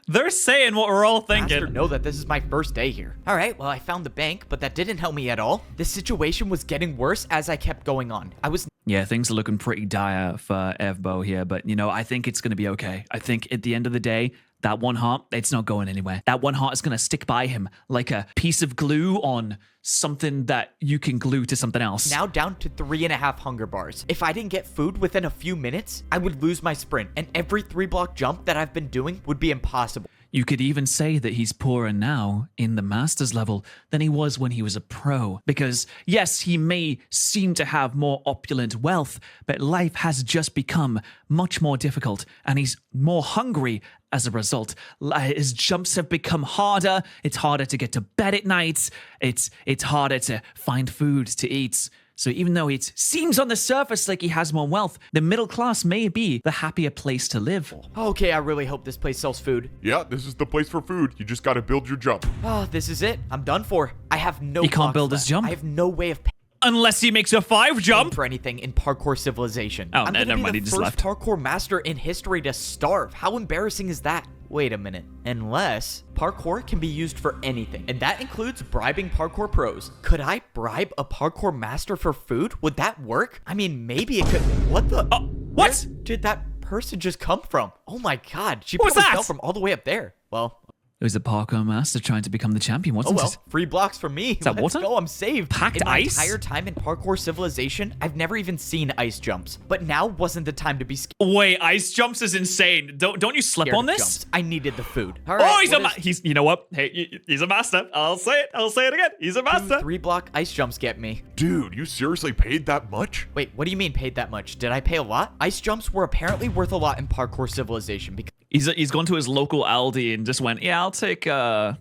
They're saying what we're all master thinking. know that this is my first day here? All right, well, I found the bank, but that didn't help me at all. The situation was getting worse as I kept going on. I was Yeah, things are looking pretty dire for Evbo here, but you know, I think it's going to be okay. I think at the end of the day, that 1 heart, it's not going anywhere. That 1 heart is going to stick by him like a piece of glue on something that you can glue to something else. now down to 3.5 hunger bars. If I didn't get food within a few minutes, I would lose my sprint, and every 3-block jump that I've been doing would be impossible. You could even say that he's poorer now in the master's level than he was when he was a pro. Because, yes, he may seem to have more opulent wealth, but life has just become much more difficult, and he's more hungry as a result. His jumps have become harder. It's harder to get to bed at night. It's harder to find food to eat. So even though it seems on the surface like he has more wealth, the middle class may be the happier place to live. Okay, I really hope this place sells food. Yeah, this is the place for food. You just gotta build your jump. Oh, this is it. I'm done for. I have no He can't blocks build his left. jump? I have no way of paying Unless he makes a 5 jump. for anything in Parkour Civilization. Oh, I'm no, gonna never be mind, the he just first left. parkour master in history to starve. How embarrassing is that? Wait a minute. Unless parkour can be used for anything, and that includes bribing parkour pros. Could I bribe a parkour master for food? Would that work? I mean, maybe it could. What the? What? Where did that person just come from? Oh my god, she What was probably that? fell from all the way up there. Well, It was a parkour master trying to become the champion, oh wasn't well, it? free blocks for me. that Let's water? go, I'm saved. Packed in my ice? entire time in Parkour Civilization, I've never even seen ice jumps. But now wasn't the time to be scared Wait, ice jumps is insane. Don't you slip on of this? jumps. I needed the food. All Oh, right, he's a what is he's. You know what? Hey, he's a master. I'll say it. I'll say it again. He's a master. 2 3-block ice jumps get me? Dude, you seriously paid that much? Wait, what do you mean paid that much? Did I pay a lot? Ice jumps were apparently worth a lot in Parkour Civilization because He's gone to his local Aldi and just went, yeah, I'll take I'll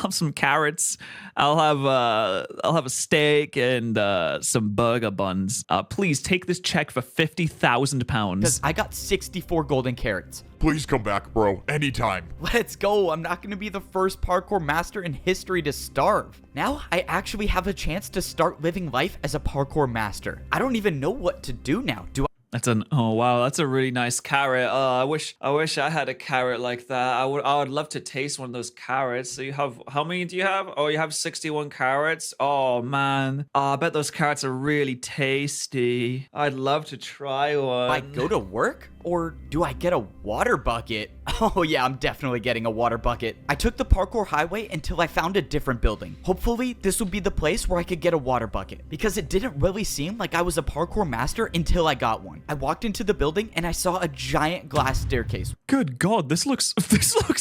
have some carrots. I'll have a steak and some burger buns. Please take this check for £50,000. I got 64 golden carrots. Please come back, bro. Anytime. Let's go. I'm not going to be the first parkour master in history to starve. Now I actually have a chance to start living life as a parkour master. I don't even know what to do now. Oh wow, that's a really nice carrot. I wish I had a carrot like that. I would love to taste one of those carrots. So you have, how many do you have? Oh, you have 61 carrots. Oh man. I bet those carrots are really tasty. I'd love to try one. Do I go to work? Or do I get a water bucket? Oh yeah, I'm definitely getting a water bucket. I took the parkour highway until I found a different building. Hopefully, this would be the place where I could get a water bucket, because it didn't really seem like I was a parkour master until I got one. I walked into the building and I saw a giant glass staircase. Good God, this looks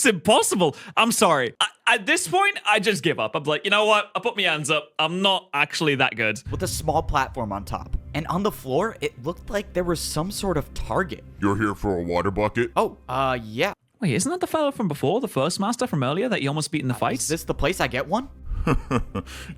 impossible. I'm sorry. At this point, I just give up. I'm like, you know what? I put my hands up. I'm not actually that good. With a small platform on top. And on the floor, it looked like there was some sort of target. You're here for a water bucket? Oh, yeah. Wait, isn't that the fellow from before, the first master from earlier that you almost beat in the Is fights? this the place I get one?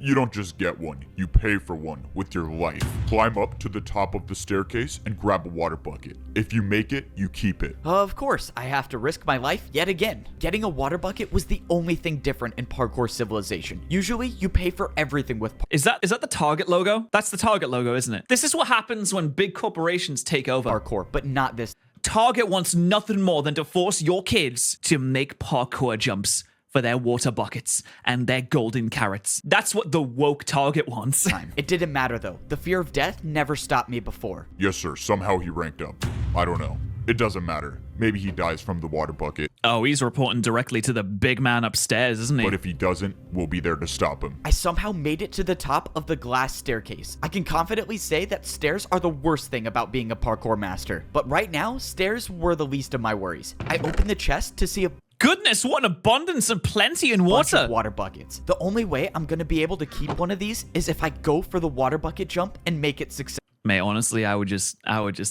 You don't just get one, you pay for one with your life. Climb up to the top of the staircase and grab a water bucket. If you make it, you keep it. Of course, I have to risk my life yet again. Getting a water bucket was the only thing different in Parkour Civilization. Usually, you pay for everything with Is that the Target logo? That's the Target logo, isn't it? This is what happens when big corporations take over. parkour, but not this. Target wants nothing more than to force your kids to make parkour jumps for their water buckets and their golden carrots. That's what the woke Target wants. Time. It didn't matter though. The fear of death never stopped me before. Yes, sir. Somehow he ranked up. I don't know. It doesn't matter. Maybe he dies from the water bucket. Oh, he's reporting directly to the big man upstairs, isn't he? But if he doesn't, we'll be there to stop him. I somehow made it to the top of the glass staircase. I can confidently say that stairs are the worst thing about being a parkour master. But right now, stairs were the least of my worries. I opened the chest to see a Goodness, what an abundance and plenty in bunch water. of water buckets. The only way I'm gonna be able to keep one of these is if I go for the water bucket jump and make it Mate, honestly, I would just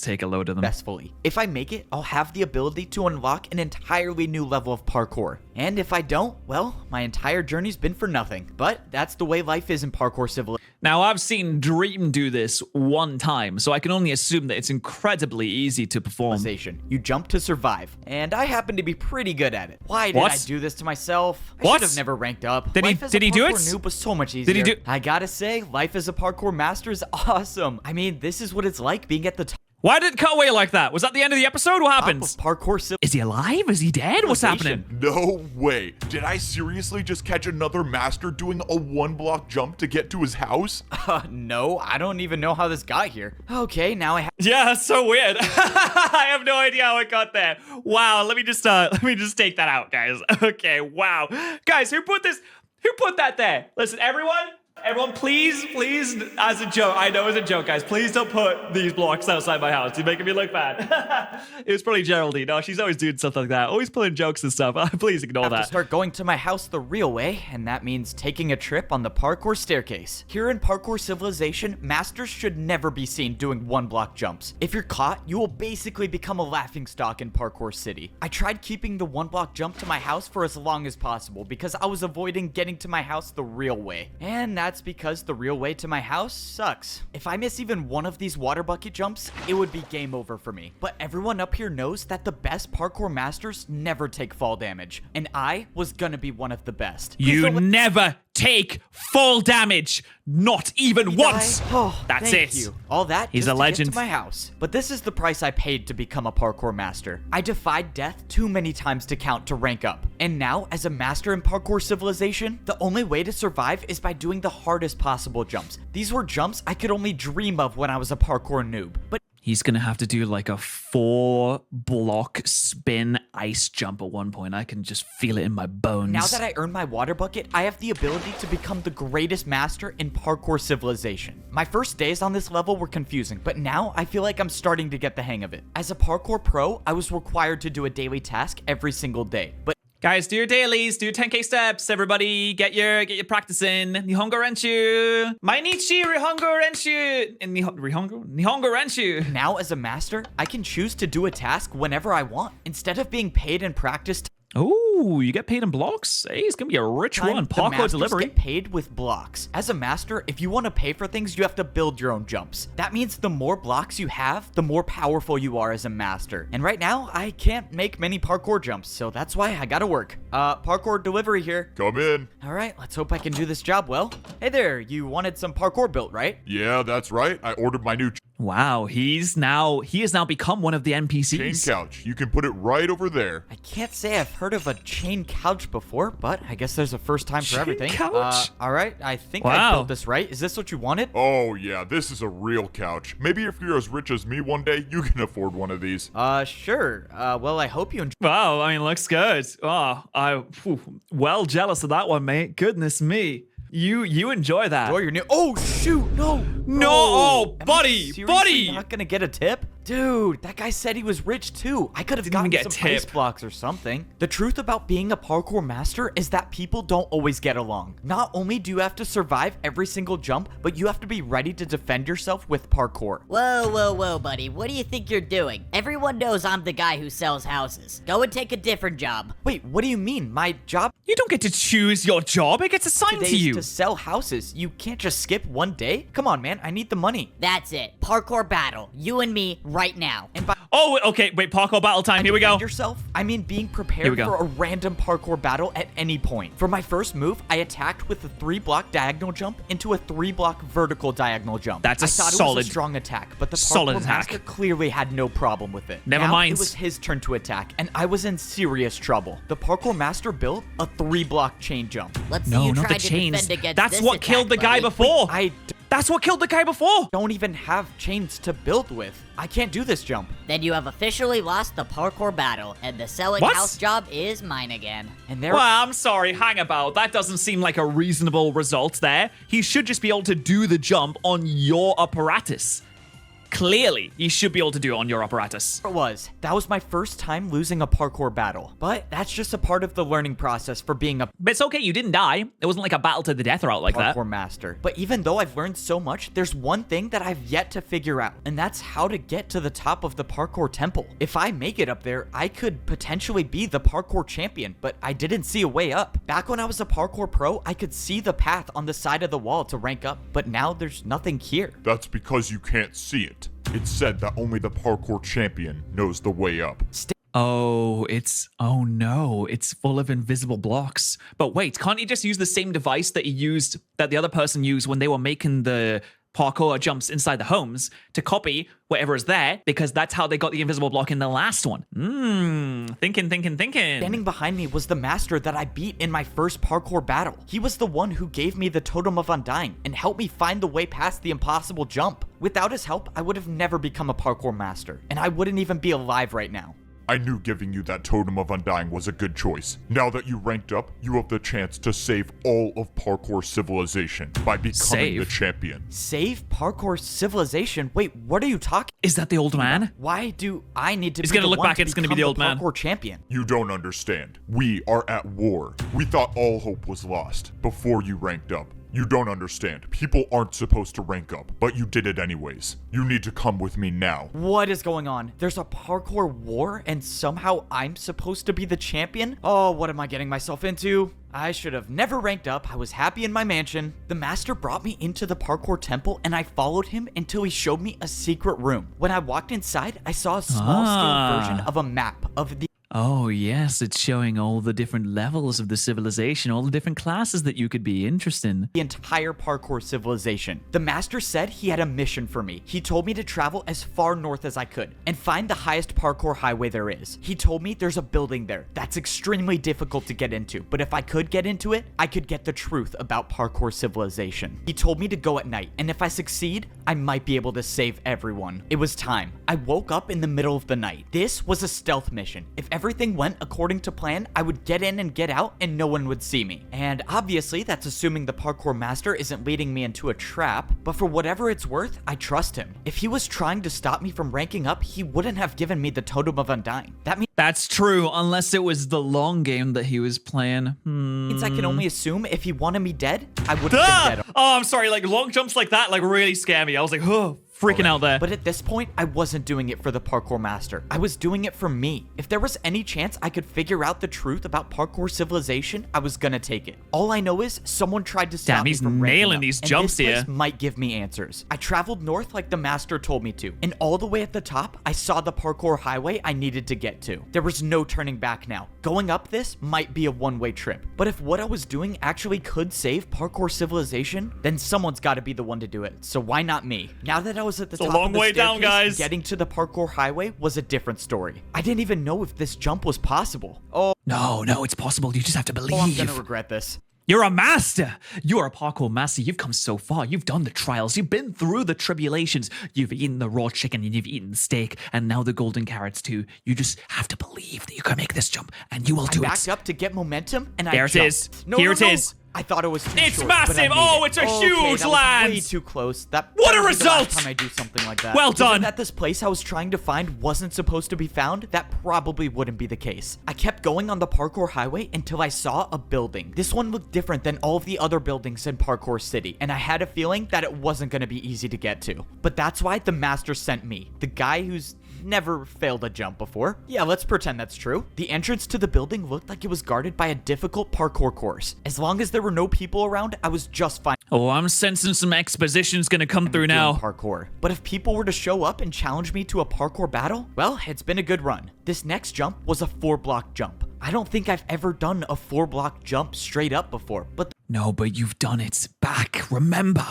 take a load of them. successfully. If I make it, I'll have the ability to unlock an entirely new level of parkour. And if I don't, well, my entire journey's been for nothing. But that's the way life is in Parkour Civilization. Now, I've seen Dream do this one time, so I can only assume that it's incredibly easy to perform. You jump to survive, and I happen to be pretty good at it. Why did What? I do this to myself? I What? should have never ranked up. Did he- Life as did a he do parkour it? noob was so much easier. Did he do- I gotta say, life as a parkour master is awesome. I mean, this is what it's like being at the top Why did it cut away like that? Was that the end of the episode? What happened? of Parkour Civilization. Is he alive? Is he dead? What's happening? No way. Did I seriously just catch another master doing a 1-block jump to get to his house? No, I don't even know how this got here. Okay, now I have Yeah, that's so weird. I have no idea how it got there. Wow, let me just take that out, guys. Okay, wow. Guys, who put that there? Listen, everyone, Everyone, please, as a joke, I know it's a joke, guys, please don't put these blocks outside my house. You're making me look bad. It was probably Geraldine. No, she's always doing stuff like that. Always pulling jokes and stuff. Please ignore I have that. to start going to my house the real way, and that means taking a trip on the parkour staircase. Here in Parkour Civilization, masters should never be seen doing 1-block jumps. If you're caught, you will basically become a laughingstock in Parkour City. I tried keeping the 1-block jump to my house for as long as possible because I was avoiding getting to my house the real way. And that's because the real way to my house sucks. If I miss even one of these water bucket jumps, it would be game over for me. But everyone up here knows that the best parkour masters never take fall damage, and I was gonna be one of the best. You never take fall damage. Not even once. Oh, That's thank it. you. All that He's just a to legend. get to my house. But this is the price I paid to become a parkour master. I defied death too many times to count to rank up. And now, as a master in Parkour Civilization, the only way to survive is by doing the hardest possible jumps. These were jumps I could only dream of when I was a parkour noob. But He's gonna have to do like a 4-block spin ice jump at one point. I can just feel it in my bones. now that I earned my water bucket, I have the ability to become the greatest master in Parkour Civilization. My first days on this level were confusing, but now I feel like I'm starting to get the hang of it. As a parkour pro, I was required to do a daily task every single day, but Guys, do your dailies, do 10k steps. Everybody, get your practice in. Nihongo Renshu. Mainichi Rihongo Renshu. Nihongo Renshu. now as a master, I can choose to do a task whenever I want. Instead of being paid and practiced Ooh, you get paid in blocks? Hey, it's gonna be a rich one. the Parkour masters delivery. get paid with blocks. As a master, if you want to pay for things, you have to build your own jumps. That means the more blocks you have, the more powerful you are as a master. And right now, I can't make many parkour jumps, so that's why I gotta work. Parkour delivery here. Come in. All right, let's hope I can do this job well. Hey there, you wanted some parkour built, right? Yeah, that's right. I ordered my new Wow, he has now become one of the chain NPCs. couch. You can put it right over there. I can't say I've heard of a chain couch before, but I guess there's a first time for Chain everything. couch? All right, I think I Wow. built this right. Is this what you wanted? Oh yeah, this is a real couch. Maybe if you're as rich as me one day, you can afford one of these. Sure. Well, I hope you enjoy. Wow, I mean, looks good. Well jealous of that one, mate. Goodness me. You enjoy that. Enjoy your new. Oh shoot! No. No, oh, Am I buddy, seriously buddy. Not gonna get a tip, dude. That guy said he was rich too. I could have Didn't gotten even get some a ice tip. blocks or something. The truth about being a parkour master is that people don't always get along. Not only do you have to survive every single jump, but you have to be ready to defend yourself with parkour. Whoa, buddy. What do you think you're doing? Everyone knows I'm the guy who sells houses. Go and take a different job. Wait, what do you mean? My job You don't get to choose your job. It gets assigned today to is you. to sell houses. You can't just skip one day. Come on, man. I need the money. That's it. Parkour battle. You and me right now. And by Oh, okay. Wait, parkour battle time. Here we go. defend yourself, I mean being Here prepared we go. for a random parkour battle at any point. For my first move, I attacked with a 3-block diagonal jump into a 3-block vertical diagonal jump. That's a I thought it was solid- a strong attack, but the solid parkour attack. master clearly had no problem with it. Never Now mind. It was his turn to attack, and I was in serious trouble. The parkour master built a 3-block chain jump. Let's see No, you not try the to chains. defend against That's this what attack, killed the guy buddy. before. That's That's what killed the guy before. don't even have chains to build with. I can't do this jump. Then you have officially lost the parkour battle, and the selling What? house job is mine again. And there Well, I'm sorry. Hang about. That doesn't seem like a reasonable result there. He should just be able to do the jump on your apparatus. Clearly, he should be able to do it on your apparatus. it was. That was my first time losing a parkour battle. But that's just a part of the learning process for being a But it's okay. You didn't die. It wasn't like a battle to the death or out like that. parkour master. But even though I've learned so much, there's one thing that I've yet to figure out, and that's how to get to the top of the parkour temple. If I make it up there, I could potentially be the parkour champion, but I didn't see a way up. Back when I was a parkour pro, I could see the path on the side of the wall to rank up, but now there's nothing here. That's because you can't see it. It's said that only the parkour champion knows the way up. Oh no, it's full of invisible blocks. But wait, can't you just use the same device that the other person used when they were making the parkour jumps inside the homes to copy whatever is there, because that's how they got the invisible block in the last one. Thinking. Standing behind me was the master that I beat in my first parkour battle. He was the one who gave me the Totem of Undying and helped me find the way past the impossible jump. Without his help, I would have never become a parkour master, and I wouldn't even be alive right now. I knew giving you that Totem of Undying was a good choice. Now that you ranked up, you have the chance to save all of Parkour Civilization by becoming the champion. Save Parkour Civilization? Wait, what are you talking? Is that the old man? Why do I need to He's be gonna the look one back to and it's gonna be the become old man. Parkour champion? You don't understand. We are at war. We thought all hope was lost before you ranked up. You don't understand. People aren't supposed to rank up, but you did it anyways. You need to come with me now. What is going on? There's a parkour war and somehow I'm supposed to be the champion? Oh, what am I getting myself into? I should have never ranked up. I was happy in my mansion. The master brought me into the parkour temple and I followed him until he showed me a secret room. When I walked inside, I saw a small scale version of a map of the Oh, yes, it's showing all the different levels of the civilization, all the different classes that you could be interested in. the entire parkour civilization. The master said he had a mission for me. He told me to travel as far north as I could and find the highest parkour highway there is. He told me there's a building there that's extremely difficult to get into, but if I could get into it, I could get the truth about parkour civilization. He told me to go at night, and if I succeed, I might be able to save everyone. It was time. I woke up in the middle of the night. This was a stealth mission. If everything went according to plan, I would get in and get out and no one would see me. And obviously that's assuming the parkour master isn't leading me into a trap, but for whatever it's worth, I trust him. If he was trying to stop me from ranking up, he wouldn't have given me the Totem of Undying. That That's true, unless it was the long game that he was playing. means I can only assume if he wanted me dead, I would have been dead. Oh, I'm sorry, like long jumps like that, like really scare me. I was like, oh, freaking out there. But at this point, I wasn't doing it for the parkour master. I was doing it for me. If there was any chance I could figure out the truth about parkour civilization, I was gonna take it. All I know is someone tried to stop Damn, me he's from ranking nailing up, these and jumps this place here. might give me answers. I traveled north like the master told me to, and all the way at the top, I saw the parkour highway I needed to get to. There was no turning back now. Going up this might be a one-way trip. But if what I was doing actually could save parkour civilization, then someone's got to be the one to do it. So why not me? Now that I was at the top a long of the way down, staircase, guys. getting to the parkour highway was a different story. I didn't even know if this jump was possible. Oh, No, it's possible. You just have to believe. I'm gonna regret this. You're a master. You're a parkour master. You've come so far. You've done the trials. You've been through the tribulations. You've eaten the raw chicken and you've eaten the steak and now the golden carrots too. You just have to believe that you can make this jump and you will do I backed it. up to get momentum and There I it jumped. is. No, Here no, it no. is. I thought it was too It's short, massive. but I made Oh, it. it's a Okay, huge that was land. way too close. That What a better be the last result. time I do something like that. Well Given done. that this place I was trying to find wasn't supposed to be found, that probably wouldn't be the case. I kept going on the parkour highway until I saw a building. This one looked different than all of the other buildings in Parkour City, and I had a feeling that it wasn't going to be easy to get to. But that's why the master sent me, the guy who's never failed a jump before. Yeah, let's pretend that's true. The entrance to the building looked like it was guarded by a difficult parkour course. As long as there were no people around, I was just fine Oh, I'm sensing some exposition's gonna come through doing now. parkour. But if people were to show up and challenge me to a parkour battle, well, it's been a good run. This next jump was a 4-block jump. I don't think I've ever done a 4-block jump straight up before, but No, but you've done it. Back. Remember.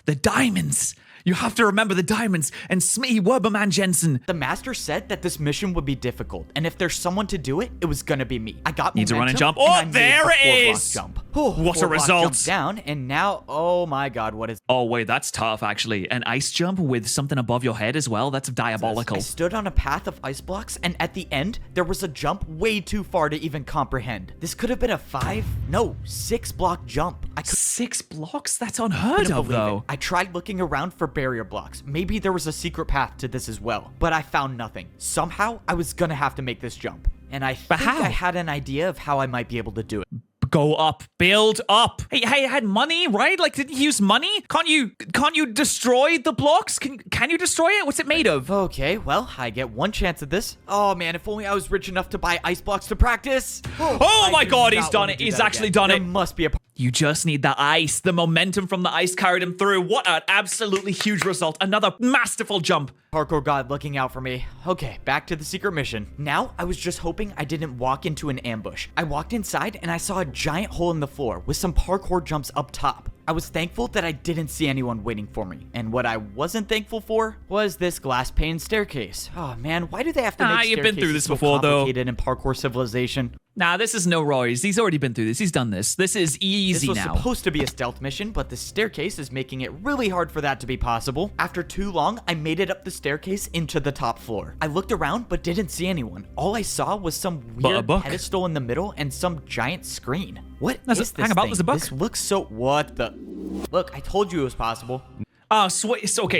The diamonds. You have to remember the diamonds and Smitty Werberman Jensen. the master said that this mission would be difficult, and if there's someone to do it, it was gonna be me. I got Need to run and momentum, jump. Oh, I made there a it 4-block is. Jump. What a 4-block result. jump down, and now, oh my god, what is Oh, wait, that's tough, actually. An ice jump with something above your head as well? That's diabolical. I stood on a path of ice blocks, and at the end, there was a jump way too far to even comprehend. This could have been a 6-block jump. I couldn't 6 blocks? That's unheard of, believe it. though. I tried looking around for barrier blocks. Maybe there was a secret path to this as well, but I found nothing. Somehow, I was gonna have to make this jump. And I think how? I had an idea of how I might be able to do it. Go up. Build up. Hey, I had money, right? Like, didn't he use money? Can't you destroy the blocks? Can you destroy it? What's it made of? Okay, well, I get one chance at this. Oh man, if only I was rich enough to buy ice blocks to practice. Oh I my do god, not he's done wanna it. do He's that actually again. done There it. must be a You just need the ice. The momentum from the ice carried him through. What an absolutely huge result. Another masterful jump. parkour god looking out for me. Okay, back to the secret mission. Now, I was just hoping I didn't walk into an ambush. I walked inside and I saw a giant hole in the floor with some parkour jumps up top. I was thankful that I didn't see anyone waiting for me. And what I wasn't thankful for was this glass pane staircase. Oh man, why do they have to make You've been through staircases this so before, though. complicated in Parkour Civilization? Nah, this is no Roy's. He's already been through this. He's done this. This is easy This was now. supposed to be a stealth mission, but the staircase is making it really hard for that to be possible. After too long, I made it up the staircase into the top floor. I looked around, but didn't see anyone. All I saw was some But a weird book. pedestal in the middle and some giant screen. What That's is a- this hang about, thing? there's a book. This looks so... What the... Look, I told you it was possible. Okay,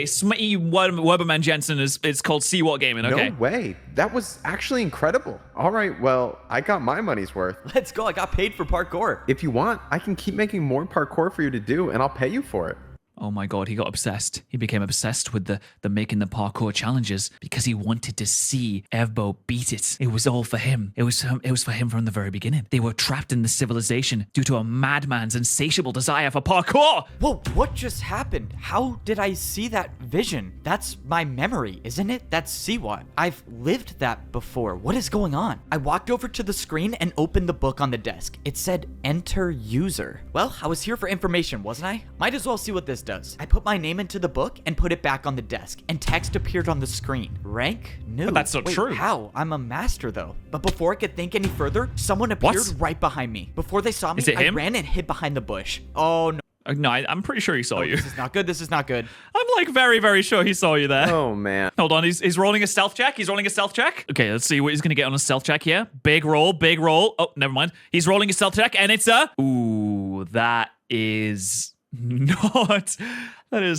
Smitty Weberman Jensen is called See-What Gaming, okay. No way. That was actually incredible. All right, well, I got my money's worth. Let's go. I got paid for parkour. If you want, I can keep making more parkour for you to do, and I'll pay you for it. Oh my god, he got obsessed. He became obsessed with the making the parkour challenges because he wanted to see Evbo beat it. It was all for him. It was for him from the very beginning. They were trapped in the civilization due to a madman's insatiable desire for parkour. Whoa, what just happened? How did I see that vision? That's my memory, isn't it? That's See-What. I've lived that before. What is going on? I walked over to the screen and opened the book on the desk. It said, enter user. Well, I was here for information, wasn't I? Might as well see what this does. I put my name into the book and put it back on the desk, and text appeared on the screen. Rank? New. But that's not Wait, true. How? I'm a master, though. But before I could think any further, someone appeared What? right behind me. Before they saw me, Is it I him? ran and hid behind the bush. Oh, no. No, I'm pretty sure he saw you. This is not good. This is not good. I'm like very, very sure he saw you there. Oh, man. Hold on, he's rolling a stealth check. He's rolling a stealth check. Okay, let's see what he's gonna get on a stealth check here. Big roll, big roll. Oh, never mind. He's rolling a stealth check, and it's a... Ooh, that is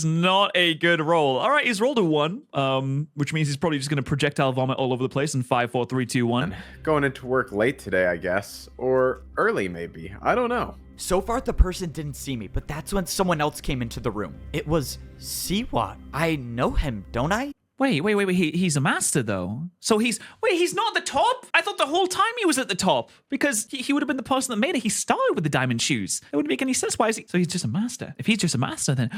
not a good roll. All right, he's rolled a 1, which means he's probably just gonna projectile vomit all over the place in 5, 4, 3, 2, 1. Going into work late today, I guess. Or early, maybe. I don't know. So far, the person didn't see me, but that's when someone else came into the room. It was See-What. I know him, don't I? Wait. He's a master, though. So he's not at the top? I thought the whole time he was at the top because he would have been the person that made it. He started with the diamond shoes. It wouldn't make any sense. Why is he? So he's just a master. If he's just a master, then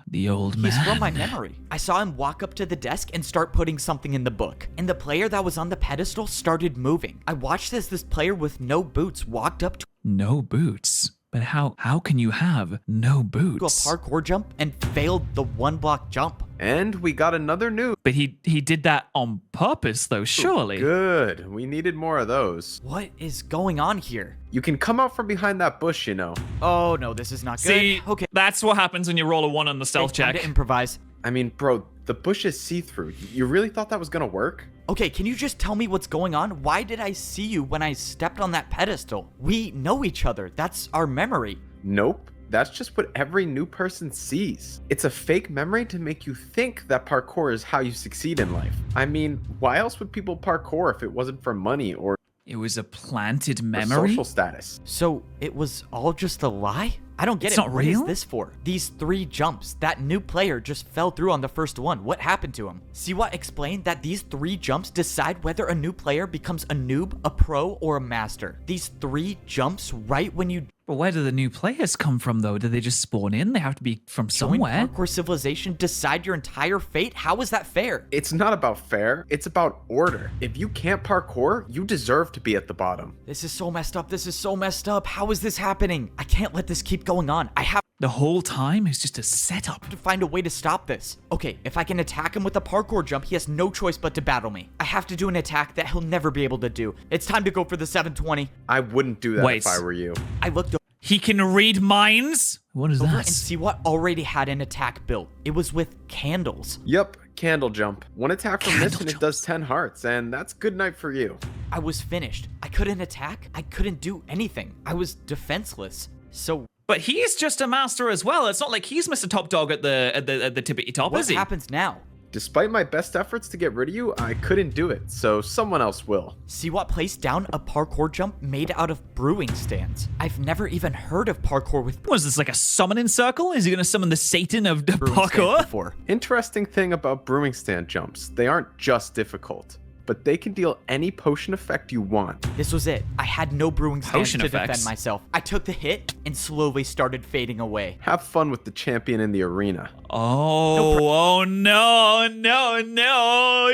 the old man. He's from my memory. I saw him walk up to the desk and start putting something in the book. And the player that was on the pedestal started moving. I watched as this player with no boots walked up to No boots. But how can you have no a boots? parkour jump and failed the 1-block jump. And we got another noob. But he did that on purpose, though, surely. Good. We needed more of those. What is going on here? You can come out from behind that bush, you know. Oh, no, this is not good. See, Okay, that's what happens when you roll a 1 on the stealth time check. to improvise. I mean, bro, the bush is see-through. You really thought that was gonna work? Okay, can you just tell me what's going on? Why did I see you when I stepped on that pedestal? We know each other. That's our memory. Nope. That's just what every new person sees. It's a fake memory to make you think that parkour is how you succeed in life. I mean, why else would people parkour if it wasn't for money or It was a planted for memory? social status? So it was all just a lie? I don't get It's it. not What is real? this for? These 3 jumps. That new player just fell through on the first one. What happened to him? See-What explained that these 3 jumps decide whether a new player becomes a noob, a pro, or a master. These 3 jumps right when you But where do the new players come from, though? Do they just spawn in? They have to be from join somewhere. Parkour Civilization, decide your entire fate? How is that fair? It's not about fair, it's about order. If you can't parkour, you deserve to be at the bottom. This is so messed up. This is so messed up. How is this happening? I can't let this keep going on. I have The whole time is just a setup. to find a way to stop this. Okay, if I can attack him with a parkour jump, he has no choice but to battle me. I have to do an attack that he'll never be able to do. It's time to go for the 720. I wouldn't do that Wait. if I were you. I looked He can read minds? What is over that? and See-What already had an attack built. It was with candles. Yep, candle jump. One attack from this Candle and it jump. does 10 hearts, and that's good night for you. I was finished. I couldn't attack. I couldn't do anything. I was defenseless. So But he's just a master as well. It's not like he's Mr. Top Dog at the tippity top, what is he? happens now? Despite my best efforts to get rid of you, I couldn't do it, so someone else will. See-What placed down a parkour jump made out of brewing stands. I've never even heard of parkour with Was this like a summoning circle? Is he going to summon the Satan of brewing stands parkour? before. Interesting thing about brewing stand jumps, they aren't just difficult, but they can deal any potion effect you want. This was it. I had no brewing stands Potion to effects. defend myself. I took the hit and slowly started fading away. Have fun with the champion in the arena. Oh no.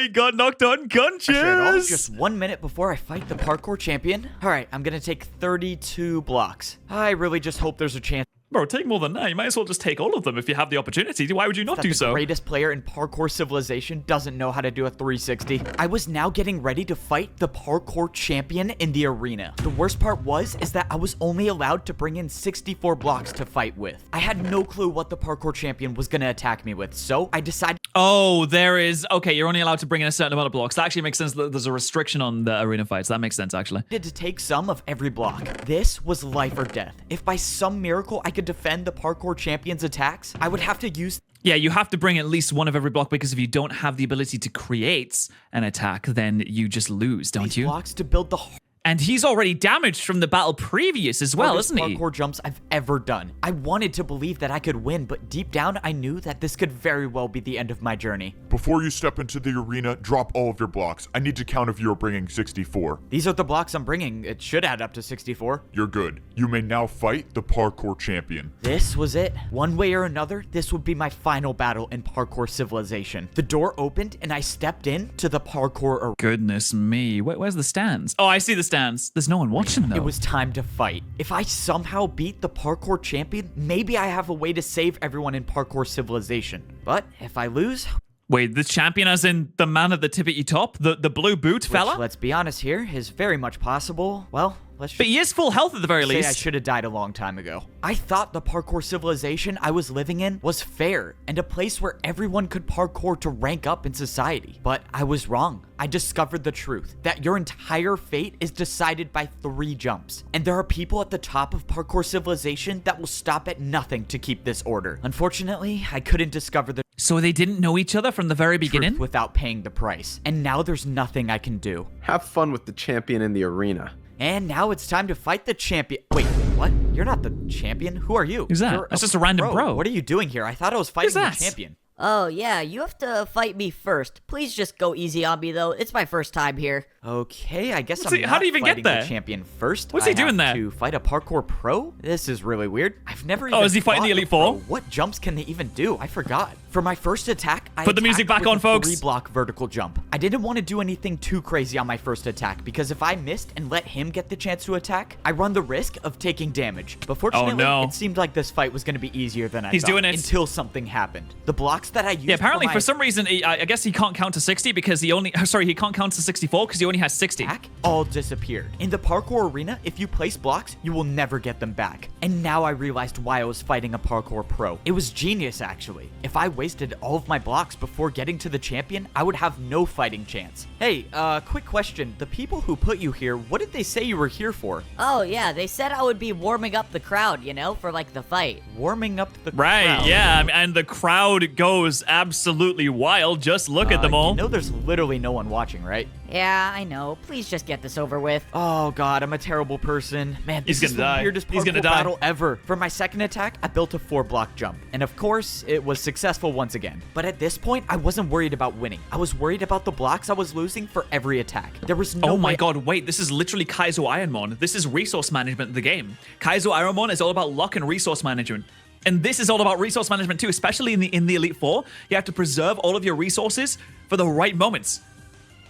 He got knocked unconscious. After it all, just 1 minute before I fight the parkour champion. All right, I'm gonna take 32 blocks. I really just hope there's a chance. Bro, take more than that. You might as well just take all of them if you have the opportunity. Why would you not that do the so? greatest player in Parkour Civilization doesn't know how to do a 360. I was now getting ready to fight the parkour champion in the arena. The worst part is that I was only allowed to bring in 64 blocks to fight with. I had no clue what the parkour champion was gonna attack me with, so I decided— Oh, there is. Okay, you're only allowed to bring in a certain amount of blocks. That actually makes sense. There's a restriction on the arena fights. That makes sense, actually. to take some of every block. This was life or death. If by some miracle I could defend the parkour champion's attacks, I would have to use— Yeah, you have to bring at least one of every block because if you don't have the ability to create an attack, then you just lose, don't these you? blocks to build the And he's already damaged from the battle previous as well, hardest isn't he? parkour jumps I've ever done. I wanted to believe that I could win, but deep down I knew that this could very well be the end of my journey. Before you step into the arena, drop all of your blocks. I need to count if you're bringing 64. These are the blocks I'm bringing. It should add up to 64. You're good. You may now fight the parkour champion. This was it. One way or another, this would be my final battle in Parkour Civilization. The door opened and I stepped in to the parkour arena. Goodness me. Where's the stands? Oh, I see the stands. There's no one watching though. It was time to fight. If I somehow beat the parkour champion, maybe I have a way to save everyone in Parkour Civilization. But if I lose— Wait, the champion as in the man at the tippity top? The blue boot fella? which, let's be honest here, is very much possible. Well, let's But he is full health at the very say least. I should have died a long time ago. I thought the parkour civilization I was living in was fair and a place where everyone could parkour to rank up in society. But I was wrong. I discovered the truth, that your entire fate is decided by 3 jumps. And there are people at the top of parkour civilization that will stop at nothing to keep this order. Unfortunately, I couldn't discover the So they didn't know each other from the very beginning? truth without paying the price. And now there's nothing I can do. Have fun with the champion in the arena. And now it's time to fight the champion. Wait, what? You're not the champion? Who are you? Who's that? You're That's just a random bro. What are you doing here? I thought I was fighting the that? champion. Oh, yeah, you have to fight me first. Please just go easy on me, though. It's my first time here. Okay, I guess What's I'm he- not how do you even get fighting there? the champion first. What's he doing have there? To fight a parkour pro? This is really weird. I've never even is he fighting fought the a Elite pro. Four? What jumps can they even do? I forgot. For my first attack, I Put the music attacked back with on, a folks. 3-block vertical jump. I didn't want to do anything too crazy on my first attack because if I missed and let him get the chance to attack, I run the risk of taking damage. But fortunately, no. it seemed like this fight was going to be easier than I He's thought doing it. until something happened. The blocks that I used Yeah, apparently my for some reason, I guess he can't count to 60 because he only, sorry, he can't count to 64 because he only has 60. attack all disappeared. In the parkour arena, if you place blocks, you will never get them back. And now I realized why I was fighting a parkour pro. It was genius, actually. If I wasted all of my blocks before getting to the champion, I would have no fighting chance. Hey, quick question. The people who put you here, what did they say you were here for? Oh, yeah, they said I would be warming up the crowd, you know, for, like, the fight. Warming up the Right, crowd. yeah, I mean, and the crowd goes absolutely wild. Just look at them all. You know there's literally no one watching, right? Yeah, I know. Please just get this over with. Oh god, I'm a terrible person. Man, He's this is gonna the die. weirdest He's gonna parkour die. battle ever. For my second attack, I built a 4-block jump. And of course, it was successful once again. But at this point, I wasn't worried about winning. I was worried about the blocks I was losing for every attack. There was no Oh my way- god, wait, this is literally Kaizo Ironmon. This is resource management of the game. Kaizo Ironmon is all about luck and resource management. And this is all about resource management too, especially in the Elite Four. You have to preserve all of your resources for the right moments.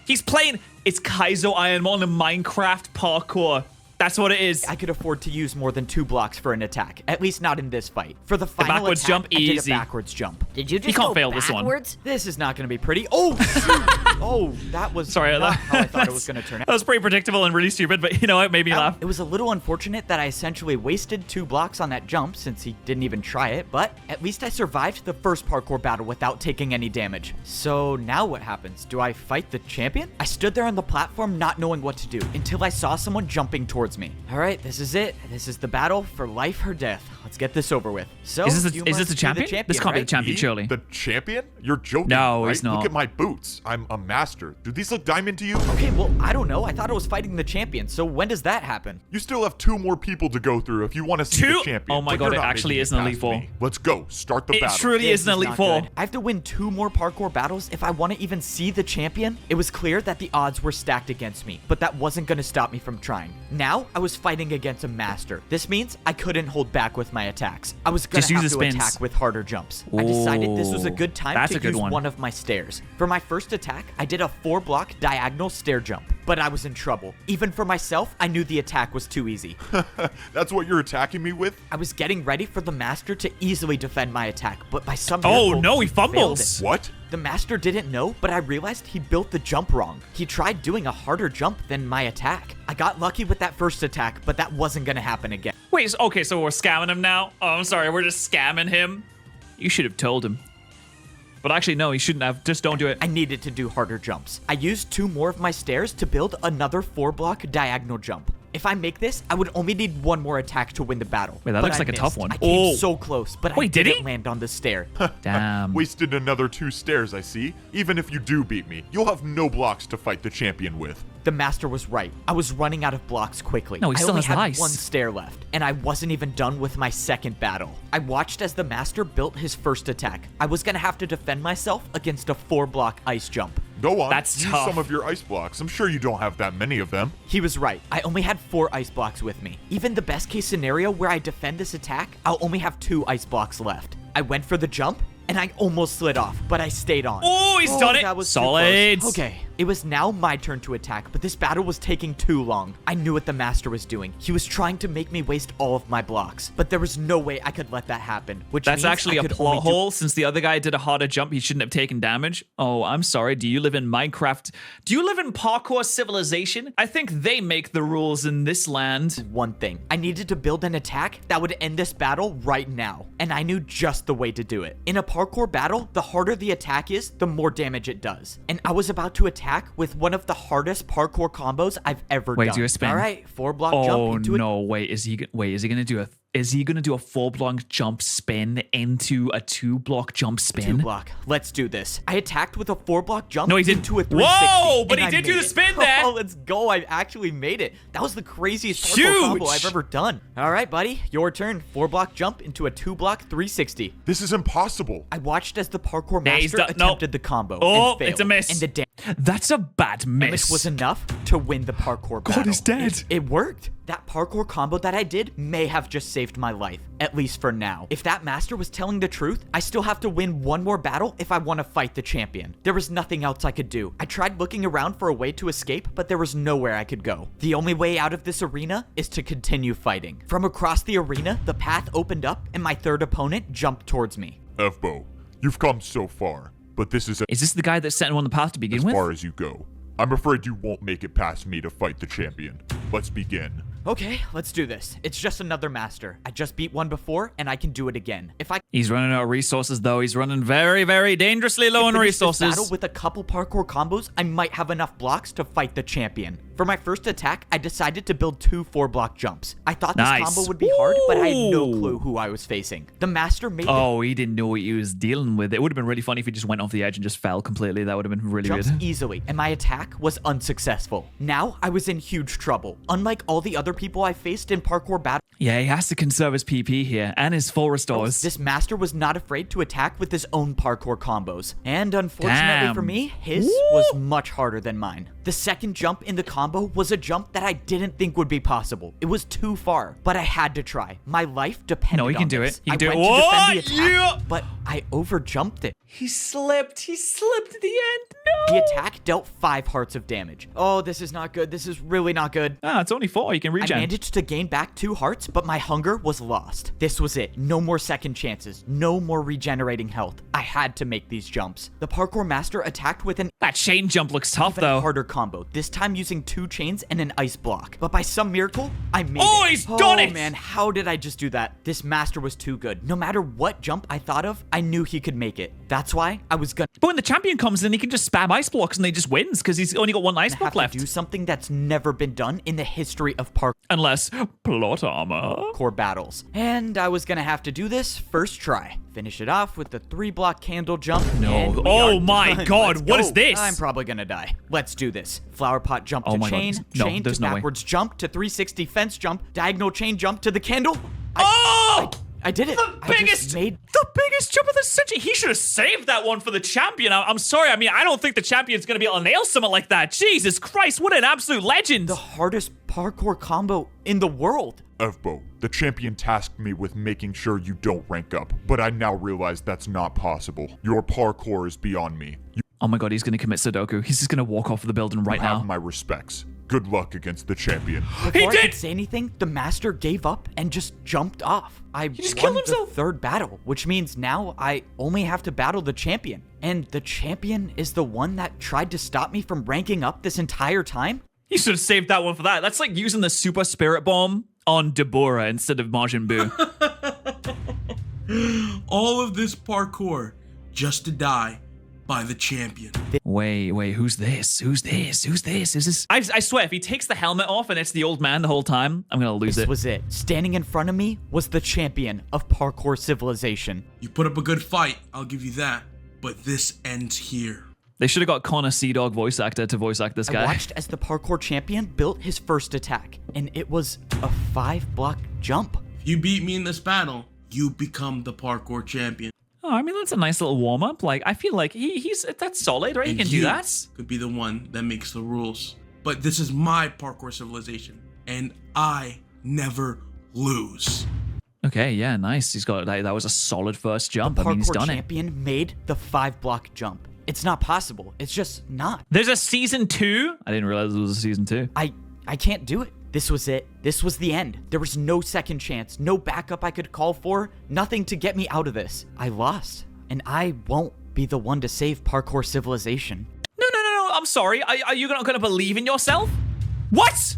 He's playing, it's Kaizo Ironmon and Minecraft parkour. That's what it is. I could afford to use more than 2 blocks for an attack, at least not in this fight. For the final backwards attack, jump, I did a easy. backwards jump. Did you just can't go fail this one. backwards? This is not going to be pretty. Oh, shoot. Oh, that was Sorry, not how I thought it was going to turn out. That was pretty predictable and really stupid, but you know what? It made me laugh. It was a little unfortunate that I essentially wasted 2 blocks on that jump since he didn't even try it, but at least I survived the first parkour battle without taking any damage. So now what happens? Do I fight the champion? I stood there on the platform not knowing what to do until I saw someone jumping towards me. All right, this is it. This is the battle for life or death. Let's get this over with. So, Is this you the must be champion? This can't be the right? champion, Me? surely. The champion? You're joking, No, right? he's not. Look at my boots. I'm a master. Do these look diamond to you? Okay, well, I don't know. I thought I was fighting the champion, so when does that happen? You still have 2 more people to go through if you want to see Two? the champion. Oh my but God, you're it not actually making is an past Elite Four. me. Let's go. Start the It battle. truly This is an Elite not Four. good. I have to win 2 more parkour battles if I want to even see the champion. It was clear that the odds were stacked against me, but that wasn't going to stop me from trying. Now, I was fighting against a master. This means I couldn't hold back with my attacks. I was going Just to use have the to spins. attack with harder jumps. I decided this was a good time That's to a good use one. one of my stairs. For my first attack, I did a 4-block diagonal stair jump. but I was in trouble. Even for myself, I knew the attack was too easy. That's what you're attacking me with? I was getting ready for the master to easily defend my attack, but by some Oh, miracle, no, he failed fumbles. it. What? The master didn't know, but I realized he built the jump wrong. He tried doing a harder jump than my attack. I got lucky with that first attack, but that wasn't gonna happen again. Wait, okay, so we're scamming him now? Oh, I'm sorry, we're just scamming him? You should have told him. But actually, no, he shouldn't have. Just don't do it. I needed to do harder jumps. I used 2 more of my stairs to build another 4-block diagonal jump. If I make this, I would only need 1 more attack to win the battle. Wait, that But looks I like a tough missed. one. I came Oh. so close, but Wait, I did didn't he? land on the stair. Damn. Wasted another 2 stairs, I see. Even if you do beat me, you'll have no blocks to fight the champion with. The master was right. I was running out of blocks quickly. No, he I still only has had ice. 1 stair left, and I wasn't even done with my second battle. I watched as the master built his first attack. I was gonna have to defend myself against a 4-block ice jump. Go on, That's use tough. some of your ice blocks. I'm sure you don't have that many of them. He was right. I only had 4 ice blocks with me. Even the best case scenario where I defend this attack, I'll only have 2 ice blocks left. I went for the jump, and I almost slid off, but I stayed on. Oh, he's done it. That was too Solid. close. Okay, it was now my turn to attack, but this battle was taking too long. I knew what the master was doing. He was trying to make me waste all of my blocks, but there was no way I could let that happen, which That's means actually I a could only plot do- hole. Since the other guy did a harder jump, he shouldn't have taken damage. Oh, I'm sorry. Do you live in Minecraft? Do you live in Parkour Civilization? I think they make the rules in this land. One thing. I needed to build an attack that would end this battle right now, and I knew just the way to do it. In a parkour battle, the harder the attack is, the more damage it does. And I was about to attack with one of the hardest parkour combos I've ever Wait, done. do a spin. All right, 4-block Oh jump into no! Wait, is he gonna do a? Is he gonna do a 4-block jump spin into a 2-block jump spin? 2-block. Let's do this. I attacked with a 4-block jump No, he didn't. into a 360. Whoa, but and he I did do made the it. spin there. Oh, let's go. I actually made it. That was the craziest parkour Huge. combo I've ever done. All right, buddy, your turn. 4-block jump into a 2-block 360. This is impossible. I watched as the parkour Yeah, he's master done- no. attempted the combo Oh, and failed. it's a miss. And the That's a bad damage miss. was enough to win the parkour battle. he's dead. It worked. That parkour combo that I did may have just saved my life, at least for now. If that master was telling the truth, I still have to win 1 more battle if I want to fight the champion. There was nothing else I could do. I tried looking around for a way to escape, but there was nowhere I could go. The only way out of this arena is to continue fighting. From across the arena, the path opened up and my third opponent jumped towards me. Fbo, you've come so far, but this is Is this the guy that set him on the path to begin as with? far as you go. I'm afraid you won't make it past me to fight the champion. Let's begin. Okay, let's do this. It's just another master. I just beat one before, and I can do it again. If I He's running out of resources, though. He's running very, very dangerously low on finish this resources. battle with a couple parkour combos, I might have enough blocks to fight the champion. For my first attack, I decided to build 2 4-block jumps. I thought this Nice. combo would be hard, but I had no Ooh. clue who I was facing. The master made the Oh, he didn't know what he was dealing with. It would have been really funny if he just went off the edge and just fell completely. That would have been really jumps weird. easily, and my attack was unsuccessful. Now, I was in huge trouble. Unlike all the other people I faced in parkour battles, Yeah, he has to conserve his PP here and his full restores. this master was not afraid to attack with his own parkour combos. And unfortunately Damn. for me, his was much harder than mine. The second jump in the combo was a jump that I didn't think would be possible. It was too far, but I had to try. My life depended No, he can on do this. it. He can I do it. went to defend the What? attack, Yeah. but I overjumped it. He slipped. He slipped at the end. No. The attack dealt 5 hearts of damage. Oh, this is not good. This is really not good. Ah, it's only 4. You can I regen. managed to gain back 2 hearts, but my hunger was lost. This was it. No more second chances. No more regenerating health. I had to make these jumps. The parkour master attacked with an That chain jump looks tough, even though. harder combo, this time using 2 chains and an ice block. But by some miracle, I made Oh, it. he's done it! Oh man, how did I just do that? This master was too good. No matter what jump I thought of, I knew he could make it. That's why I was gonna But when the champion comes in, he can just spam ice blocks and he just wins because he's only got 1 ice have block to left. do something that's never been done in the history of Unless plot armor. parkour battles. And I was gonna have to do this first try. Finish it off with the 3-block candle jump. No. and we Oh are my done. God, Let's what go. is this? I'm probably gonna die. Let's do this. Flower pot jump Oh to my God. chain, No, chain there's to no way. backwards jump to 360 fence jump, diagonal chain jump to the candle. I did it. I just Biggest, made the biggest jump of the century. He should have saved that one for the champion. I'm sorry. I mean, I don't think the champion's going to be able to nail something like that. Jesus Christ, what an absolute legend. the hardest parkour combo in the world. Fbo, the champion tasked me with making sure you don't rank up, but I now realize that's not possible. Your parkour is beyond me. Oh my god, he's gonna commit Sudoku. He's just gonna walk off the building right Have now. my respects. Good luck against the champion. Before I did! could say anything, the master gave up and just jumped off. I just won killed the himself. third battle, which means now I only have to battle the champion. And the champion is the one that tried to stop me from ranking up this entire time? You should have saved that one for that. That's like using the super spirit bomb on Deborah instead of Majin Buu. All of this parkour just to die by the champion. Wait, who's this? Who's this? I swear, if he takes the helmet off and it's the old man the whole time, I'm gonna lose This it. was it. Standing in front of me was the champion of parkour civilization. You put up a good fight, I'll give you that. But this ends here. They should have got Connor Sea-Dog voice actor to voice act this I guy. watched as the parkour champion built his first attack, and it was a 5-block jump. If you beat me in this battle, you become the parkour champion. Oh, I mean, that's a nice little warm-up. Like, I feel like that's solid, right? He And can do you that. could be the one that makes the rules. But this is my parkour civilization, and I never lose. Okay, yeah, nice. He's got that was a solid first jump. The I mean, he's parkour done it. champion made the 5-block jump. It's not possible. It's just not. There's a season 2? I didn't realize there was a season 2. I can't do it. This was it. This was the end. There was no second chance, no backup I could call for, nothing to get me out of this. I lost, and I won't be the one to save parkour civilization. No. I'm sorry. Are you not going to believe in yourself? What?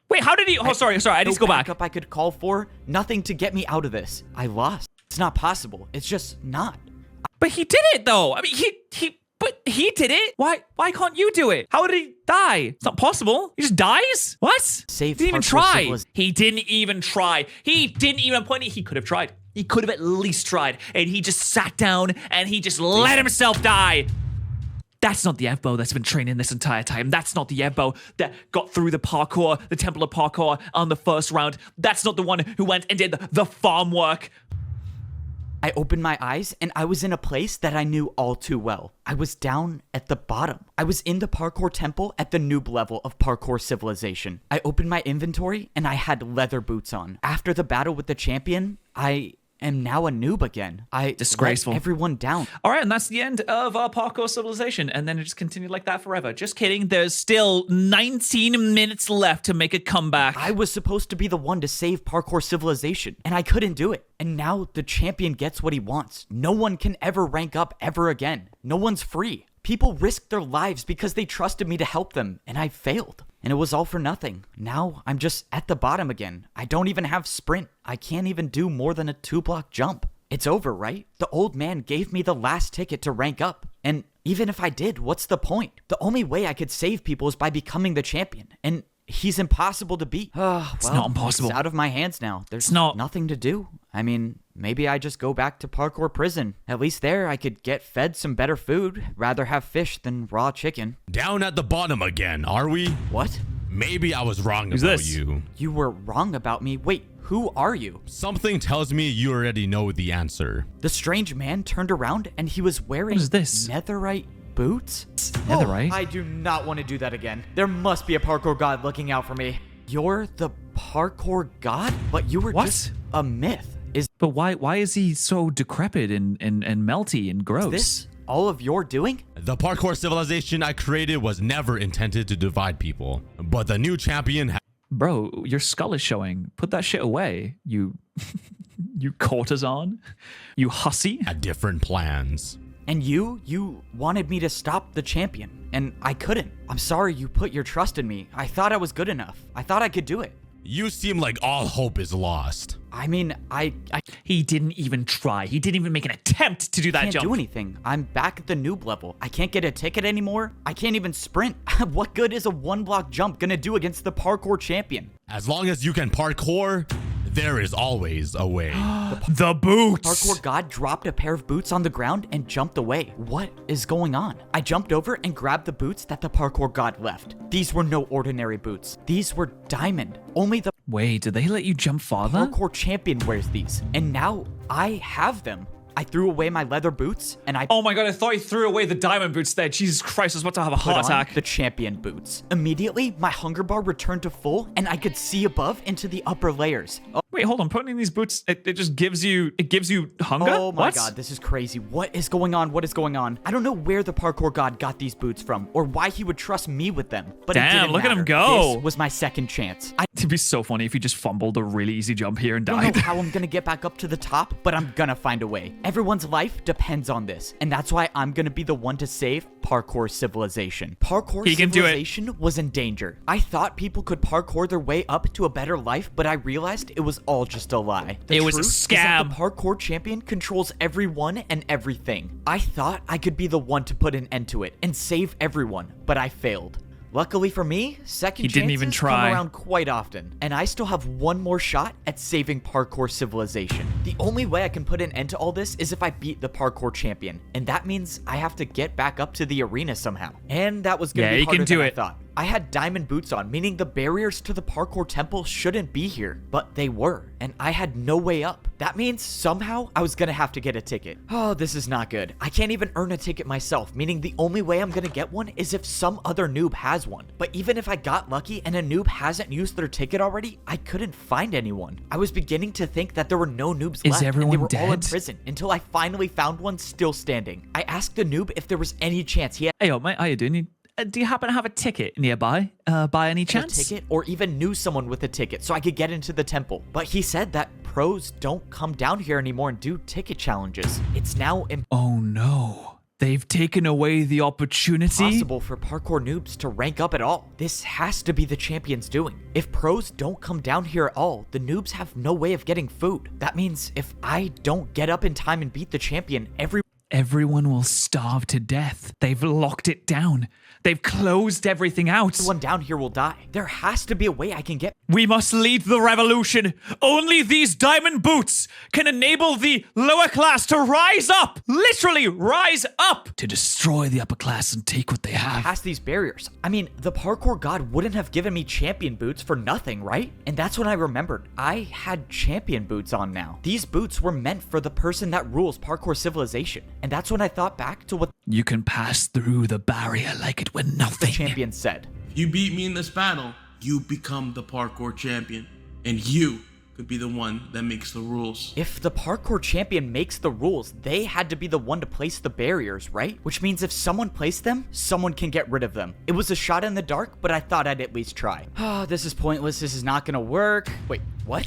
Wait, how did he? Oh, sorry. I need to go back. No backup I could call for, nothing to get me out of this. I lost. It's not possible. It's just not. But he did it though. I mean, but he did it. Why can't you do it? How did he die? It's not possible. He just dies? What? Save He didn't even parkour try. civilization. He didn't even try. He didn't even point it. He could have tried. He could have at least tried. And he just sat down and he just let himself die. That's not the Evbo that's been training this entire time. That's not the Evbo that got through the parkour, the Temple of Parkour on the first round. That's not the one who went and did the farm work. I opened my eyes and I was in a place that I knew all too well. I was down at the bottom. I was in the parkour temple at the noob level of parkour civilization. I opened my inventory and I had leather boots on. After the battle with the champion, I am now a noob again. I Disgraceful. let everyone down. All right, and that's the end of our parkour civilization. And then it just continued like that forever. Just kidding. There's still 19 minutes left to make a comeback. I was supposed to be the one to save parkour civilization, and I couldn't do it. And now the champion gets what he wants. No one can ever rank up ever again. No one's free. People risked their lives because they trusted me to help them, and I failed. And it was all for nothing. Now I'm just at the bottom again. I don't even have sprint. I can't even do more than a 2-block jump. It's over, right? The old man gave me the last ticket to rank up. And even if I did, what's the point? The only way I could save people is by becoming the champion. And he's impossible to beat. It's not impossible. It's out of my hands now. There's not. nothing to do. I mean, maybe I just go back to parkour prison. At least there I could get fed some better food. Rather have fish than raw chicken. Down at the bottom again, are we? What? Maybe I was wrong Who's about this? you. You were wrong about me. Wait, who are you? Something tells me you already know the answer. The strange man turned around and he was wearing What is this? netherite boots? Netherite? I do not want to do that again. There must be a parkour god looking out for me. You're the parkour god? But you were What? just a myth. Is But why is he so decrepit and melty and gross? this all of your doing? The parkour civilization I created was never intended to divide people, but the new champion Bro, your skull is showing. Put that shit away. You courtesan. You hussy. had different plans. And you wanted me to stop the champion, and I couldn't. I'm sorry you put your trust in me. I thought I was good enough. I thought I could do it. You seem like all hope is lost. I mean, I He didn't even try. He didn't even make an attempt to do that can't jump. do anything. I'm back at the noob level. I can't get a ticket anymore. I can't even sprint. What good is a 1-block jump gonna do against the parkour champion? As long as you can parkour, there is always a way. The boots. Parkour god dropped a pair of boots on the ground and jumped away. What is going on? I jumped over and grabbed the boots that the parkour god left. These were no ordinary boots. These were diamond. Only the Wait, did they let you jump farther? parkour champion wears these. And now I have them. I threw away my leather boots and I Oh my god, I thought he threw away the diamond boots there. Jesus Christ, I was about to have a put heart on attack. the champion boots. Immediately, my hunger bar returned to full and I could see above into the upper layers. Wait, hold on. Putting these boots, it just gives you hunger? Oh my What? god, this is crazy. What is going on? What is going on? I don't know where the parkour god got these boots from or why he would trust me with them. But it Damn, didn't look at him matter. go. This was my second chance. I It'd be so funny if you just fumbled a really easy jump here and don't died. know how I'm gonna get back up to the top, but I'm gonna find a way. Everyone's life depends on this, and that's why I'm gonna be the one to save Parkour Civilization. Parkour He can do it. Civilization was in danger. I thought people could parkour their way up to a better life, but I realized it was all just a lie. The It was a truth is that scam. the parkour champion controls everyone and everything. I thought I could be the one to put an end to it and save everyone, but I failed. Luckily for me, second He didn't even chances try. come around quite often, and I still have one more shot at saving Parkour Civilization. The only way I can put an end to all this is if I beat the parkour champion, and that means I have to get back up to the arena somehow. And that was gonna Yeah, be you harder can do than I it. thought. I had diamond boots on, meaning the barriers to the parkour temple shouldn't be here, but they were, and I had no way up. That means somehow I was gonna have to get a ticket. Oh, this is not good. I can't even earn a ticket myself, meaning the only way I'm gonna get one is if some other noob has one. But even if I got lucky and a noob hasn't used their ticket already, I couldn't find anyone. I was beginning to think that there were no noobs Is left, and everyone they were all in dead? prison until I finally found one still standing. I asked the noob if there was any chance he had Hey, yo, mate, how you doing? Do you happen to have a ticket nearby, by any a chance? ticket or even knew someone with a ticket so I could get into the temple. But he said that pros don't come down here anymore and do ticket challenges. It's now Oh no. They've taken away the opportunity? impossible for parkour noobs to rank up at all. This has to be the champion's doing. If pros don't come down here at all, the noobs have no way of getting food. That means if I don't get up in time and beat the champion, Everyone will starve to death. They've locked it down. They've closed everything out. everyone down here will die. There has to be a way I can get We must lead the revolution. Only these diamond boots can enable the lower class to rise up. Literally rise up. To destroy the upper class and take what they have. past these barriers. I mean, the parkour god wouldn't have given me champion boots for nothing, right? And that's when I remembered I had champion boots on now. These boots were meant for the person that rules Parkour Civilization. And that's when I thought back to what You can pass through the barrier like it were the nothing. champion said. If you beat me in this battle, you become the parkour champion. And you could be the one that makes the rules. If the parkour champion makes the rules, they had to be the one to place the barriers, right? Which means if someone placed them, someone can get rid of them. It was a shot in the dark, but I thought I'd at least try. Oh, this is pointless. This is not gonna work. Wait, what?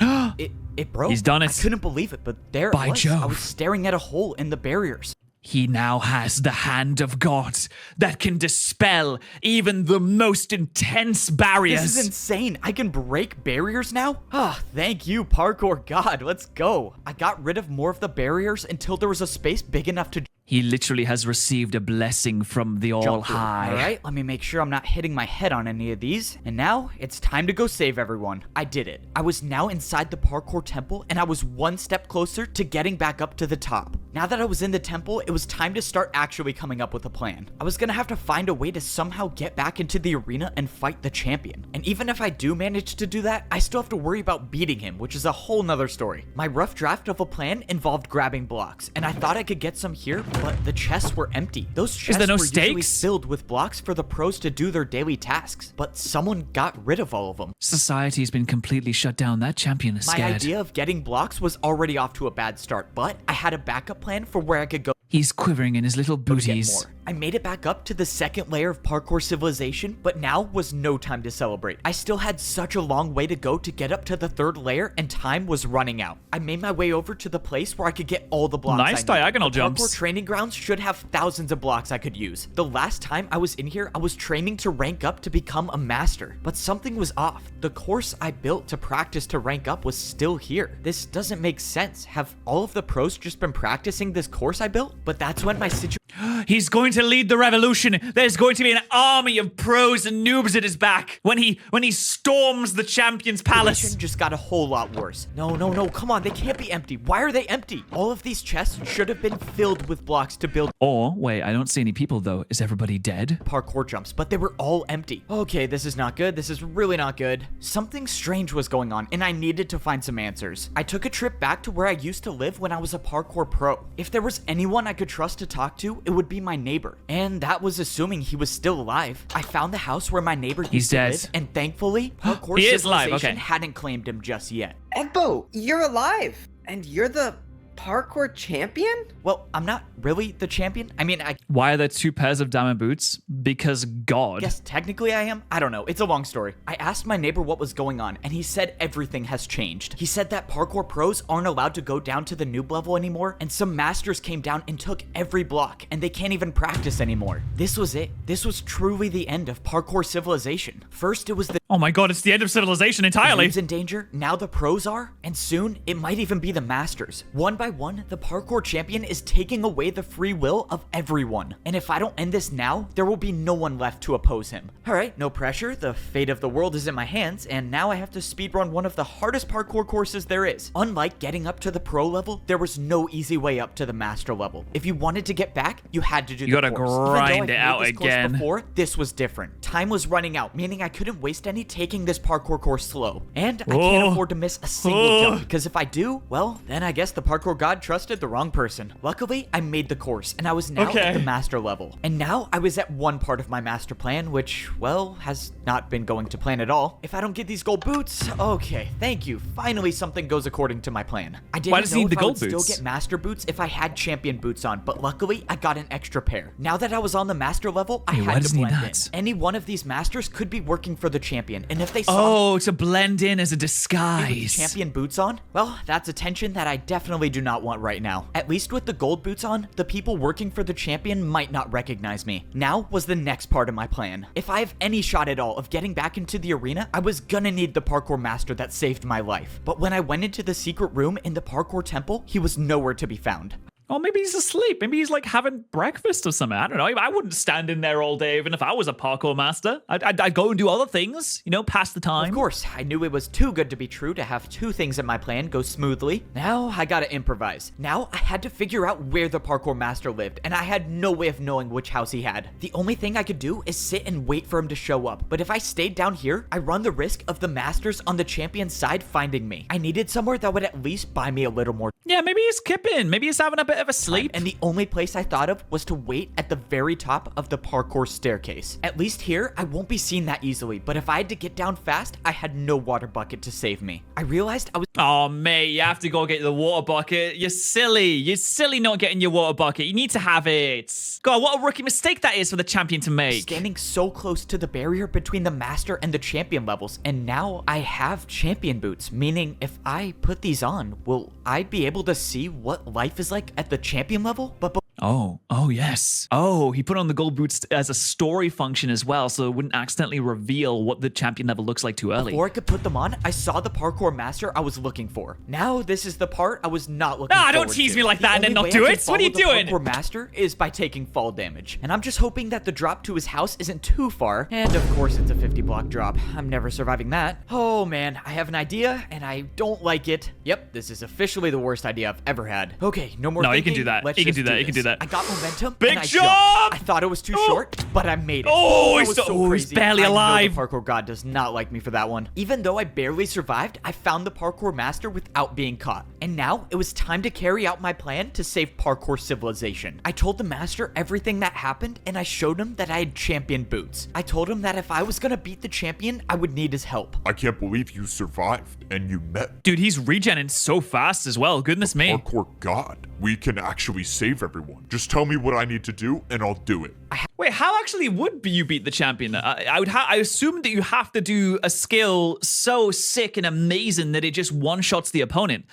it broke. He's done it. I couldn't believe it, but there By it was. Jove. I was staring at a hole in the barriers. He now has the hand of God that can dispel even the most intense barriers. This is insane. I can break barriers now? Ah, thank you, parkour god. Let's go. I got rid of more of the barriers until there was a space big enough to He literally has received a blessing from the jump through. All-High. All right, let me make sure I'm not hitting my head on any of these. And now it's time to go save everyone. I did it. I was now inside the parkour temple, and I was one step closer to getting back up to the top. Now that I was in the temple, it was time to start actually coming up with a plan. I was gonna have to find a way to somehow get back into the arena and fight the champion. And even if I do manage to do that, I still have to worry about beating him, which is a whole nother story. My rough draft of a plan involved grabbing blocks, and I thought I could get some here, but the chests were empty. Those chests there no were usually stakes? filled with blocks for the pros to do their daily tasks, but someone got rid of all of them. Society's been completely shut down. That champion is My scared. idea of getting blocks was already off to a bad start, but I had a backup plan for where I could go He's quivering in his little to get booties. more. I made it back up to the second layer of Parkour Civilization, but now was no time to celebrate. I still had such a long way to go to get up to the third layer, and time was running out. I made my way over to the place where I could get all the blocks I Nice need. diagonal The jumps. Parkour training grounds should have thousands of blocks I could use. The last time I was in here, I was training to rank up to become a master, but something was off. The course I built to practice to rank up was still here. This doesn't make sense. Have all of the pros just been practicing this course I built? But that's when my situation He's going to lead the revolution. There's going to be an army of pros and noobs at his back when he storms the champion's palace. just got a whole lot worse. No, come on, they can't be empty. Why are they empty? All of these chests should have been filled with blocks to build Or, wait, I don't see any people though. Is everybody dead? parkour jumps, but they were all empty. Okay, this is not good. This is really not good. Something strange was going on, and I needed to find some answers. I took a trip back to where I used to live when I was a parkour pro. If there was anyone I could trust to talk to, it would be my neighbor. And that was assuming he was still alive. I found the house where my neighbor used He's to dead. live, and thankfully, Parkour He is alive, Civilization okay. hadn't claimed him just yet. Egbo, you're alive! And you're the parkour champion? Well, I'm not really the champion. I mean, Why are there 2 pairs of diamond boots? Because God. guess technically I am. I don't know. It's a long story. I asked my neighbor what was going on, and he said everything has changed. He said that parkour pros aren't allowed to go down to the noob level anymore, and some masters came down and took every block, and they can't even practice anymore. This was it. This was truly the end of parkour civilization. First, it was the Oh my God, it's the end of civilization entirely. noobs in danger. Now the pros are, and soon it might even be the masters. One by one, the parkour champion is taking away the free will of everyone. And if I don't end this now, there will be no one left to oppose him. Alright, no pressure. The fate of the world is in my hands, and now I have to speedrun one of the hardest parkour courses there is. Unlike getting up to the pro level, there was no easy way up to the master level. If you wanted to get back, you had to do You the gotta course. Even though grind I've it made out this course again. Before, this was different. Time was running out, meaning I couldn't waste any taking this parkour course slow. And I can't afford to miss a single jump, because if I do, well, then I guess the parkour god trusted the wrong person. Luckily, I made the course, and I was now at the master level. And now I was at one part of my master plan, which, well, has not been going to plan at all. If I don't get these gold boots, okay, thank you. Finally, something goes according to my plan. I didn't Why does he know need if the I would gold still boots? get master boots if I had champion boots on, but luckily, I got an extra pair. Now that I was on the master level, I Why had does to he need blend in. that? Any one of these masters could be working for the champion, and if they saw Oh, to blend in as a with the disguise. champion boots on? Well, that's attention that I definitely do not want right now. At least with the gold boots on, the people working for the champion might not recognize me. Now was the next part of my plan. If I have any shot at all of getting back into the arena, I was gonna need the parkour master that saved my life. But when I went into the secret room in the parkour temple, he was nowhere to be found. Oh, maybe he's asleep. Maybe he's like having breakfast or something. I don't know. I wouldn't stand in there all day even if I was a parkour master. I'd go and do other things, you know, pass the time. Of course, I knew it was too good to be true to have 2 things in my plan go smoothly. Now I gotta improvise. Now I had to figure out where the parkour master lived, and I had no way of knowing which house he had. The only thing I could do is sit and wait for him to show up, but if I stayed down here, I run the risk of the masters on the champion's side finding me. I needed somewhere that would at least buy me a little more. Yeah, maybe he's kipping. Maybe he's having a bit of a sleep. And the only place I thought of was to wait at the very top of the parkour staircase. At least here, I won't be seen that easily, but if I had to get down fast, I had no water bucket to save me. I realized I was Oh, mate, you have to go get the water bucket. You're silly. You're silly not getting your water bucket. You need to have it. God, what a rookie mistake that is for the champion to make. standing so close to the barrier between the master and the champion levels, and now I have champion boots, meaning if I put these on, will I be able to see what life is like at the champion level? But Oh, yes. Oh, he put on the gold boots as a story function as well, so it wouldn't accidentally reveal what the champion level looks like too early. before I could put them on, I saw the parkour master I was looking for. Now this is the part I was not looking Ah, forward don't tease to. me like The that and then only not way do I it. can What are you follow the doing? Parkour master is by taking fall damage, and I'm just hoping that the drop to his house isn't too far. And of course, it's a 50-block drop. I'm never surviving that. Oh man, I have an idea, and I don't like it. Yep, this is officially the worst idea I've ever had. Okay, no more. No, you can thinking. do that. Let's You can just do that. You can this. do that. I got momentum. Big and I jump! jumped. I thought it was too short, but I made it. Oh, I he's was so- so oh, he's crazy. barely I know alive. the parkour god does not like me for that one. Even though I barely survived, I found the parkour master without being caught. And now it was time to carry out my plan to save parkour civilization. I told the master everything that happened, and I showed him that I had champion boots. I told him that if I was gonna beat the champion, I would need his help. I can't believe you survived and you met Dude, he's regenning so fast as well. Goodness me. Parkour God. We can actually save everyone. Just tell me what I need to do and I'll do it. Wait, how actually would you beat the champion? I assume that you have to do a skill so sick and amazing that it just one-shots the opponent.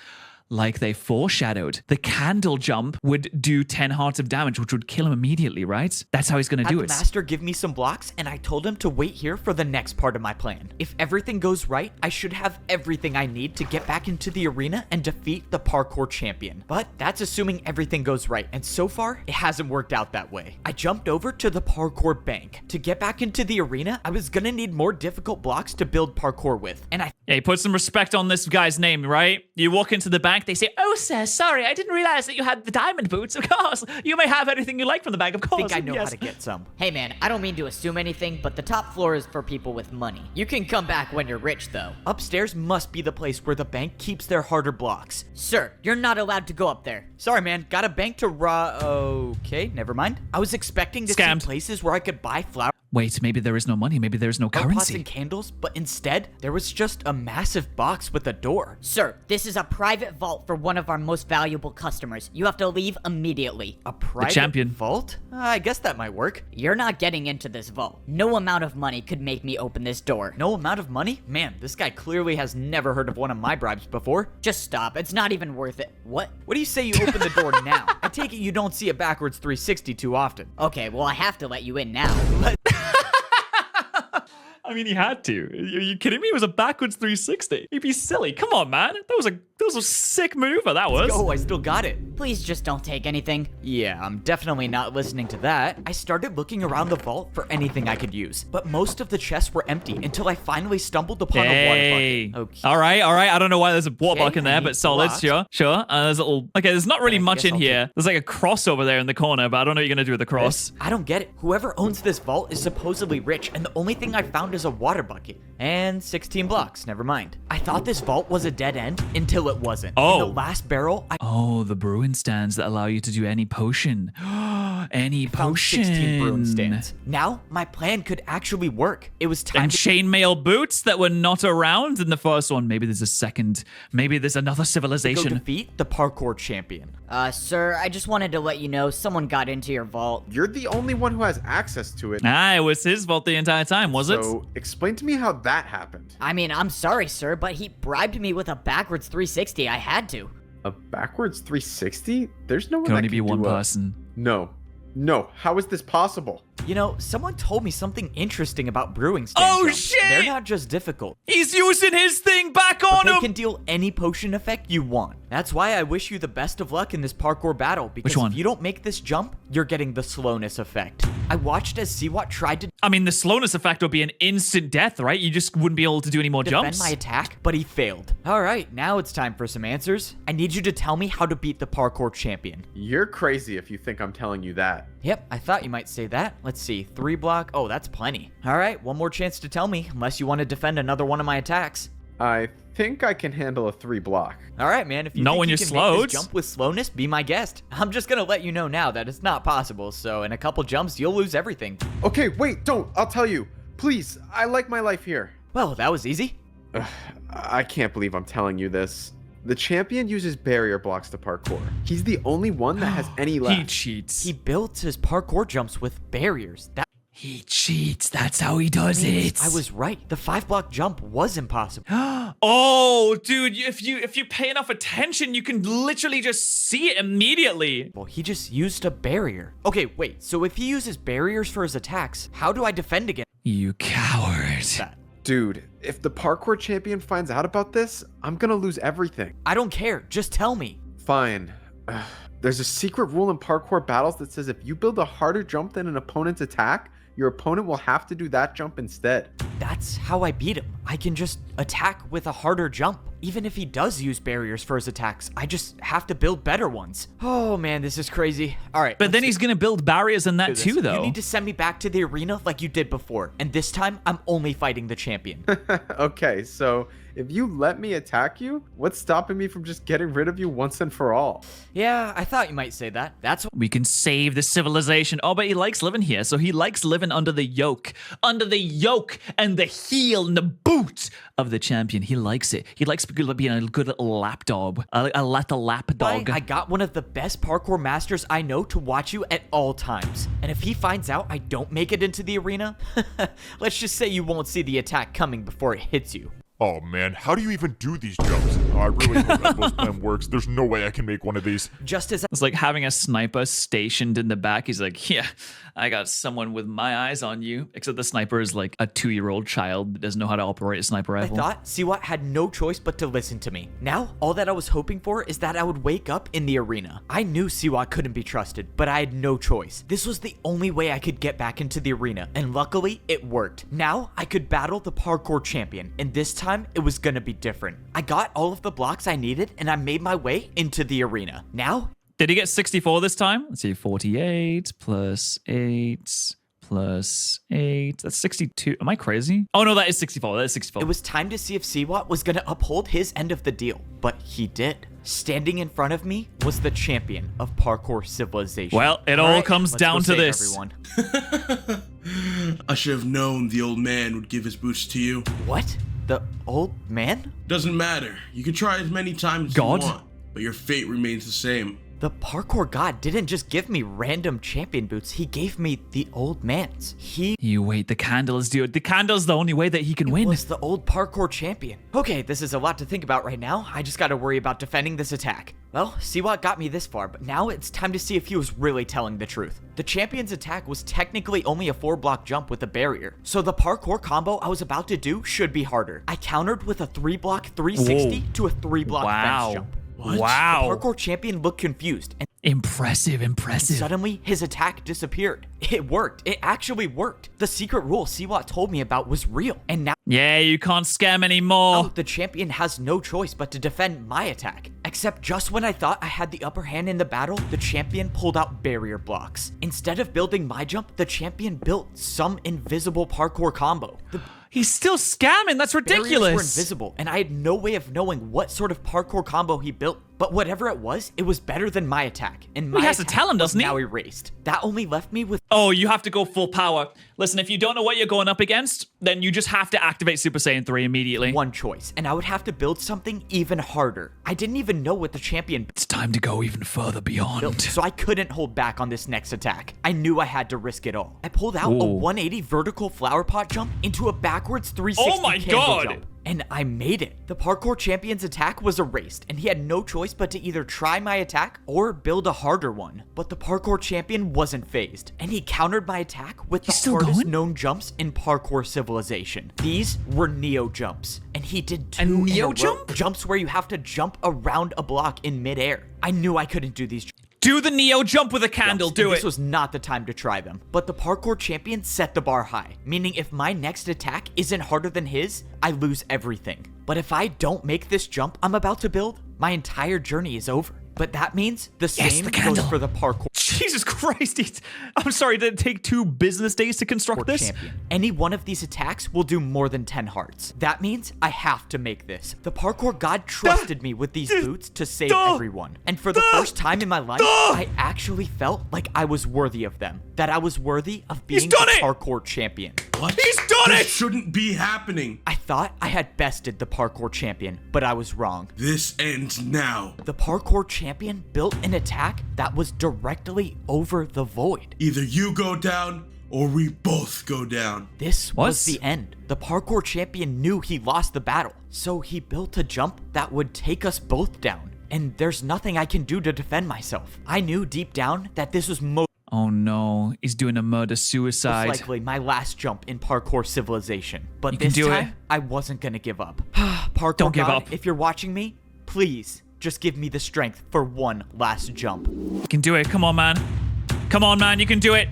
Like they foreshadowed. The candle jump would do 10 hearts of damage, which would kill him immediately, right? That's how he's going to do Had it. the master give me some blocks, and I told him to wait here for the next part of my plan. If everything goes right, I should have everything I need to get back into the arena and defeat the parkour champion. But that's assuming everything goes right, and so far, it hasn't worked out that way. I jumped over to the parkour bank. To get back into the arena, I was gonna need more difficult blocks to build parkour with, and Yeah, put some respect on this guy's name, right? You walk into the bank, they say, "Oh, sir, sorry, I didn't realize that you had the diamond boots. Of course, you may have anything you like from the bank, of course." think I know Yes. how to get some. Hey man, I don't mean to assume anything, but the top floor is for people with money. You can come back when you're rich though. Upstairs must be the place where the bank keeps their harder blocks. Sir, you're not allowed to go up there. Sorry, man. Got a bank to Okay, never mind. I was expecting to Scammed. see places where I could buy flowers. Wait, maybe there is no money. Maybe there is no pots currency. and candles, but instead, there was just a massive box with a door. Sir, this is a private vault for one of our most valuable customers. You have to leave immediately. A private champion. vault? I guess that might work. You're not getting into this vault. No amount of money could make me open this door. No amount of money? Man, this guy clearly has never heard of one of my bribes before. Just stop. It's not even worth it. What? What do you say you open the door now? I take it you don't see a backwards 360 too often. Okay, well, I have to let you in now. I mean, he had to. Are you kidding me? It was a backwards 360. He'd be silly. Come on, man. That was a sick maneuver, that was. Oh, I still got it. Please just don't take anything. Yeah, I'm definitely not listening to that. I started looking around the vault for anything I could use, but most of the chests were empty until I finally stumbled upon a water bucket. Okay. All right. I don't know why there's a water bucket in I there, need but solid. blocks. Sure. There's a little. Okay, there's not really I much guess in I'll here. There's like a cross over there in the corner, but I don't know what you're gonna do with the cross. I don't get it. Whoever owns this vault is supposedly rich, and the only thing I found is a water bucket. And 16 blocks, never mind. I thought this vault was a dead end until it wasn't. Oh. In the last barrel, I Oh, the brewing stands that allow you to do any potion. Any found potion. 16 brewing stands. Now, my plan could actually work. It was time And to chainmail boots that were not around in the first one. Maybe there's a second. Maybe there's another go civilization. defeat the parkour champion. Sir, I just wanted to let you know someone got into your vault. You're the only one who has access to it. It was his fault the entire time, was it? So explain to me how that happened. I mean, I'm sorry, sir, but he bribed me with a backwards 360. I had to. A backwards 360? There's no one Can that only be can one do a- person. No. How is this possible? You know, someone told me something interesting about brewing stand Oh, jumps. shit! They're not just difficult. He's using his thing back But on they him. can deal any potion effect you want. That's why I wish you the best of luck in this parkour battle, because Which one? if you don't make this jump, you're getting the slowness effect. I watched as Siwat tried to I mean, the slowness effect would be an instant death, right? You just wouldn't be able to do any more defend jumps. my attack, but he failed. All right, now it's time for some answers. I need you to tell me how to beat the parkour champion. You're crazy if you think I'm telling you that. Yep, I thought you might say that. Let's see, 3 block. Oh, that's plenty. All right, one more chance to tell me, unless you want to defend another one of my attacks. I think I can handle a 3 block. All right, man. If you Not think when you you're can slowed. make this jump with slowness, be my guest. I'm just gonna let you know now that it's not possible. So in a couple jumps, you'll lose everything. Okay, wait, don't. I'll tell you. Please, I like my life here. Well, that was easy. I can't believe I'm telling you this. The champion uses barrier blocks to parkour. He's the only one that has any left. He cheats. He built his parkour jumps with barriers. That He cheats. That's how he does means it. I was right. The 5-block jump was impossible. Oh, dude, if you pay enough attention, you can literally just see it immediately. Well, he just used a barrier. Okay, wait. So if he uses barriers for his attacks, how do I defend against You coward. that? Dude, if the parkour champion finds out about this, I'm gonna lose everything. I don't care. Just tell me. Fine. There's a secret rule in parkour battles that says if you build a harder jump than an opponent's attack, your opponent will have to do that jump instead. That's how I beat him. I can just attack with a harder jump. Even if he does use barriers for his attacks, I just have to build better ones. Oh man, this is crazy. All right. But then he's gonna build barriers in that let's do too, this. though. You need to send me back to the arena like you did before. And this time, I'm only fighting the champion. Okay, so if you let me attack you, what's stopping me from just getting rid of you once and for all? Yeah, I thought you might say that. That's We can save the civilization. Oh, but he likes living here, so he likes living under the yoke and the heel and the boot of the champion. He likes it. He likes being a good little lapdog, a little lapdog. why I got one of the best parkour masters I know to watch you at all times. And if he finds out I don't make it into the arena, let's just say you won't see the attack coming before it hits you. Oh man, how do you even do these jumps? Oh, I really hope that both plan works. There's no way I can make one of these. Just as It's like having a sniper stationed in the back. He's like, yeah, I got someone with my eyes on you. Except the sniper is like a 2-year-old child that doesn't know how to operate a sniper I rifle. thought, Siwat had no choice but to listen to me. Now, all that I was hoping for is that I would wake up in the arena. I knew Siwat couldn't be trusted, but I had no choice. This was the only way I could get back into the arena, and luckily, it worked. Now, I could battle the parkour champion, and this time, it was gonna be different. I got all of the blocks I needed, and I made my way into the arena. Now, Did he get 64 this time? Let's see, 48 plus 8 plus 8. That's 62. Am I crazy? Oh, no, that is 64. That is 64. it was time to see if Siwat was gonna uphold his end of the deal, but he did. Standing in front of me was the champion of parkour civilization. Well, it all comes let's down go to save this. Everyone. I should have known the old man would give his boots to you. What? The old man? Doesn't matter. You can try as many times as God? you want, but your fate remains the same. The parkour god didn't just give me random champion boots, he gave me the old man's. You wait, the candles, dude. The candle's the only way that he can win. Was the old parkour champion. Okay, this is a lot to think about right now. I just gotta worry about defending this attack. Well, Siwat got me this far, but now it's time to see if he was really telling the truth. The champion's attack was technically only a 4-block jump with a barrier, so the parkour combo I was about to do should be harder. I countered with a 3-block 360 to a 3-block fence jump. What? Wow. The parkour champion looked confused, and Impressive. suddenly his attack disappeared. It worked. It actually worked. The secret rule Siwat told me about was real, and now Yeah, you can't scam anymore. the champion has no choice but to defend my attack. Except just when I thought I had the upper hand in the battle, the champion pulled out barrier blocks. Instead of building my jump, the champion built some invisible parkour combo. The He's still scamming. That's barriers ridiculous. were invisible, and I had no way of knowing what sort of parkour combo he built. But whatever it was better than my attack. And my He has to attack tell him, was doesn't he? now erased. That only left me with Oh, you have to go full power. Listen, if you don't know what you're going up against, then you just have to activate Super Saiyan 3 immediately. one choice, and I would have to build something even harder. I didn't even know what the champion It's time to go even further beyond. built, so I couldn't hold back on this next attack. I knew I had to risk it all. I pulled out a Ooh. 180 vertical flower pot jump into a backwards 360 Oh my candle God. jump. And I made it. The parkour champion's attack was erased, and he had no choice but to either try my attack or build a harder one. But the parkour champion wasn't phased, and he countered my attack with the He's still hardest going? known jumps in parkour civilization. These were Neo jumps, and he did two in Neo row. jump? Jumps where you have to jump around a block in midair. I knew I couldn't do these Do the Neo jump with a candle. jumps, Do and it. This was not the time to try them. But the parkour champion set the bar high, meaning if my next attack isn't harder than his, I lose everything. But if I don't make this jump I'm about to build, my entire journey is over. But that means the same the goes candle. for the parkour Jesus Christ. I'm sorry, did it take 2 business days to construct this? champion. Any one of these attacks will do more than 10 hearts. That means I have to make this. The parkour god trusted me with these boots to save everyone. And for the first time in my life, I actually felt like I was worthy of them. That I was worthy of being done the it! parkour champion. What? He's done This it! shouldn't be happening. I thought I had bested the parkour champion, but I was wrong. This ends now. The parkour champion built an attack that was directly over the void. Either you go down or we both go down. This was What? the end. The parkour champion knew he lost the battle, so he built a jump that would take us both down. And there's nothing I can do to defend myself. I knew deep down that this was most Oh no, he's doing a murder-suicide. likely my last jump in parkour civilization. But You can this do it. time, I wasn't gonna give up. Parkour Don't give god, up. if you're watching me, please just give me the strength for one last jump. You can do it. Come on, man. Come on, man. You can do it.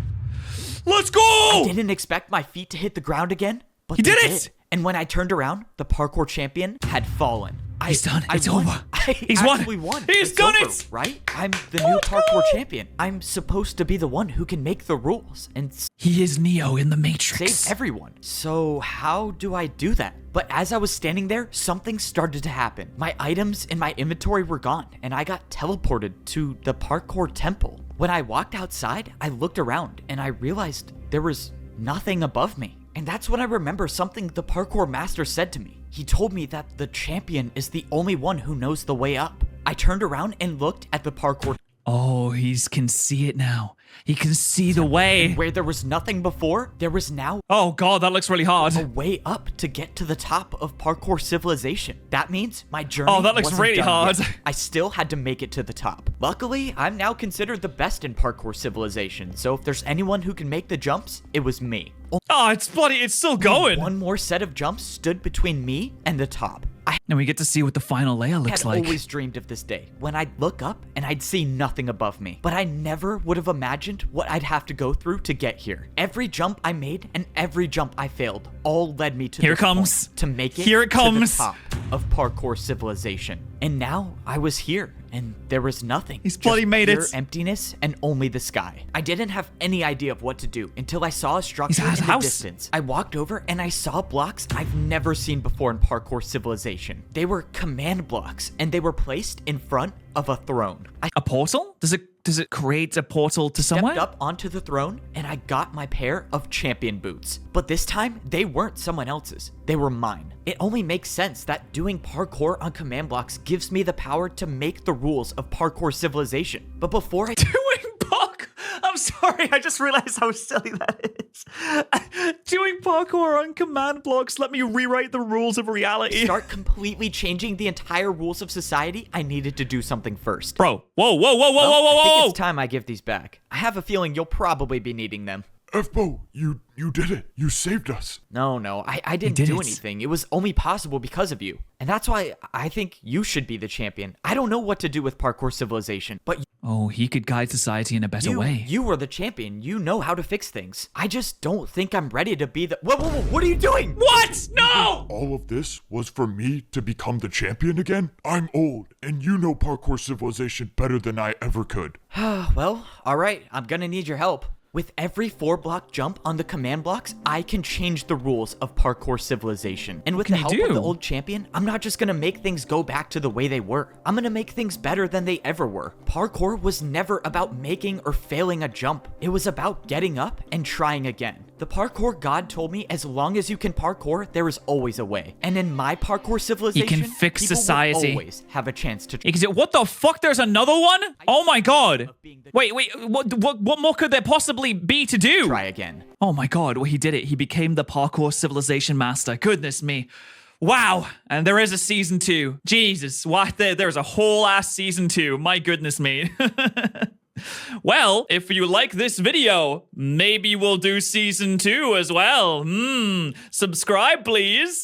Let's go! I didn't expect my feet to hit the ground again, but He they did it! And when I turned around, the parkour champion had fallen. He's done. It's won. over. He's won. actually won. He's It's done over, it! right? I'm the new parkour champion. I'm supposed to be the one who can make the rules and He is Neo in the Matrix. save everyone. So how do I do that? But as I was standing there, something started to happen. My items in my inventory were gone, and I got teleported to the parkour temple. When I walked outside, I looked around, and I realized there was nothing above me. And that's when I remember something the parkour master said to me. He told me that the champion is the only one who knows the way up. I turned around and looked at the parkour Oh, he can see it now. He can see the way. where there was nothing before, there was now Oh god, that looks really hard. a way up to get to the top of parkour civilization. That means my journey Oh, that looks wasn't really done hard. yet. I still had to make it to the top. Luckily, I'm now considered the best in parkour civilization, so if there's anyone who can make the jumps, it was me. Oh, it's still going. One more set of jumps stood between me and the top. I And we get to see what the final layer looks had like. always dreamed of this day, when I'd look up and I'd see nothing above me. But I never would have imagined what I'd have to go through to get here. Every jump I made and every jump I failed all led me to Here this it comes. point, to make it Here it comes. to the top of parkour civilization. And now I was here, and there was nothing. He's bloody Just made it. pure emptiness and only the sky. I didn't have any idea of what to do until I saw a structure He's at in his the house. distance. I walked over and I saw blocks I've never seen before in parkour civilization. They were command blocks, and they were placed in front of a throne. A portal? Does it Does it create a portal to somewhere? Stepped up onto the throne, and I got my pair of champion boots. But this time, they weren't someone else's. They were mine. It only makes sense that doing parkour on command blocks gives me the power to make the rules of parkour civilization. But before I... Doing parkour? I'm sorry, I just realized how silly that is. Doing parkour on command blocks let me rewrite the rules of reality. start completely changing the entire rules of society, I needed to do something first. Bro, whoa, whoa, whoa, whoa, Well, whoa, whoa, I think whoa! it's time I give these back. I have a feeling you'll probably be needing them. F-Bo, you did it. You saved us. No, I didn't did do it. anything. It was only possible because of you. And that's why I think you should be the champion. I don't know what to do with parkour civilization, but Oh, he could guide society in a better way. you were the champion. You know how to fix things. I just don't think I'm ready to be the... Whoa, what are you doing? What? No! All of this was for me to become the champion again? I'm old, and you know parkour civilization better than I ever could. Well, all right. I'm gonna need your help. With every 4-block jump on the command blocks, I can change the rules of parkour civilization. And with the What help can you of the do? old champion, I'm not just gonna make things go back to the way they were. I'm gonna make things better than they ever were. Parkour was never about making or failing a jump. It was about getting up and trying again. The parkour god told me as long as you can parkour, there is always a way. And in my parkour civilization, fix people society. will always have a chance to... What the fuck? There's another one? Oh my god. Wait, what more could there possibly be to do? Try again. Oh my god, well, he did it. He became the parkour civilization master. Goodness me. Wow. And there is a season 2. Jesus. Why? There's a whole ass season 2. My goodness me. Well, if you like this video, maybe we'll do season 2 as well. Subscribe, please.